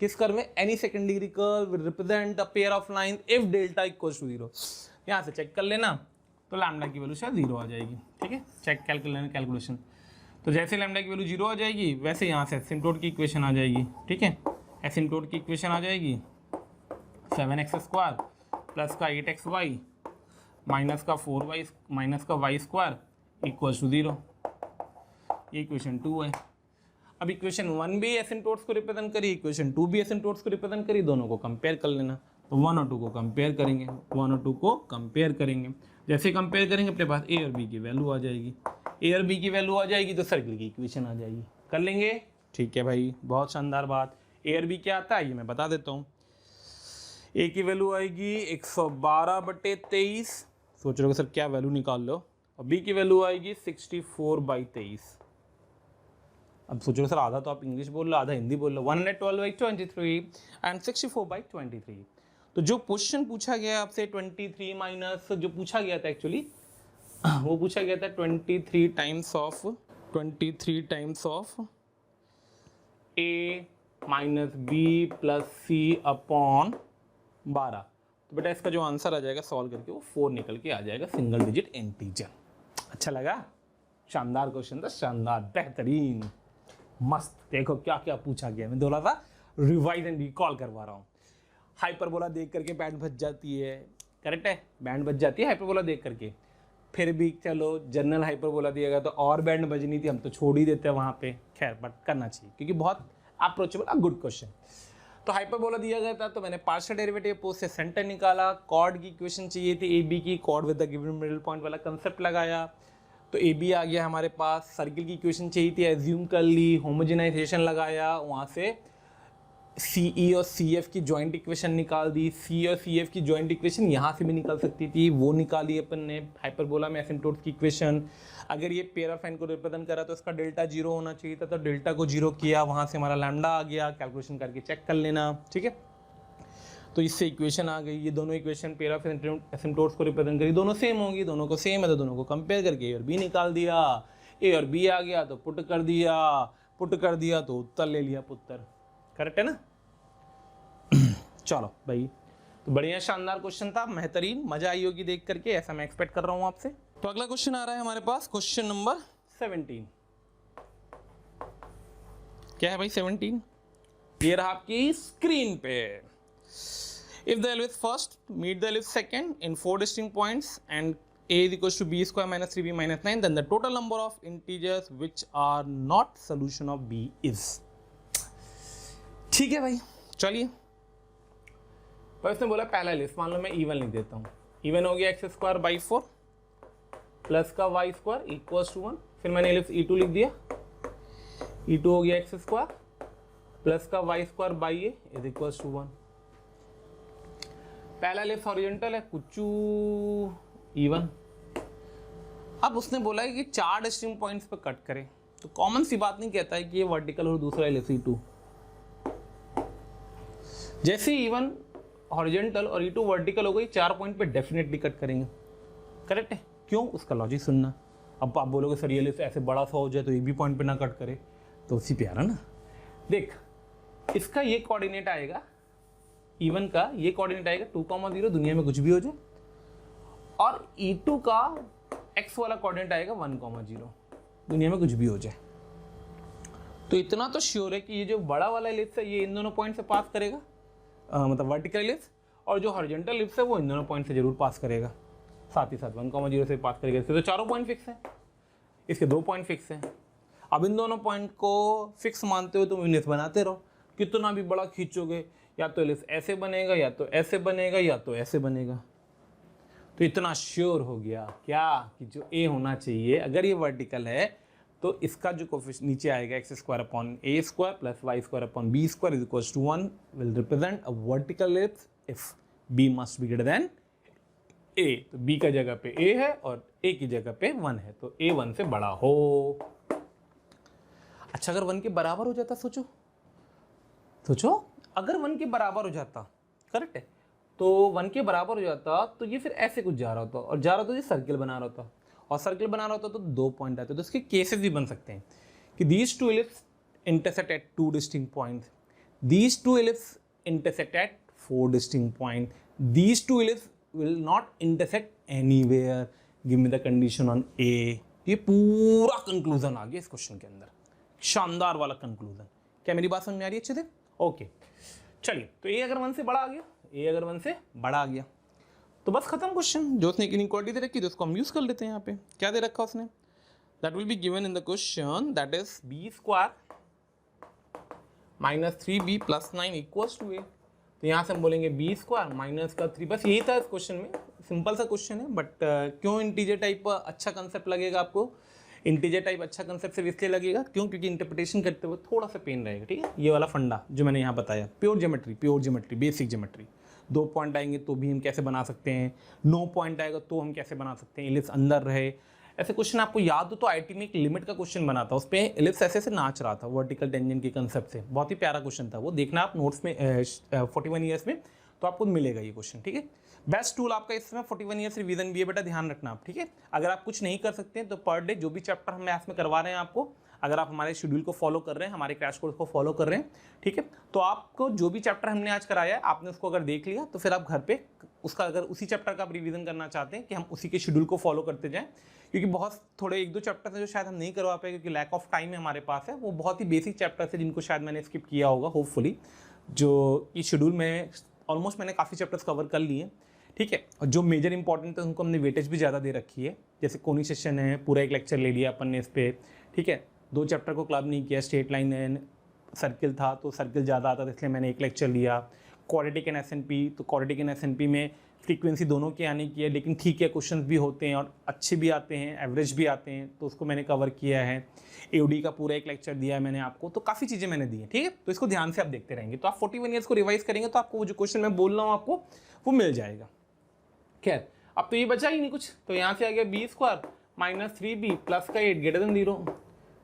किस कर्व में? Any second degree curve represent a pair of line if delta equals to 0। यहाँ से चेक कर लेना, तो लैम्डा की वैल्यू शायद 0 आ जाएगी, ठीक है। Check calculation. तो जैसे लैम्डा की वैल्यू 0 आ जाएगी वैसे यहाँ से एसिम्प्टोट की इक्वेशन आ जाएगी, ठीक है। एसिम्प्टोट की इक्वेशन आ जाएगी 7x स्क्वायर प्लस का 8xy माइनस का 4y माइनस का y स्क्वायर इक्वल्स टू 0। ये इक्वेशन 2 है। अब इक्वेशन 1 भी एसिम्प्टोट्स को रिप्रेजेंट करी, इक्वेशन 2 भी एसिम्प्टोट्स को रिप्रेजेंट करी, दोनों को कंपेयर कर लेना। तो 1 और 2 को कंपेयर करेंगे, 1 और 2 को कंपेयर करेंगे। जैसे कंपेयर करेंगे अपने पास ए और बी की वैल्यू आ जाएगी। ए और बी की वैल्यू आ जाएगी तो सर्किल की इक्वेशन आ जाएगी। कर लेंगे, ठीक है भाई, बहुत शानदार बात। ए और बी क्या आता है ये मैं बता देता हूँ। ए की वैल्यू आएगी 112/23, सोच रहे हो सर क्या वैल्यू निकाल लो। और बी की वैल्यू आएगी 64/23। अब सोचो सर आधा तो आप इंग्लिश बोल लो आधा हिंदी बोल लो। 112/23 एंड 64/23। तो जो क्वेश्चन पूछा गया आपसे 23 माइनस जो पूछा गया था एक्चुअली वो पूछा गया था 23 times of a minus b plus c upon 12। तो बेटा इसका जो आंसर आ जाएगा सॉल्व करके वो 4 निकल के आ जाएगा, सिंगल डिजिट इंटीजर। अच्छा लगा? शानदार क्वेश्चन था, शानदार, बेहतरीन। मस्त, देखो क्या क्या पूछा गया, मैं थोड़ा सा रिवाइज एंड रिकॉल करवा रहा हूँ। हाइपरबोला देख करके बैंड बज जाती है, करेक्ट है, बैंड बज जाती है हाइपरबोला देख करके। फिर भी चलो जनरल हाइपरबोला दिया गया तो और बैंड बजनी थी, हम तो छोड़ ही देते हैं वहाँ पे, खैर बट करना चाहिए क्योंकि बहुत अप्रोचेबल, गुड क्वेश्चन। तो हाइपरबोला दिया गया था तो मैंने पार्शियल डेरिवेटिव पोस्ट से सेंटर निकाला, कॉर्ड की इक्वेशन चाहिए थी ए बी की, cord with the given middle point वाला कंसेप्ट लगाया, तो ए बी आ गया हमारे पास। सर्किल की इक्वेशन चाहिए थी, एज्यूम कर ली, होमोजेनाइजेशन लगाया, वहाँ से सी ई और सी एफ की जॉइंट इक्वेशन निकाल दी, सी और सी एफ की जॉइंट इक्वेशन यहाँ से भी निकल सकती थी, वो निकाली अपन ने हाइपरबोला में एसिम्प्टोट्स की इक्वेशन। अगर ये पेयर ऑफ एन को रिप्रेजेंट करा तो इसका डेल्टा जीरो होना चाहिए था, तो डेल्टा को जीरो किया, वहाँ से हमारा लैम्डा आ गया, कैलकुलेशन करके चेक कर लेना, ठीक है। तो इससे इक्वेशन आ गई, ये दोनों इक्वेशन पेयर ऑफ एसिम्प्टोट्स को रिप्रेजेंट करी, दोनों सेम होंगी, दोनों को सेम है तो दोनों को कंपेयर करके ए और बी निकाल दिया, ए और बी आ गया तो पुट कर दिया तो उत्तर ले लिया पुत्र, करेक्ट है ना। चलो भाई, तो बढ़िया शानदार क्वेश्चन था, बेहतरीन, मजा आई होगी देख करके, ऐसा मैं एक्सपेक्ट कर रहा हूं आपसे। तो अगला क्वेश्चन आ रहा है हमारे पास, क्वेश्चन नंबर 17। क्या है भाई 17? ये रहा आपकी स्क्रीन पे। If the ellipse first meet the ellipse second in 4 distinct points and a is equals to b square minus 3b minus 9, then the total number of integers which are not solution of b is। ठीक है भाई, चलिए। पर इसने बोला पहला list, मान लो मैं इवन लिख देता हूँ, इवन हो गया एक्स स्क्वायर बाई 4 प्लस का वाई स्क्वायर इक्वल्स टू 1, फिर मैंने एलिप्स E2 लिख दिया, E2 हो गया एक्स स्क्वायर प्लस का y square by a is equals to 1। पहला एलिप्स हॉरिजॉन्टल है, कुछ इवन। अब उसने बोला है कि 4 डिस्टिंक्ट पॉइंट्स पे कट करें, तो कॉमन सी बात नहीं कहता है कि ये वर्टिकल और दूसरा एलिप्स E2। जैसे इवन हॉरिजॉन्टल और E2 वर्टिकल हो गई, 4 पॉइंट पे डेफिनेटली कट करेंगे, करेक्ट है। क्यों? उसका लॉजिक सुनना। अब आप बोलोगे सर ये एलिप्स ऐसे बड़ा सा हो जाए तो ये भी पॉइंट पे ना कट करे, तो उसी पे आ रहा ना। देख, इसका ये कोऑर्डिनेट आएगा, इवन का ये कोऑर्डिनेट आएगा 2,0, दुनिया में कुछ भी हो जाए, और E2 का x वाला कोऑर्डिनेट आएगा 1,0, दुनिया में कुछ भी हो जाए। तो इतना तो श्योर है कि ये जो बड़ा वाला एलिप्स है ये इन दोनों पॉइंट से पास करेगा, मतलब वर्टिकल एलिप्स, और जो हॉरिजॉन्टल एलिप्स है वो इन दोनों पॉइंट से जरूर पास करेगा, साथ ही साथ 1,0 से पास करेगा। इसके तो चारों पॉइंट फिक्स हैं, इसके 2 पॉइंट फिक्स हैं। अब इन दोनों पॉइंट को फिक्स मानते हुए तुम एलिप्स बनाते रहो, कितना भी बड़ा खींचोगे, या तो एलिप्स ऐसे बनेगा, या तो ऐसे बनेगा, या तो ऐसे बनेगा। तो इतना श्योर हो गया क्या कि जो ए होना चाहिए, अगर ये वर्टिकल है तो इसका जो कोफिशिएंट नीचे आएगा X square upon A square plus Y square upon B square is equals to 1 will represent a vertical ellipse if B must be greater than A. तो बी का जगह पे ए है और ए की जगह पे 1 है, तो ए 1 से बड़ा हो। अच्छा, अगर 1 के बराबर हो जाता, सोचो अगर 1 के बराबर हो जाता, करेक्ट है, तो 1 के बराबर हो जाता तो ये फिर ऐसे कुछ जा रहा होता, और जा रहा होता ये सर्किल बना रहा होता, और सर्किल बना रहा होता तो 2 पॉइंट आते, तो इसके केसेस भी बन सकते हैं कि these two ellipses intersect at 2 distinct points, these two ellipses intersect at 4 distinct points, these two ellipses will not intersect anywhere, give me the condition on A। ये पूरा कंक्लूजन आ गया इस क्वेश्चन के अंदर, शानदार वाला कंक्लूजन। क्या मेरी बात समझ में आ रही है अच्छे से? ओके, चलिए। तो ए अगर 1 से बड़ा आ गया, ए अगर 1 से बड़ा आ गया तो बस खत्म क्वेश्चन। जो उसने इनइक्वालिटी दे रखी है उसको हम यूज कर लेते हैं। यहाँ पे क्या दे रखा उसने, that will be given in the question, that is B square minus 3b plus 9 equals to A. तो यहाँ से हम बोलेंगे बी स्क्वायर माइनस का 3, बस यही था इस क्वेश्चन में, सिंपल सा क्वेश्चन है। बट क्यों इंटीजर टाइप अच्छा कंसेप्ट लगेगा आपको, इंटीजर टाइप अच्छा कंसेप्ट सिर्फ इसलिए लगेगा क्योंकि इंटरप्रिटेशन करते हुए थोड़ा सा पेन रहेगा, ठीक है। ये वाला फंडा जो मैंने यहाँ बताया, pure geometry, basic geometry. 2 point आएंगे तो भी हम कैसे बना सकते हैं, 9 पॉइंट आएगा तो हम कैसे बना सकते हैं, एलिप्स अंदर रहे, ऐसे क्वेश्चन आपको याद हो तो आईटी में एक लिमिट का क्वेश्चन बना था, उस पर एलिप्स ऐसे से नाच रहा था वर्टिकल टेंजेंट के कंसेप्ट से, बहुत ही प्यारा क्वेश्चन था वो, देखना आप नोट्स में 41 ईयर्स में, तो आपको मिलेगा ये क्वेश्चन, ठीक है। बेस्ट टूल आपका इस समय 41 ईयर्स रिवीजन भी है बेटा, ध्यान रखना आप, ठीक है। अगर आप कुछ नहीं कर सकते हैं तो पर डे जो भी चैप्टर हम मैथ्स में करवा रहे हैं आपको, अगर आप हमारे शेड्यूल को फॉलो कर रहे हैं, हमारे क्रैश कोर्स को फॉलो कर रहे हैं, ठीक है, तो आपको जो भी चैप्टर हमने आज कराया है आपने उसको अगर देख लिया तो फिर आप घर पे उसका, अगर उसी चैप्टर का आप रिवीजन करना चाहते हैं कि हम उसी के शेड्यूल को फॉलो करते जाएं, क्योंकि बहुत थोड़े एक दो चैप्टर है जो शायद हम नहीं करवा पाए क्योंकि लैक ऑफ टाइम है हमारे पास है, वो बहुत ही बेसिक चैप्टर्स है जिनको शायद मैंने स्किप किया होगा होपफुली, जो कि शेड्यूल में ऑलमोस्ट मैंने काफ़ी चैप्टर्स कवर कर लिए, ठीक है। और जो मेजर इंपॉर्टेंट है उनको हमने वेटेज भी ज़्यादा दे रखी है, जैसे कोनी सेक्शन है, पूरा एक लेक्चर ले लिया अपन ने इस पर, ठीक है। 2 चैप्टर को क्लब नहीं किया, स्ट्रेट लाइन एंड सर्किल था तो सर्किल ज़्यादा आता था इसलिए मैंने एक लेक्चर लिया। क्वाड्रेटिक एंड एसएनपी, तो क्वाड्रेटिक एंड एसएनपी में फ्रीक्वेंसी दोनों के आने की है, लेकिन ठीक है क्वेश्चंस भी होते हैं और अच्छे भी आते हैं, एवरेज भी आते हैं, तो उसको मैंने कवर किया है। एओडी का पूरा एक लेक्चर दिया है मैंने आपको, तो काफ़ी चीज़ें मैंने दी हैं, ठीक है। तो इसको ध्यान से आप देखते रहेंगे तो आप 41 ईयर्स को रिवाइज करेंगे तो आपको वो जो क्वेश्चन मैं बोल रहा हूँ आपको वो मिल जाएगा। खैर अब तो ये बचा ही नहीं कुछ, तो यहाँ से आ गया b² माइनस 3b प्लस का 8 ग्रेटर देन 0,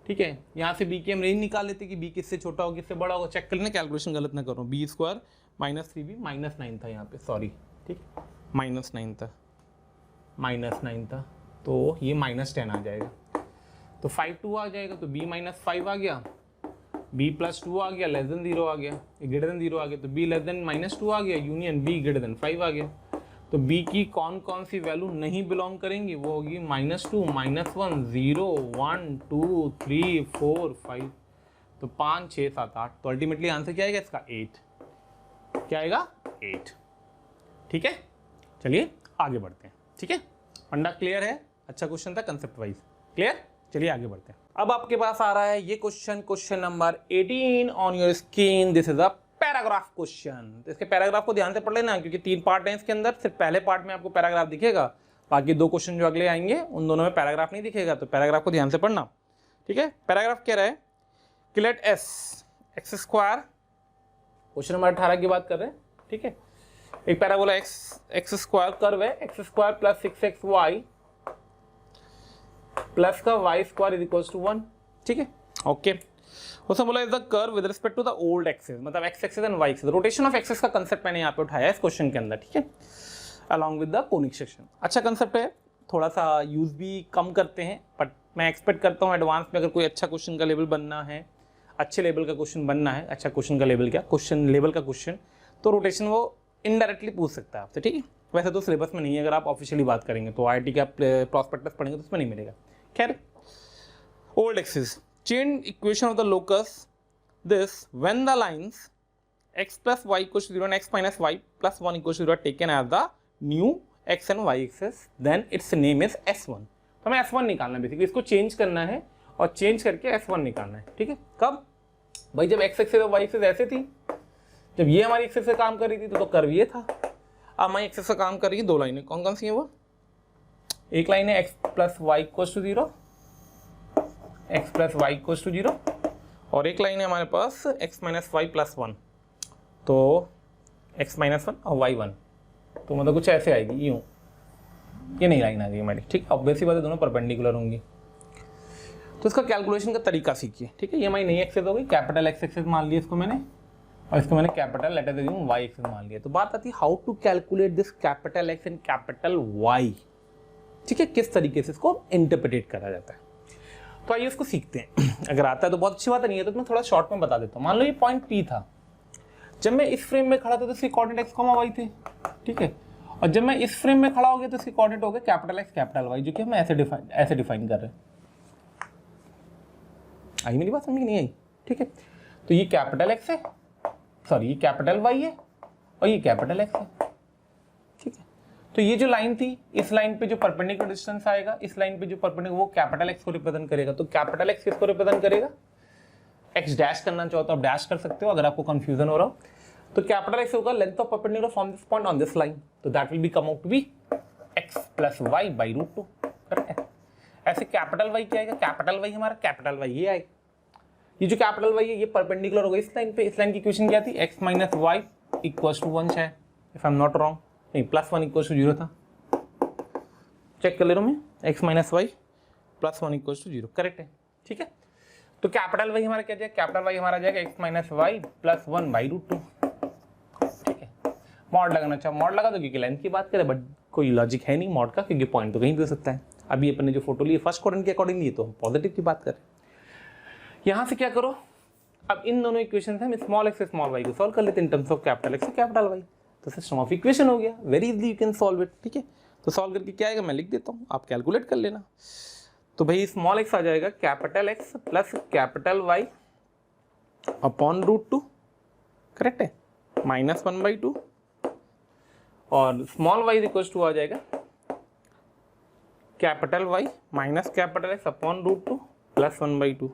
ठीक है। यहाँ से b की हम रेंज निकाल लेते कि b किससे छोटा होगा किससे बड़ा होगा, चेक कर लेना कैलकुलेशन गलत ना करो। b² माइनस 3b माइनस 9 था यहाँ पे, सॉरी, ठीक, -9 था, -9 था, तो ये -10 आ जाएगा, तो 5 2 आ जाएगा, तो b -5 आ गया, b + 2 आ गया, लेस देन 0 आ गया, ग्रेटर देन 0 आ गया, तो b लेस देन -2 आ गया, यूनियन b ग्रेटर देन 5 आ गया। तो b की कौन कौन सी वैल्यू नहीं बिलोंग करेंगी, वो होगी -2, -1, 0, 1, 2, 3, 4, 5, तो 5 6 7 8, तो अल्टीमेटली आंसर क्या आएगा इसका 8, क्या आएगा 8, ठीक है। चलिए आगे बढ़ते हैं, ठीक है। फंडा क्लियर है, अच्छा क्वेश्चन था कंसेप्ट वाइज, क्लियर। चलिए आगे बढ़ते हैं। अब आपके पास आ रहा है ये question number 18 on your screen. This is a paragraph question. तो इसके पैराग्राफ को ध्यान से पढ़ लेना क्योंकि 3 पार्ट हैं इसके अंदर, सिर्फ पहले पार्ट में आपको पैराग्राफ दिखेगा, बाकी 2 क्वेश्चन जो अगले आएंगे उन दोनों में पैराग्राफ नहीं दिखेगा, तो पैराग्राफ को ध्यान से पढ़ना, ठीक है। पैराग्राफ कह रहा है कि लेट x², क्वेश्चन नंबर 18 की बात कर रहे हैं, ठीक है। एक पैराबोला x² कर्व है, x² + 6xy प्लस का y² = 1, ठीक है, ओके। उसने बोला is the curve with respect to the old axis, मतलब x axis and y axis, rotation of axis का कंसेप्ट मैंने यहाँ पे उठाया है इस क्वेश्चन के अंदर, ठीक है, along with the conic section. अच्छा कंसेप्ट है, थोड़ा सा यूज भी कम करते हैं, बट मैं एक्सपेक्ट करता हूँ एडवांस में अगर कोई अच्छा क्वेश्चन का लेवल बनना है, अच्छे लेवल का क्वेश्चन बनना है, अच्छा क्वेश्चन का लेवल क्या, क्वेश्चन लेवल का क्वेश्चन, तो रोटेशन वो इनडायरेक्टली पूछ सकता है आपसे, ठीक है। वैसे तो सिलेबस में नहीं है, अगर आप ऑफिशियली बात करेंगे तो IIT का प्रॉस्पेक्टस पढ़ेंगे तो उसमें नहीं मिलेगा। खैर, old axis chain equation of the locus this when the lines x plus y equals to 0 and x minus y plus 1 equals to 0 are taken as the new x and y axis, then its name is S1। तो हमें S1 निकालना है, basically इसको change करना है और change करके S1 निकालना है, ठीक है। कब भाई, जब x एक्सिस और y एक्सिस ऐसे थी, जब ये हमारी एक्सिस से काम कर रही थी तो कर्व ये था। अब हमारी एक्सिस से काम कर रही है 2 लाइनें, कौन कौन सी है वो, एक लाइन है x plus y equals to 0, x plus y equals to 0, और एक लाइन है हमारे पास x minus y plus 1, तो x minus 1 और y 1, तो मतलब कुछ ऐसे आएगी, यूँ, ये नहीं लाइन आ गई हमारी, ठीक है। ऑब्वियसली बात है दोनों परपेंडिकुलर होंगी, तो इसका कैलकुलेशन का तरीका सीखिए, ठीक है। ये हमारी नई एक्सिस हो गई, कैपिटल x एक्सिस मान लिया इसको मैंने, और इसको मैंने कैपिटल लेटर दे दूँ y एक्सिस मान लिया। तो बात आती है how to calculate this capital x and capital y, ठीक है, किस तरीके से इसको इंटरप्रेट करा जाता है। तो आइए उसको सीखते हैं। अगर आता है तो बहुत अच्छी बात है, नहीं है तो मैं थोड़ा शॉर्ट में बता देता हूँ। मान लो ये पॉइंट P था, जब मैं इस फ्रेम में खड़ा था तो इसके कोऑर्डिनेट x, y थे, ठीक है, और जब मैं इस फ्रेम में खड़ा हो गया तो इसके कोऑर्डिनेट हो गए कैपिटल X कैपिटल Y, जो कि हम ऐसे डिफाइन कर रहे हैं। आई मेरी बात समझ नहीं आई, ठीक है। तो ये कैपिटल X है, सॉरी ये कैपिटल Y है और ये कैपिटल X है, ठीक है। तो ये जो लाइन थी, इस लाइन पे जो परपेंडिकुलर डिस्टेंस आएगा, इस लाइन पे जो परपेंडिकुलर, वो कैपिटल X को रिप्रेजेंट करेगा। तो कैपिटल X किसको रिप्रेजेंट करेगा, X डैश करना चाहो तो आप डैश कर सकते हो अगर आपको कंफ्यूजन हो रहा हो। तो कैपिटल X होगा length of perpendicular from this point on this line, तो that will be come out to be x plus y by √2, correct है। ऐसे कैपिटल Y क्या आएगा, कैपिटल Y हमारा कैपिटल Y ये आएगा, ये जो कैपिटल Y है ये परपेंडिकुलर होगा इस लाइन पे। इस लाइन की इक्वेशन क्या थी, x minus y equals to 1 शायद, if I am not wrong, नहीं +1 इक्वल्स टू 0 था, चेक कर ले रहा हूँ मैं, x minus y +1 equals to 0, correct है, ठीक है। तो कैपिटल Y हमारा क्या जाएगा, कैपिटल Y हमारा जाएगा x माइनस वाई +1 बाई √2, ठीक है। मॉड लगाना चाहो मॉड लगा दो, क्योंकि लेंथ की बात करें, बट कोई लॉजिक है नहीं मॉड का, क्योंकि पॉइंट तो कहीं भी हो सकता है। अभी अपन ने जो फोटो ली फर्स्ट क्वाड्रेंट के अकॉर्डिंग ली, तो हम पॉजिटिव की बात करें। यहाँ से क्या करो, अब इन दोनों इक्वेशन से हम स्मॉल x से स्मॉल y को सॉल्व कर लेते हैं in terms of capital X से कैपिटल Y, तो सिस्टम ऑफ इक्वेशन हो गया, very easily you can solve it, ठीक है। तो सॉल्व करके क्या आएगा मैं लिख देता हूँ, आप कैलकुलेट कर लेना। तो भाई स्मॉल x आ जाएगा capital X plus capital Y upon √2, correct है, -1/2, और स्मॉल y इक्वल्स टू आ जाएगा capital Y minus capital X upon √2 plus 1/2।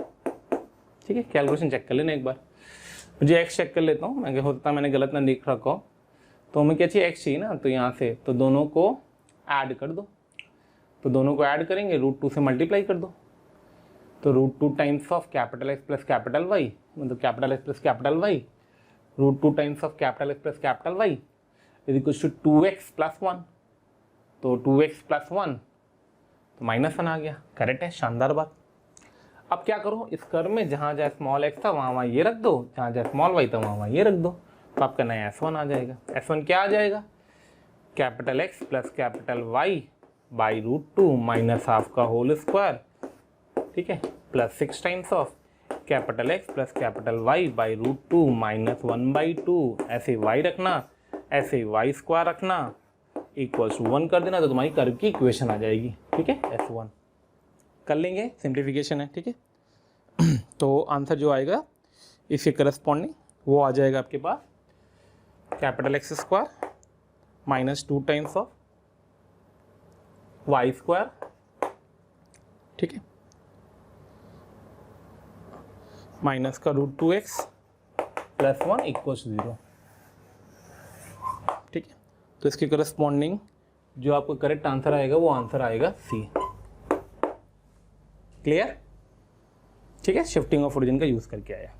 ठीक है, कैलकुलेशन चेक कर लेना एक बार, मुझे x चेक कर लेता हूँ, मैं होता मैंने गलत ना लिख रखा हो। तो हमें क्या चाहिए, x चाहिए ना, तो यहाँ से तो दोनों को ऐड कर दो, तो दोनों को ऐड करेंगे, √2 से मल्टीप्लाई कर दो, तो √2 times of capital X plus capital Y, मतलब capital X plus capital Y, √2 times of capital X plus capital Y is equal to 2x plus 1, तो 2x प्लस 1 तो -1 आ गया, करेक्ट है, शानदार बात। अब क्या करो, इस कर्व में जहाँ जहाँ स्मॉल x था वहाँ ये रख दो, जहाँ जहाँ स्मॉल y था वहाँ ये रख दो, तो आपका नया S1 आ जाएगा। S1 क्या आ जाएगा, capital X plus capital Y by √2 minus half का होल स्क्वायर, ठीक है, plus 6 times of capital X plus capital Y by √2 minus 1/2, ऐसे y रखना, ऐसे y स्क्वायर रखना, इक्वल्स टू 1 कर देना, तो तुम्हारी कर्व की इक्वेशन आ जाएगी। ठीक है, S1 कर लेंगे, सिंप्लीफिकेशन है। ठीक है, तो आंसर जो आएगा इसके करस्पॉन्डिंग वो आ जाएगा आपके पास capital X square minus 2 times of y square, ठीक है, माइनस का √2x प्लस 1 इक्वल्स 0। ठीक है, तो इसके करस्पॉन्डिंग जो आपको करेक्ट आंसर आएगा वो आंसर आएगा C। क्लियर? ठीक है, शिफ्टिंग ऑफ ओरिजिन का यूज करके आया।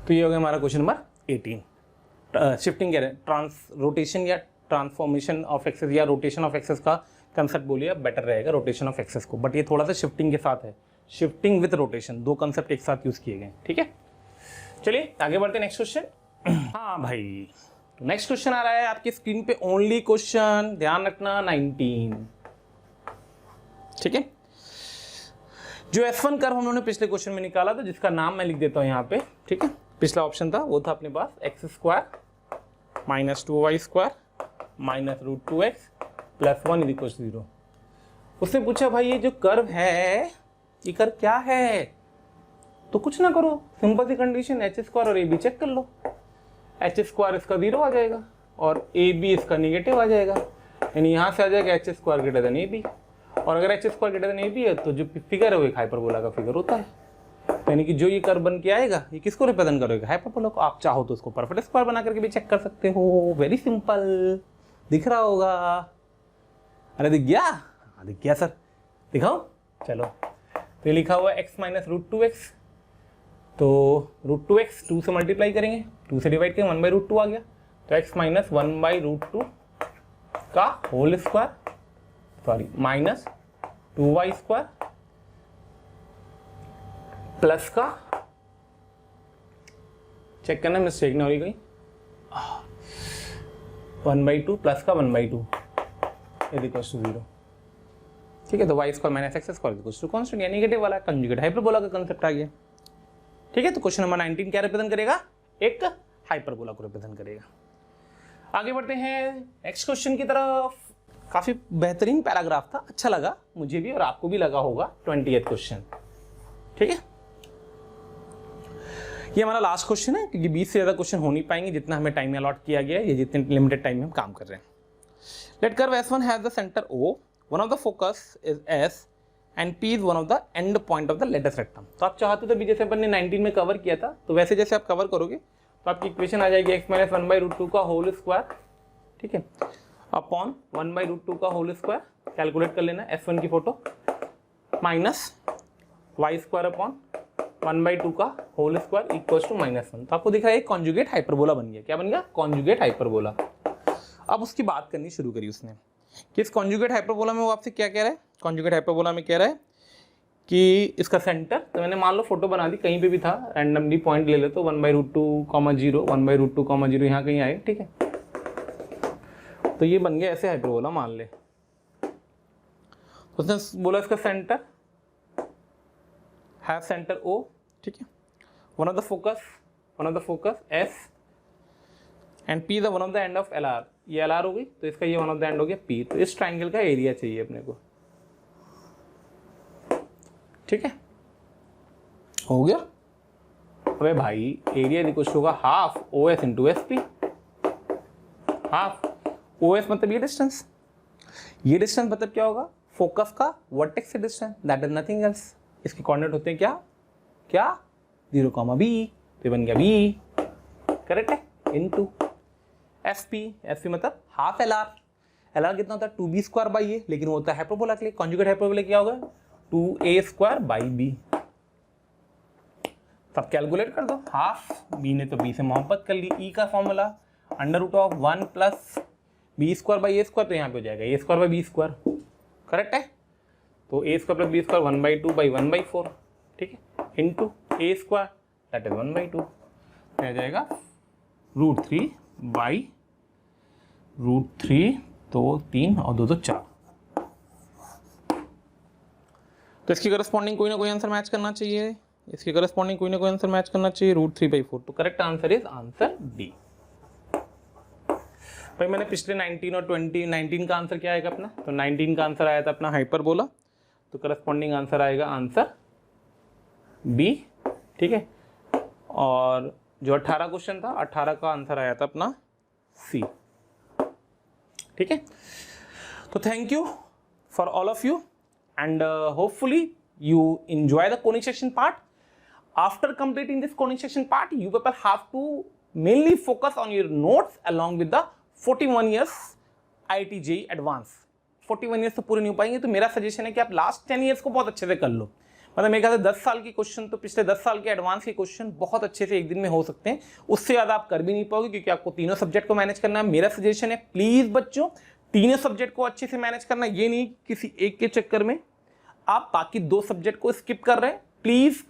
तो ये हो गया हमारा क्वेश्चन नंबर 18। शिफ्टिंग कह रहे हैं, रोटेशन या ट्रांसफॉर्मेशन ऑफ एक्सेस या रोटेशन ऑफ एक्सेस का कंसेप्ट बोलिए, बेटर रहेगा रोटेशन ऑफ एक्सेस को, बट ये थोड़ा सा शिफ्टिंग के साथ है, शिफ्टिंग विद रोटेशन, दो कंसेप्ट एक साथ यूज किए गए। ठीक है, चलिए आगे बढ़ते हैं, नेक्स्ट क्वेश्चन। हाँ भाई, तो नेक्स्ट क्वेश्चन आ रहा है आपकी स्क्रीन पे, ओनली क्वेश्चन, ध्यान रखना, 19। ठीक है, जो S1 कर्व हम लोगों ने पिछले क्वेश्चन में निकाला था, जिसका नाम मैं लिख देता हूं यहाँ पे। ठीक है, पिछला ऑप्शन था वो था अपने पास x square minus 2y square minus √2x plus 1 equal 0। उसने पूछा भाई ये जो कर्व है ये कर्व क्या है, तो कुछ ना करो, सिंपल सी कंडीशन, h स्क्वायर और ab चेक कर लो, h स्क्वायर इसका 0 आ जाएगा और ab इसका नेगेटिव आ जाएगा, यानी यहाँ से आ जाएगा h square greater than ab, और अगर h square greater than ab है तो जो फिगर है वो एक हाइपरबोला का फिगर होता है, यानी कि जो ये कर्व बन के आएगा ये किसको रिप्रेजेंट करेगा, हाइपरबोला को। आप चाहो तो उसको परफेक्ट स्क्वायर बना करके भी चेक कर सकते हो, वेरी सिंपल, दिख रहा होगा। अरे दिख गया, हाँ दिख गया सर, दिखाओ, चलो। तो ये लिखा हुआ है x माइनस √2x, तो √2x 2 से मल्टीप्लाई करेंगे, 2 से डिवाइड करेंगे, 1/√2 आ गया, तो x माइनस 1/√2 का whole square, sorry minus 2y square plus का, चेक करना मिस्टेक नहीं हो रही कोई, 1/2 प्लस का 1/2 इक्वल्स टू 0। ठीक है, तो y square minus x square equals to constant, यानी नेगेटिव वाला कंजुगेट हाइपरबोला का कंसेप्ट आ गया। ठीक है, तो क्वेश्चन नंबर 19 क्या रिप्रेजेंट करेगा, एक हाइपरबोला को रिप्रेजेंट करेगा। आगे बढ़ते हैं नेक्स्ट क्वेश्चन की तरफ। काफी बेहतरीन पैराग्राफ था, अच्छा लगा मुझे भी और आपको भी लगा होगा। 20th क्वेश्चन, ठीक है, ये हमारा लास्ट क्वेश्चन है, क्योंकि 20 से ज्यादा क्वेश्चन हो नहीं पाएंगे जितना हमें टाइम अलॉट किया गया है, ये जितने लिमिटेड टाइम में हम काम कर रहे हैं। Let curve S1 has the centre O, one of the focus is S and P is one of the end point of the latus rectum. तो आप चाहते तो भी जैसे अपन ने 19 में कवर किया था, तो वैसे जैसे आप कवर करोगे तो आपकी इक्वेशन आ जाएगी x माइनस 1/√2 का होल स्क्वायर, ठीक है, अपॉन 1/√2 का होल स्क्वायर, कैलकुलेट कर लेना S1 की photo, minus y square upon 1/2 का होल स्क्वायर इक्वल्स टू -1। तो आपको दिख रहा है कॉन्जुगेट हाइपरबोला बन गया। क्या बन गया, कॉन्जुगेट हाइपरबोला। अब उसकी बात करनी शुरू करी उसने कि इस कॉन्जुगेट हाइपरबोला में वो आपसे क्या कह रहा है, कॉन्जुगेट हाइपरबोला में कह रहा है कि इसका सेंटर, तो मैंने मान लो फोटो बना दी, कहीं पे भी था, रैंडमली पॉइंट ले ले, तो 1/√2, 0, 1/√2, 0 यहाँ कहीं आए, ठीक है, तो ये बन गया ऐसे हाइपरबोला मान ले। उसने बोला इसका सेंटर है सेंटर O, ठीक है, one of the focus S and P the one of the end of LR, ये एल आर हो गई, तो इसका ये वन ऑफ द एंड हो गया पी। तो इस ट्राइंगल का एरिया चाहिए अपने को, ठीक है, हो गया। अबे भाई एरिया इक्वल होगा half O S into S P. Half O S मतलब ये डिस्टेंस, ये डिस्टेंस मतलब क्या होगा, फोकस का वर्टेक्स से distance, that is nothing else. इसके कोऑर्डिनेट होते हैं क्या, क्या 0, b, तो बन गया b, करेक्ट है, into S P. S P मतलब half L R. L R कितना होता है 2b² बाई ए, लेकिन वो होता है हाइपरबोला के लिए, कॉन्जुगेट हाइपरबोला क्या होगा 2a² बाई बी। सब कैलकुलेट कर दो, हाफ बी ने तो बी से मोहब्बत कर ली, ई का formula √1 plus b² by a², तो यहाँ पे हो जाएगा a² बाई b², करेक्ट है। तो a² प्लस b² 1/2 बाई 1/4, ठीक है, इंटू a² दैट इज 1/2, आ जाएगा √3 बाई √3, तो 3 और 2 तो 4। तो इसकी करस्पॉन्डिंग कोई ना कोई आंसर मैच करना चाहिए, इसके करस्पॉन्डिंग कोई ना कोई आंसर मैच करना चाहिए, √3/4। तो correct answer is answer D. भाई मैंने पिछले 19 और 19 का आंसर क्या आएगा अपना, तो 19 का आंसर आया था अपना हाइपरबोला, तो करस्पॉन्डिंग आंसर आएगा आंसर बी, ठीक है। और जो 18 क्वेश्चन था, 18 का आंसर आया था अपना सी, ठीक है। तो thank you for all of you and hopefully you enjoy the conic section part. After completing this conic section part, you people have to mainly focus on your notes along with the 41 years IIT JEE Advance. 41 years तो पूरे नहीं हो पाएंगे, तो मेरा suggestion है कि आप लास्ट 10 years को बहुत अच्छे से कर लो। मतलब मेरे ख्याल से 10 साल के क्वेश्चन, तो पिछले 10 साल के एडवांस के क्वेश्चन बहुत अच्छे से एक दिन में हो सकते हैं, उससे ज़्यादा आप कर भी नहीं पाओगे, क्योंकि आपको तीनों सब्जेक्ट को मैनेज करना है। मेरा सजेशन है प्लीज़ बच्चों, तीनों सब्जेक्ट को अच्छे से मैनेज करना, ये नहीं किसी एक के चक्कर में आप बाकी 2 सब्जेक्ट को स्किप कर रहे हैं। प्लीज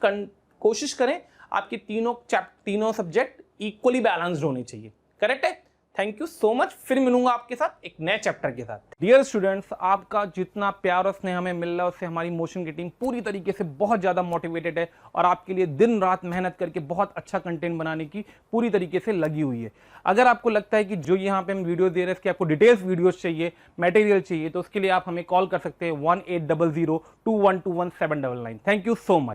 कोशिश करें आपके तीनों सब्जेक्ट इक्वली बैलेंस्ड होने चाहिए, करेक्ट है। थैंक यू सो मच, फिर मिलूंगा आपके साथ एक नए चैप्टर के साथ। डियर स्टूडेंट्स, आपका जितना प्यार और स्नेह हमें मिल रहा है, उससे हमारी मोशन की टीम पूरी तरीके से बहुत ज़्यादा मोटिवेटेड है और आपके लिए दिन रात मेहनत करके बहुत अच्छा कंटेंट बनाने की पूरी तरीके से लगी हुई है। अगर आपको लगता है कि जो यहाँ पे हम वीडियो दे रहे हैं इसके आपको डिटेल्स वीडियोस चाहिए, मटेरियल चाहिए, तो उसके लिए आप हमें कॉल कर सकते हैं 1800 2121 799। Thank you so much.